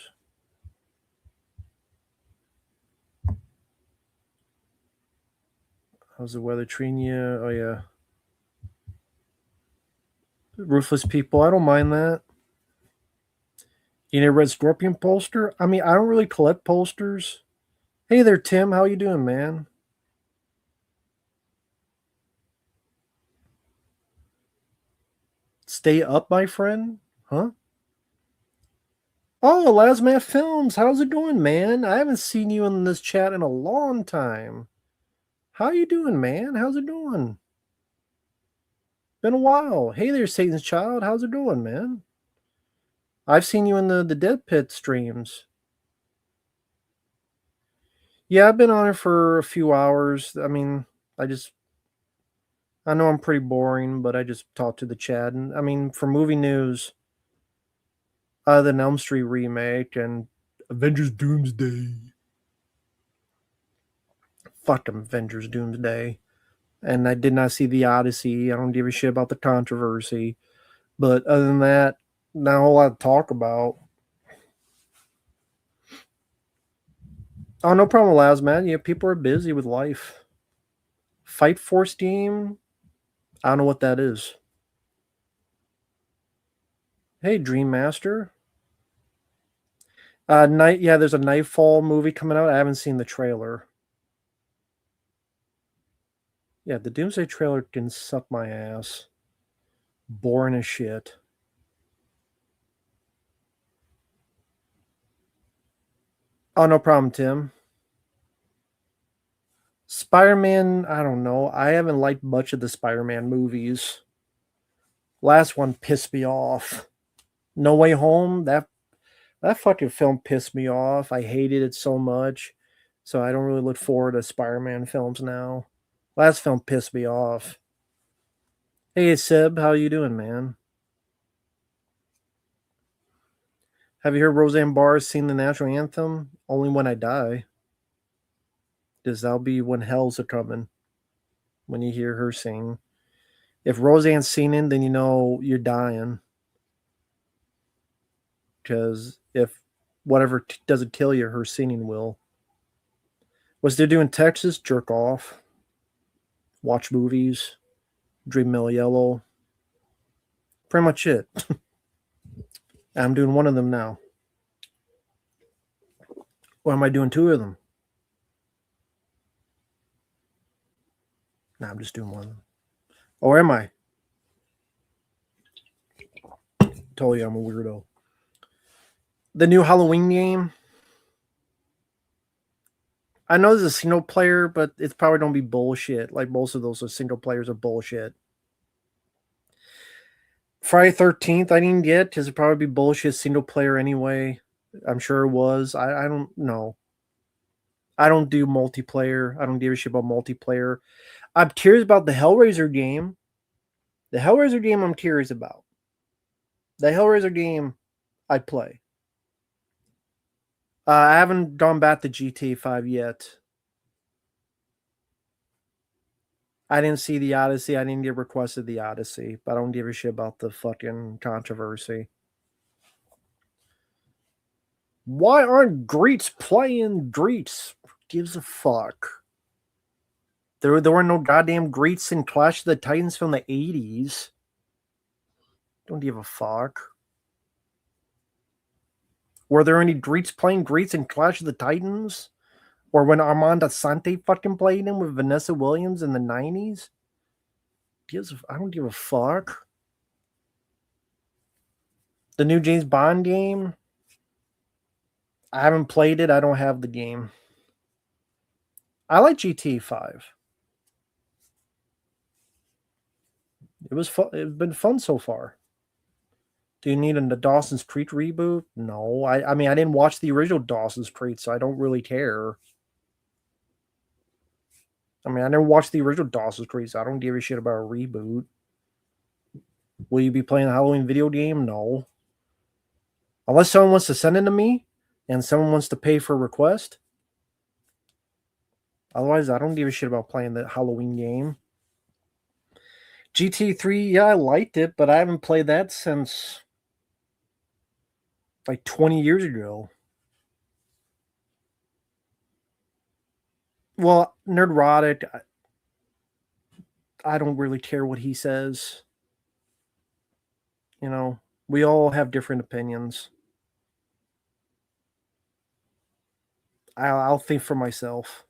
How's the weather treating you? Oh, yeah. Ruthless People. I don't mind that. You need a Red Scorpion poster? I mean, I don't really collect posters. Hey there, Tim. How you doing, man? Stay up, my friend? Huh? Oh, Lasmat Films. How's it going, man? I haven't seen you in this chat in a long time. How you doing, man? How's it going? Been a while. Hey there, Satan's Child. How's it going, man? I've seen you in the Dead Pit streams. Yeah, I've been on it for a few hours. I mean, I know I'm pretty boring, but I just talk to the chat. And I mean, for movie news, the Elm Street remake and Avengers Doomsday. Fuck Avengers Doomsday. And I did not see the Odyssey. I don't give a shit about the controversy. But other than that, not a whole lot to talk about. Oh, no problem, Laz, man. Yeah, people are busy with life. Fight Force team? I don't know what that is. Hey, Dream Master. There's a Nightfall movie coming out. I haven't seen the trailer. Yeah, the Doomsday trailer can suck my ass. Boring as shit. Oh, no problem, Tim. Spider-Man, I don't know. I haven't liked much of the Spider-Man movies. Last one pissed me off. No Way Home, that fucking film pissed me off. I hated it so much. So I don't really look forward to Spider-Man films now. Last film pissed me off. Hey, Seb, how you doing, man? Have you heard Roseanne Barr sing the national anthem? Only When I Die. Because that'll be when hell's a coming. When you hear her sing. If Roseanne's singing, then you know you're dying. Because if whatever doesn't kill you, her singing will. What's they do in Texas? Jerk off. Watch movies. Dream Mill Yellow. Pretty much it. I'm doing one of them now. Or am I doing two of them? No, I'm just doing one of them. Or am I? Told you I'm a weirdo. The new Halloween game. I know there's a single player, but it's probably going to be bullshit. Like most of those single players are bullshit. Friday 13th, I didn't get because it'd probably be bullshit single player anyway. I'm sure it was. I don't know. I don't do multiplayer. I don't give a shit about multiplayer. I'm curious about the Hellraiser game. The Hellraiser game I'm curious about. The Hellraiser game I'd play. I haven't gone back to GTA 5 yet. I didn't see the Odyssey. I didn't get requested the Odyssey, but I don't give a shit about the fucking controversy. Why aren't Greets playing Greets? Gives a fuck. There were no goddamn Greets in Clash of the Titans from the 80s. Don't give a fuck. Were there any Greets playing Greets in Clash of the Titans? Or when Armand Asante fucking played him with Vanessa Williams in the 90s? I don't give a fuck. The new James Bond game? I haven't played it. I don't have the game. I like GT5. It was fun. It's been fun so far. Do you need a Dawson's Creek reboot? No. I mean, I didn't watch the original Dawson's Creek, so I don't really care. I mean, I never watched the original Dawson's Creek, so I don't give a shit about a reboot. Will you be playing a Halloween video game? No. Unless someone wants to send it to me and someone wants to pay for a request. Otherwise, I don't give a shit about playing the Halloween game. GT3, yeah, I liked it, but I haven't played that since like 20 years ago. Well, Nerdrotic, I don't really care what he says. You know, we all have different opinions. I'll think for myself.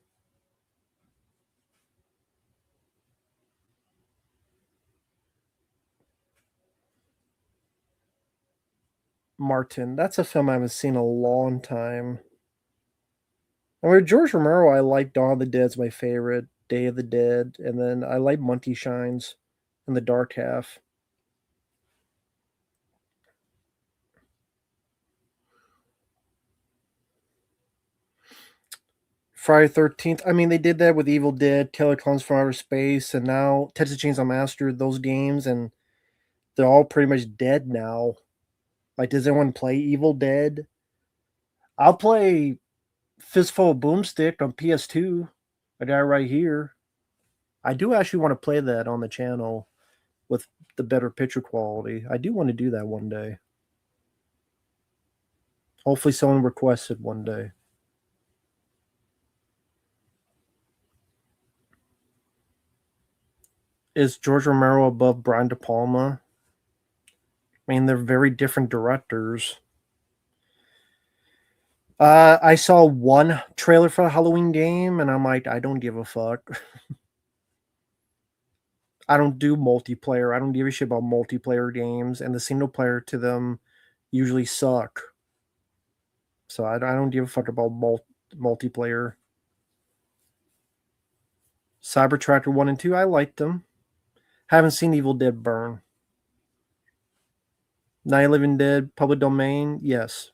Martin, that's a film I haven't seen in a long time. And with George Romero, I like Dawn of the Dead's my favorite, Day of the Dead, and then I like Monkey Shines and The Dark Half. Friday 13th. I mean, they did that with Evil Dead, Killer Clowns from Outer Space, and now Texas Chainsaw Massacre, those games, and they're all pretty much dead now. Like, does anyone play Evil Dead? I'll play Fistful of Boomstick on PS2. I got it right here. I do actually want to play that on the channel with the better picture quality. I do want to do that one day. Hopefully someone requested one day. Is George Romero above Brian De Palma? I mean, they're very different directors. I saw one trailer for the Halloween game, and I'm like, I don't give a fuck. I don't do multiplayer. I don't give a shit about multiplayer games, and the single player to them usually suck. So I don't give a fuck about multiplayer. Cybertractor 1 and 2, I liked them. Haven't seen Evil Dead Burn. Night of the Living Dead, public domain, yes.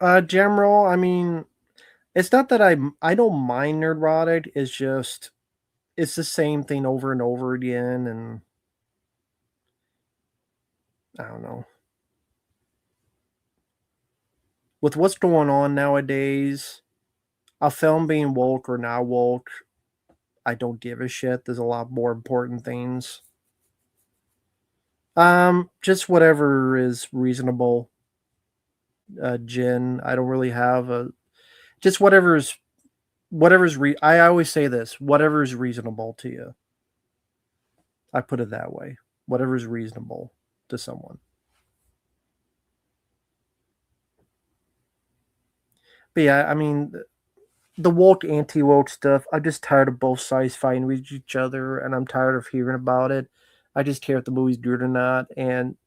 Jamroll, I mean, it's not that I don't mind Nerdrotic. It's just it's the same thing over and over again, and I don't know. With what's going on nowadays, a film being woke or not woke, I don't give a shit. There's a lot more important things. Just whatever is reasonable. Jen, I don't really have a just whatever's I always say this, whatever is reasonable to you. I put it that way. Whatever is reasonable to someone. But yeah, I mean, the woke anti-woke stuff, I'm just tired of both sides fighting with each other, and I'm tired of hearing about it. I just care if the movie's good or not, and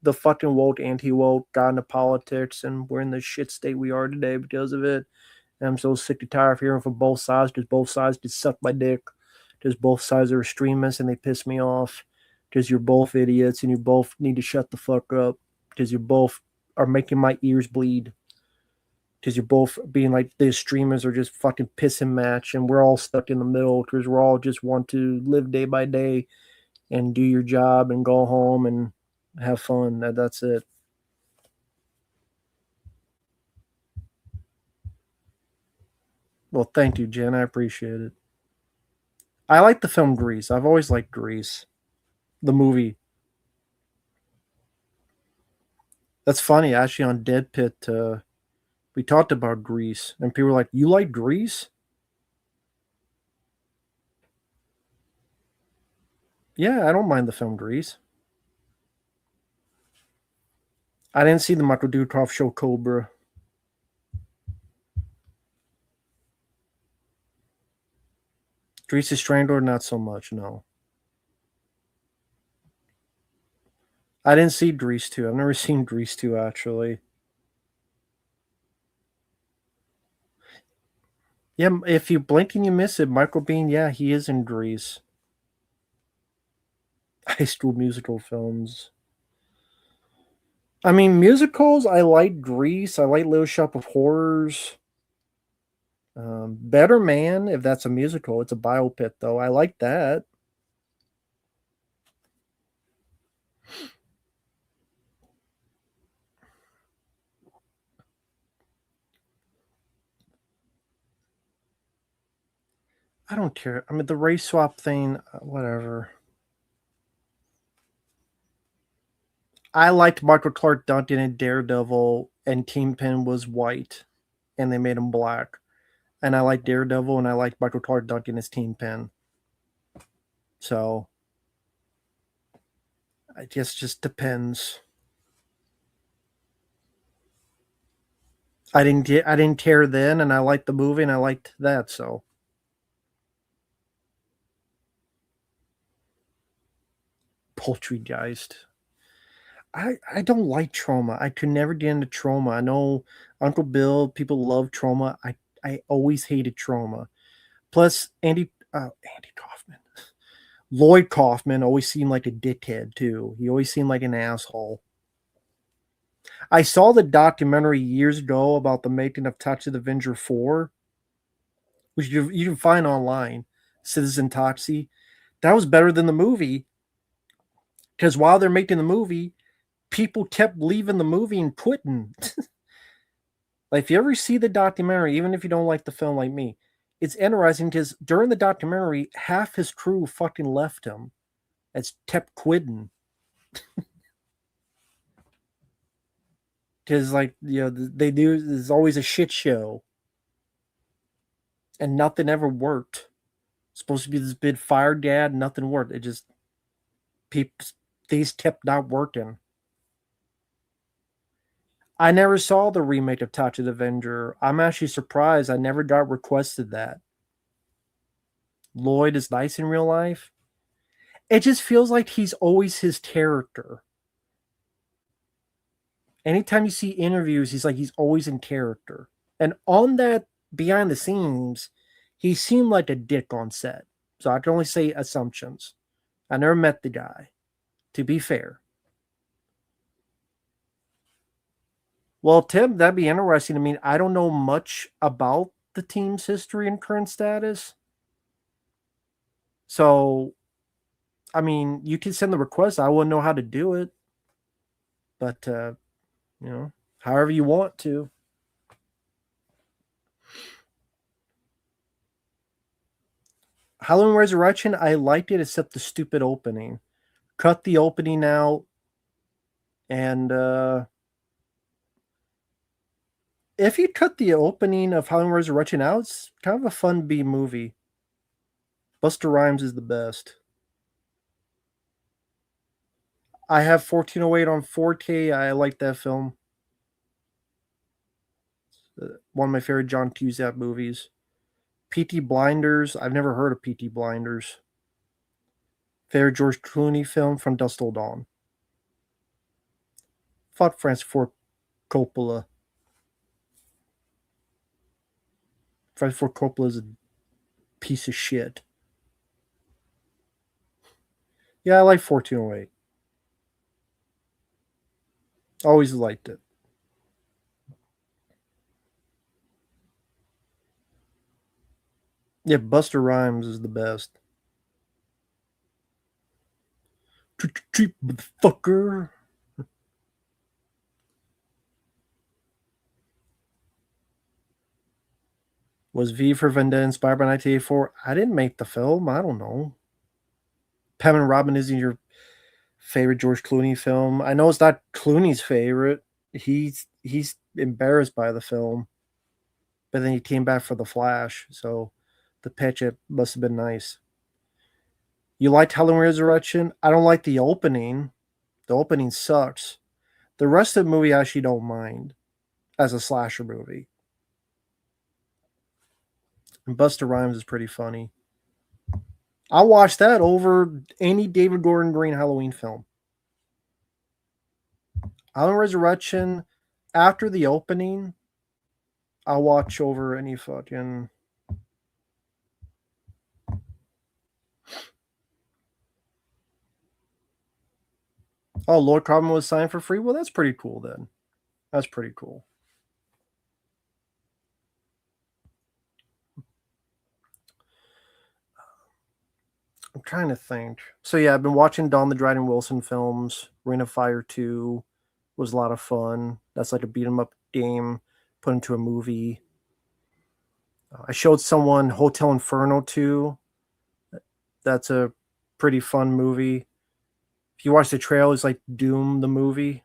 the fucking woke anti-woke got into politics, and we're in the shit state we are today because of it. And I'm so sick and tired of hearing from both sides, because both sides just suck my dick, because both sides are extremists and they piss me off, because you're both idiots and you both need to shut the fuck up, because you both are making my ears bleed, because you're both being like the extremists are just fucking piss and match, and we're all stuck in the middle because we're all just want to live day by day and do your job and go home and have fun. That's it. Well, thank you, Jen. I appreciate it. I like the film Grease. I've always liked Grease, the movie. That's funny. Actually, on Dead Pit, we talked about Grease, and people were like, "You like Grease?" Yeah, I don't mind the film Grease. I didn't see the Michael Dudikoff show Cobra. Grease is Strangler, not so much, no. I didn't see Grease 2. I've never seen Grease 2, actually. Yeah, if you blink and you miss it, Michael Biehn, yeah, he is in Grease. High School Musical films. I mean, musicals, I like Grease. I like Little Shop of Horrors. Better Man, if that's a musical. It's a biopic, though. I like that. I don't care. I mean, the race swap thing, whatever. I liked Michael Clark Duncan in Daredevil, and Kingpin was white, and they made him black. And I like Daredevil, and I like Michael Clark Duncan as Kingpin. So, I guess just depends. I didn't care then, and I liked the movie, and I liked that. So, Poultrygeist. I don't like Trauma. I could never get into Trauma. I know Uncle Bill, people love Trauma. I always hated Trauma. Plus, Andy Kaufman. Lloyd Kaufman always seemed like a dickhead, too. He always seemed like an asshole. I saw the documentary years ago about the making of Touch of the Avenger 4, which you can find online, Citizen Toxie. That was better than the movie, because while they're making the movie, people kept leaving the movie and quitting. Like, if you ever see the documentary, even if you don't like the film like me, it's interesting because during the documentary, half his crew fucking left him. It's kept quitting. Because, like, they do, there's always a shit show. And nothing ever worked. It's supposed to be this big fire dad, nothing worked. It just, people, things kept not working. I never saw the remake of Touch of the Avenger. I'm actually surprised I never got requested that. Lloyd is nice in real life. It just feels like he's always his character. Anytime you see interviews, he's always in character. And on that behind the scenes, he seemed like a dick on set. So I can only say assumptions. I never met the guy, to be fair. Well, Tim, that'd be interesting. I mean, I don't know much about the team's history and current status. So, I mean, you can send the request. I wouldn't know how to do it. But, however you want to. Halloween Resurrection, I liked it except the stupid opening. Cut the opening out, and if you cut the opening of Halloween Resurrection out, it's kind of a fun B movie. Buster Rhymes is the best. I have 1408 on 4K. I like that film. One of my favorite John Cusack movies. P.T. Blinders. I've never heard of P.T. Blinders. Favorite George Clooney film, From Dusk Till Dawn. Fuck Francis Ford Coppola. Francis Ford Coppola is a piece of shit. Yeah, I like 1408. Always liked it. Yeah, Buster Rhymes is the best. Trick, motherfucker. Was V for Vendetta inspired by 1984? I didn't make the film. I don't know. Pam and Robin isn't your favorite George Clooney film. I know it's not Clooney's favorite. He's embarrassed by the film, but then he came back for The Flash, so the pitch it must have been nice. You liked Halloween Resurrection? I don't like the opening. The opening sucks. The rest of the movie I actually don't mind as a slasher movie. And Buster Rhymes is pretty funny. I'll watch that over any David Gordon Green Halloween film. Halloween Resurrection, after the opening, I'll watch over any fucking Oh, Lord Carbon was signed for free? Well, that's pretty cool then. That's pretty cool. I'm trying to think. So yeah, I've been watching Dawn the Dryden Wilson films. Ring of Fire 2 was a lot of fun. That's like a beat 'em up game put into a movie. I showed someone Hotel Inferno 2. That's a pretty fun movie. If you watch the trailer, it's like Doom the movie.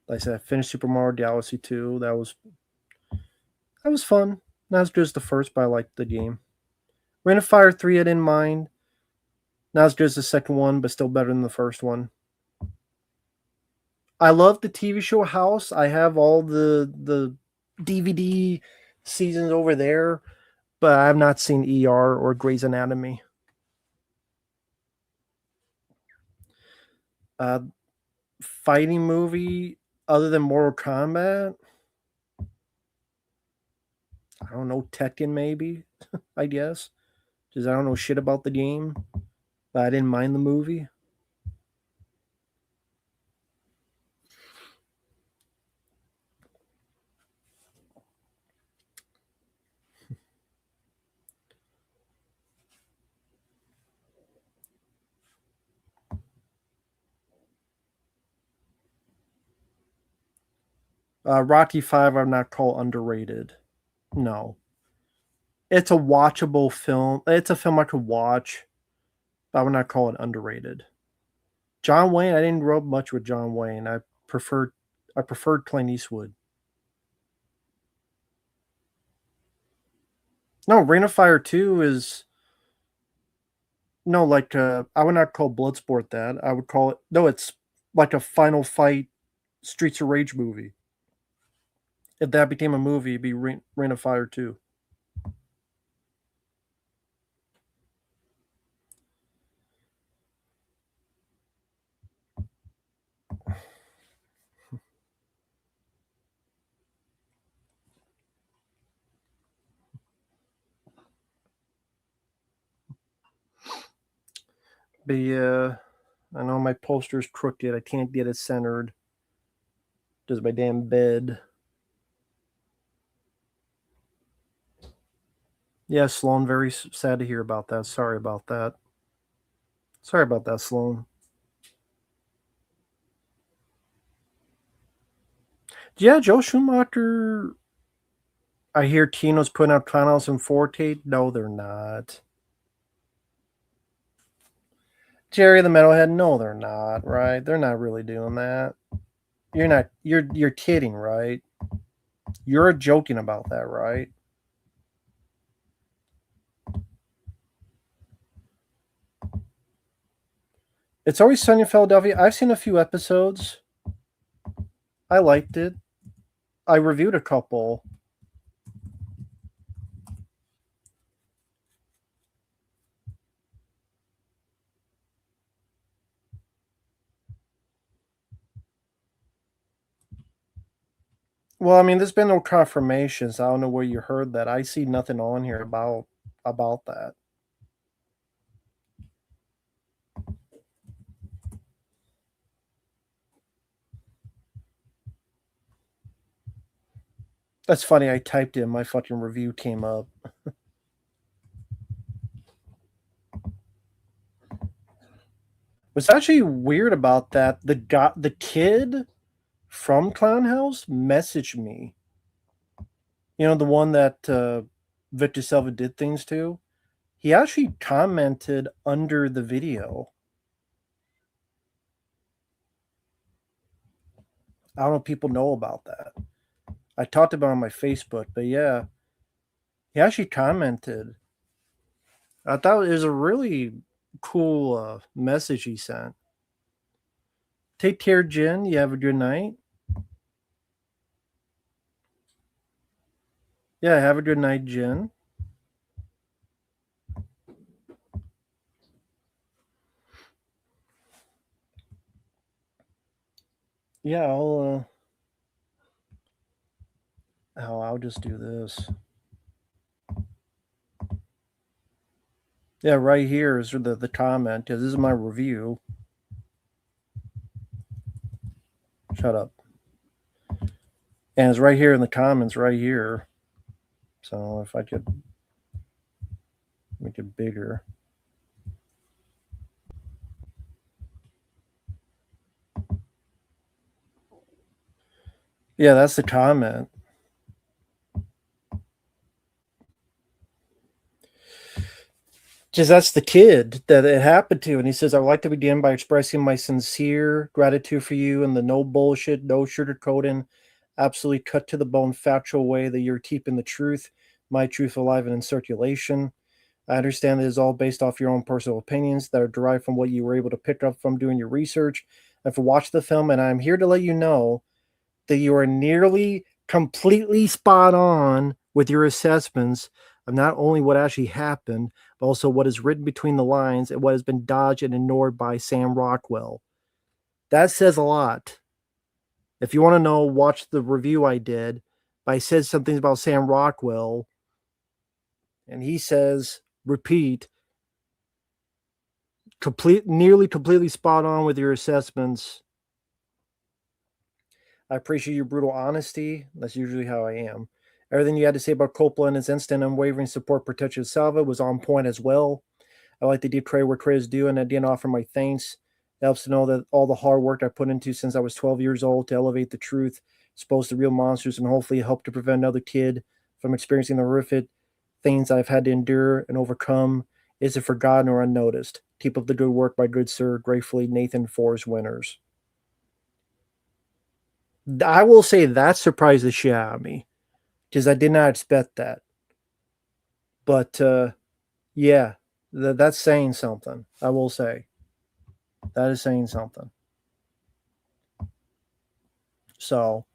Like I said, I finished Super Mario Galaxy 2. That was fun. Not as good as the first, but I liked the game. Ring of Fire 3 I didn't mind. Not as good as the second one, but still better than the first one. I love the TV show House. I have all the DVD seasons over there, but I have not seen ER or Grey's Anatomy. Fighting movie other than Mortal Kombat? I don't know, Tekken maybe, I guess. Because I don't know shit about the game, but I didn't mind the movie. Rocky 5 I'm not call underrated. No. It's a watchable film. It's a film I could watch, but I would not call it underrated. John Wayne, I didn't grow up much with John Wayne. I preferred Clint Eastwood. No, Ring of Fire 2 is no like I would not call Bloodsport that. I would call it no, it's like a Final Fight Streets of Rage movie. If that became a movie, it'd be Ring of Fire 2. But yeah, I know my poster's crooked. I can't get it centered. Does my damn bed. Yeah, Sloan, very sad to hear about that. Sorry about that. Sorry about that, Sloan. Yeah, Joe Schumacher. I hear Tino's putting out Clownhouse and Forte. No, they're not. Jerry the Metalhead. No, they're not. Right? They're not really doing that. You're not. You're kidding, right? You're joking about that, right? It's Always Sunny in Philadelphia. I've seen a few episodes. I liked it. I reviewed a couple. Well, I mean, there's been no confirmations. I don't know where you heard that. I see nothing on here about that. That's funny. I typed in my fucking review came up. What's actually weird about that, the kid from Clown House messaged me. You know, the one that Victor Selva did things to. He actually commented under the video. I don't know if people know about that. I talked about it on my Facebook, but yeah, he actually commented. I thought it was a really cool message he sent. Take care, Jen. You have a good night. Yeah, have a good night, Jen. Yeah, I'll just do this. Yeah, right here is the comment, because this is my review. Shut up. And it's right here in the comments, right here. So if I could make it bigger. Yeah, that's the comment. Because that's the kid that it happened to. And he says, I would like to begin by expressing my sincere gratitude for you and the no bullshit, no sugarcoating, absolutely cut to the bone factual way that you're keeping the truth, my truth alive and in circulation. I understand that it's all based off your own personal opinions that are derived from what you were able to pick up from doing your research and for watching the film. And I'm here to let you know that you are nearly completely spot on with your assessments of not only what actually happened, but also what is written between the lines and what has been dodged and ignored by Sam Rockwell. That says a lot. If you want to know, watch the review I did. But I said some things about Sam Rockwell, and he says, repeat, nearly completely spot on with your assessments. I appreciate your brutal honesty. That's usually how I am. Everything you had to say about Coppola and his instant unwavering support for Touch of Salva was on point as well. I like to give credit where credit is due, and I didn't offer my thanks. It helps to know that all the hard work I put into since I was 12 years old to elevate the truth, expose the real monsters, and hopefully help to prevent another kid from experiencing the horrific things I've had to endure and overcome isn't forgotten or unnoticed. Keep up the good work, my good sir. Gratefully, Nathan Forrest Winters. I will say that surprised the shit out of me because I did not expect that. But yeah, that's saying something. I will say that is saying something. So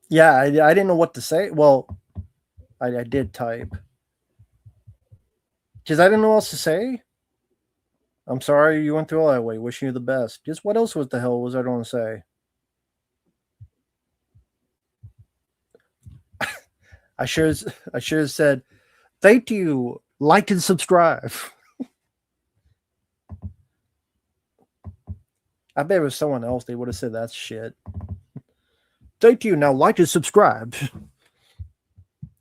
yeah, I didn't know what to say. Well, I did type because I didn't know what else to say. I'm sorry you went through all that way. Wishing you the best. Just what else was the hell was I going to say? I should have said thank you, like and subscribe. I bet it was someone else. They would have said that shit. Thank you. Now like and subscribe.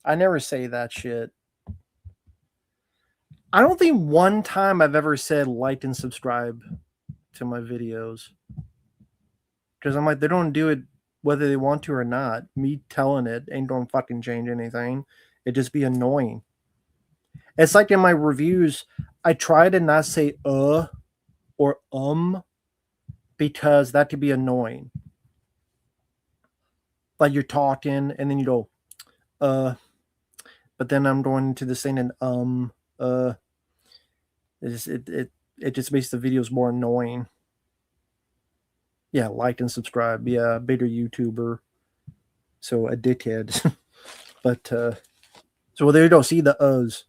I never say that shit. I don't think one time I've ever said like and subscribe to my videos. Because I'm like, they don't do it whether they want to or not. Me telling it ain't going to fucking change anything. It'd just be annoying. It's like in my reviews, I try to not say or because that could be annoying. Like you're talking and then you go, but then I'm going into this thing and it just makes the videos more annoying. Yeah, like and subscribe. Yeah, bigger YouTuber. So a dickhead. But so there you go. See the uhs.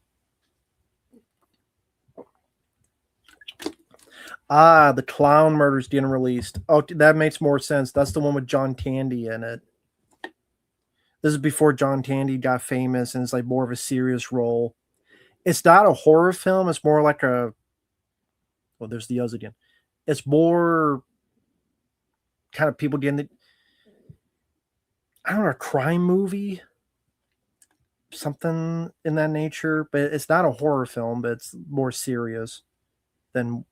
Ah, the clown murders getting released. Oh, that makes more sense. That's the one with John Candy in it. This is before John Candy got famous, and it's like more of a serious role. It's not a horror film. It's more like a. Well, there's the uhs again. It's more kind of people getting. I don't know, a crime movie, something in that nature. But it's not a horror film. But it's more serious than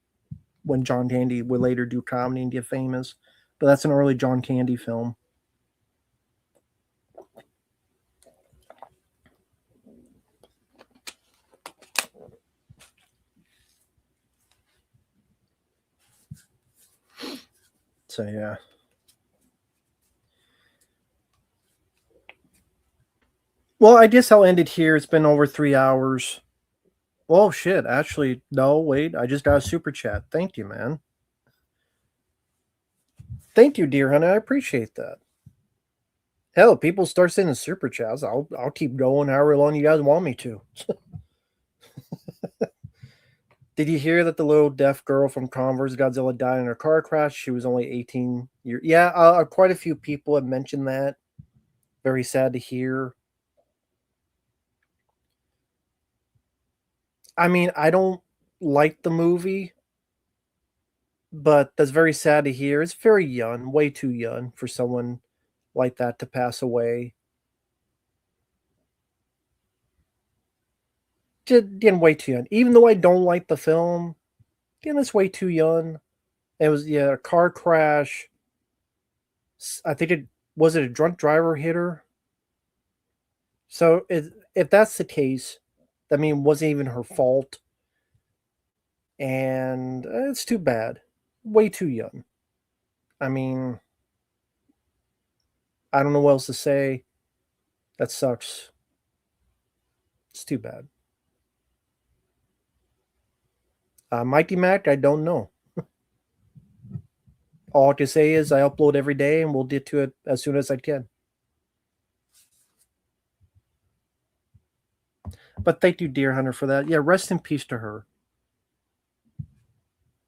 when John Candy would later do comedy and get famous. But that's an early John Candy film. So yeah. Well, I guess I'll end it here. It's been over 3 hours. Oh shit! Actually, no. Wait, I just got a super chat. Thank you, man. Thank you, dear honey. I appreciate that. Hell, people start sending super chats. I'll keep going however long you guys want me to. Did you hear that the little deaf girl from Converse Godzilla died in a car crash? She was only 18 years. Yeah, quite a few people have mentioned that. Very sad to hear. I mean, I don't like the movie, but that's very sad to hear. It's very young, way too young for someone like that to pass away. Just again, way too young. Even though I don't like the film, again, it's way too young. It was a car crash. I think it was a drunk driver hit her. So if that's the case, that mean it wasn't even her fault, and it's too bad. Way too young. I mean, I don't know what else to say. That sucks. It's too bad. Mighty Mac, I don't know. All I can say is I upload every day, and we'll get to it as soon as I can. But thank you, Deer Hunter, for that. Yeah, rest in peace to her.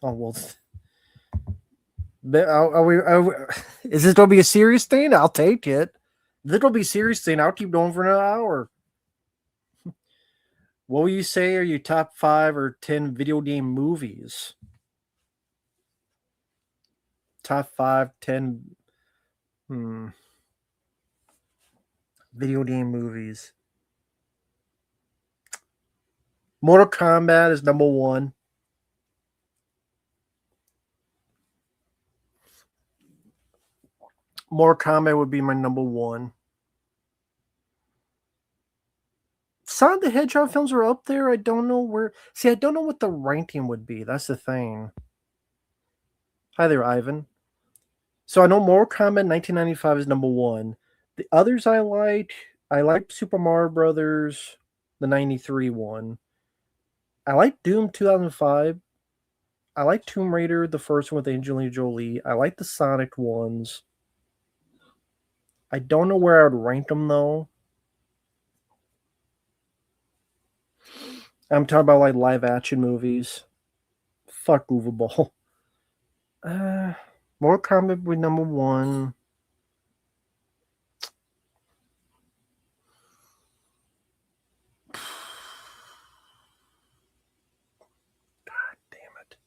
Oh well. Is this going to be a serious thing? I'll take it. If it'll be a serious thing, I'll keep going for another hour. What will you say are your top 5 or 10 video game movies? Top 5, 10 video game movies. Mortal Kombat is number 1. Mortal Kombat would be my number 1. Sonic the Hedgehog films are up there. I don't know where. See, I don't know what the ranking would be. That's the thing. Hi there, Ivan. So I know Mortal Kombat 1995 is number 1. The others I like Super Mario Brothers, the 93 one. I like Doom 2005. I like Tomb Raider, the first one with Angelina Jolie. I like the Sonic ones. I don't know where I would rank them, though. I'm talking about, like, live-action movies. Fuck Uwe Ball. Mortal Kombat would be number 1. God damn it.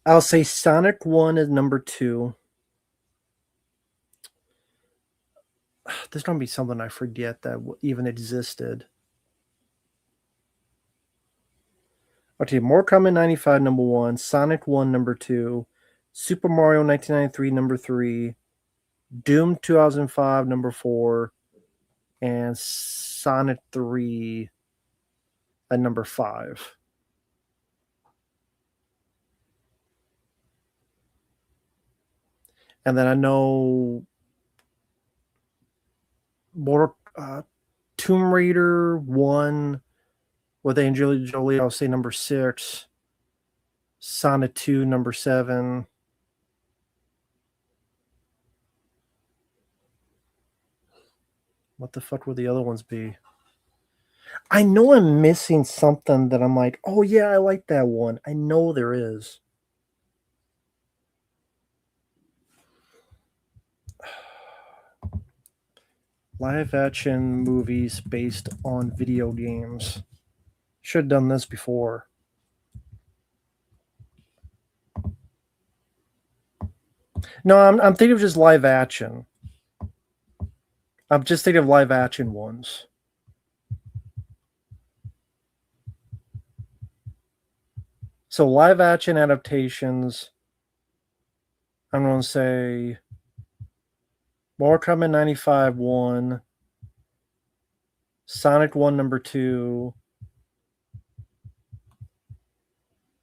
I'll say Sonic 1 is number 2. There's going to be something I forget that even existed. Okay, Mortal Kombat 95, number 1. Sonic 1, number 2. Super Mario 1993, number 3. Doom 2005, number 4. And Sonic 3 at number 5. And then I know Tomb Raider 1 with Angelina Jolie, I'll say number 6. Sonic 2, number 7. What the fuck would the other ones be? I know I'm missing something that I'm like, oh yeah, I like that one. I know there is. Live action movies based on video games. Should have done this before. No, I'm thinking of just live action. I'm just thinking of live action ones. So live action adaptations, I'm going to say Mortal Kombat 95, 1. Sonic 1, number 2.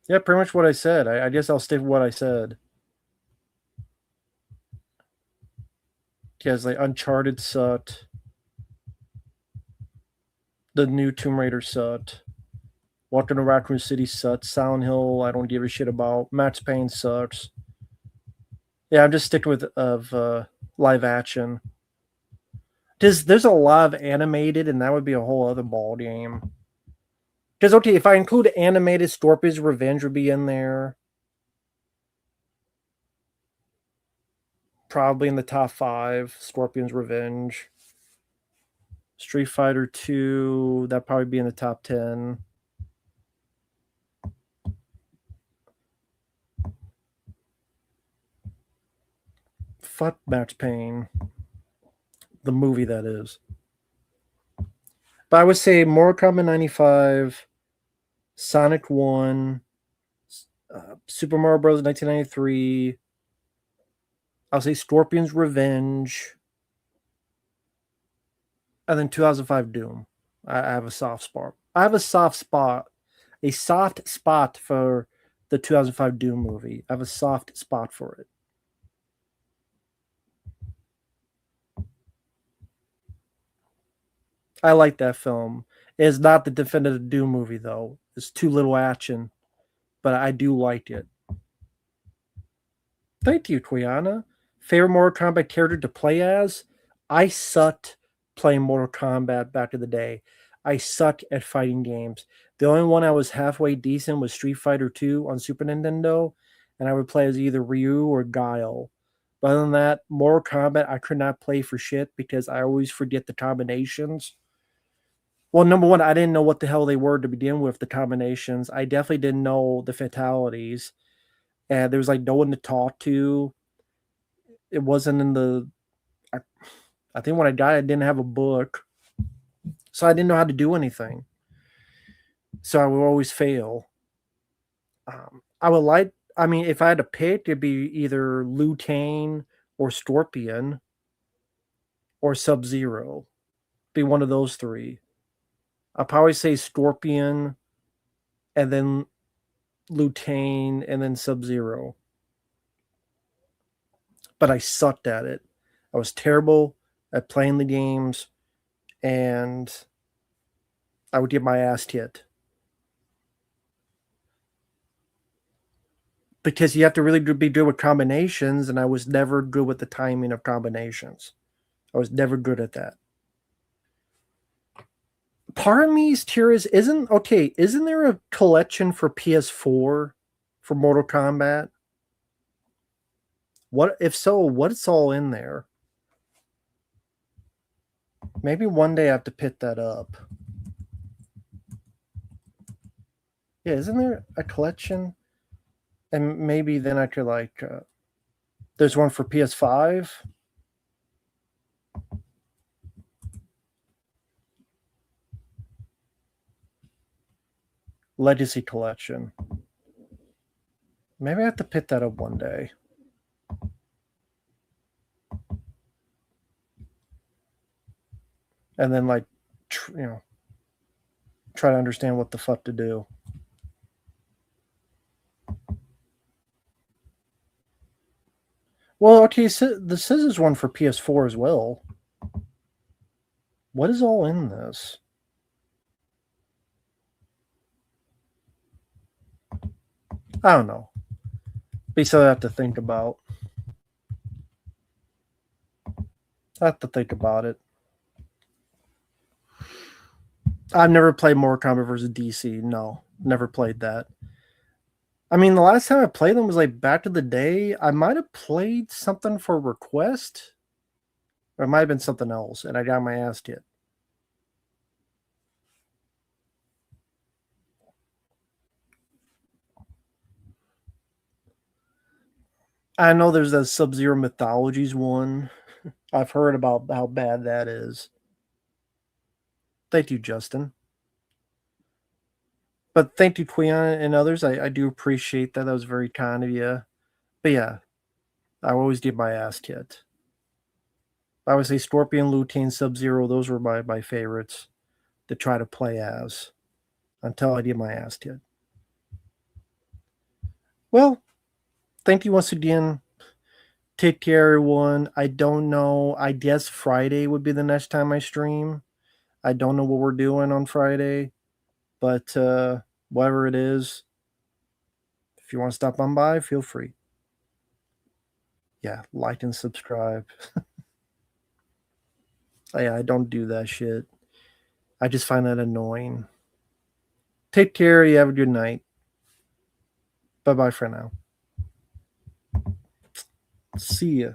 Yeah, pretty much what I said. I guess I'll stick with what I said. Because like Uncharted sucked. The new Tomb Raider sucked. Welcome to Raccoon City sucks. Silent Hill, I don't give a shit about. Max Payne sucks. Yeah, I'm just sticking with live action. There's a lot of animated, and that would be a whole other ball game. Because okay, if I include animated, Scorpion's Revenge would be in there. probably in the top 5. Scorpion's Revenge. Street Fighter 2, that'd probably be in the top 10. Fuck Max Payne. The movie, that is. But I would say Mortal Kombat 95, Sonic 1, Super Mario Bros. 1993. I'll say Scorpion's Revenge. And then 2005 Doom. I have a soft spot. I have a soft spot for the 2005 Doom movie. I have a soft spot for it. I like that film. It is not the definitive Doom movie, though. It's too little action. But I do like it. Thank you, Quiana. Favorite Mortal Kombat character to play as? I sucked playing Mortal Kombat back in the day. I suck at fighting games. The only one I was halfway decent was Street Fighter 2 on Super Nintendo, and I would play as either Ryu or Guile. But other than that, Mortal Kombat, I could not play for shit because I always forget the combinations. Well, number one, I didn't know what the hell they were to begin with, the combinations. I definitely didn't know the fatalities. And there was like no one to talk to. It wasn't in the... I think when I died, I didn't have a book. So I didn't know how to do anything. So I would always fail. If I had to pick, it'd be either Liu Kang or Scorpion or Sub-Zero. Be one of those 3. I'll probably say Scorpion and then Liu Kang and then Sub-Zero. But I sucked at it. I was terrible at playing the games, and I would get my ass kicked. Because you have to really be good with combinations, and I was never good with the timing of combinations. I was never good at that. Part of me is curious, isn't there a collection for PS4 for Mortal Kombat? If so, what's all in there? Maybe one day I have to pick that up. Yeah, isn't there a collection? And maybe then I could there's one for PS5. Legacy Collection. Maybe I have to pick that up one day. And then try to understand what the fuck to do. Well, okay, so the Scissors one for PS4 as well. What is all in this? I don't know. Be something I have to think about. I have to think about it. I've never played Mortal Kombat versus DC. No, never played that. I mean, the last time I played them was like back in the day. I might have played something for Request. Or it might have been something else, and I got my ass kicked. I know there's a Sub-Zero Mythologies one. I've heard about how bad that is. Thank you, Justin. But thank you, Quiana and others. I do appreciate that. That was very kind of you. But yeah, I always get my ass kicked. I would say Scorpion, Liu Kang, Sub-Zero. Those were my favorites to try to play as until I get my ass kicked. Well, thank you once again. Take care, everyone. I don't know. I guess Friday would be the next time I stream. I don't know what we're doing on Friday. But whatever it is, if you want to stop on by, feel free. Yeah, like and subscribe. Yeah, I don't do that shit. I just find that annoying. Take care. You have a good night. Bye-bye for now. See ya.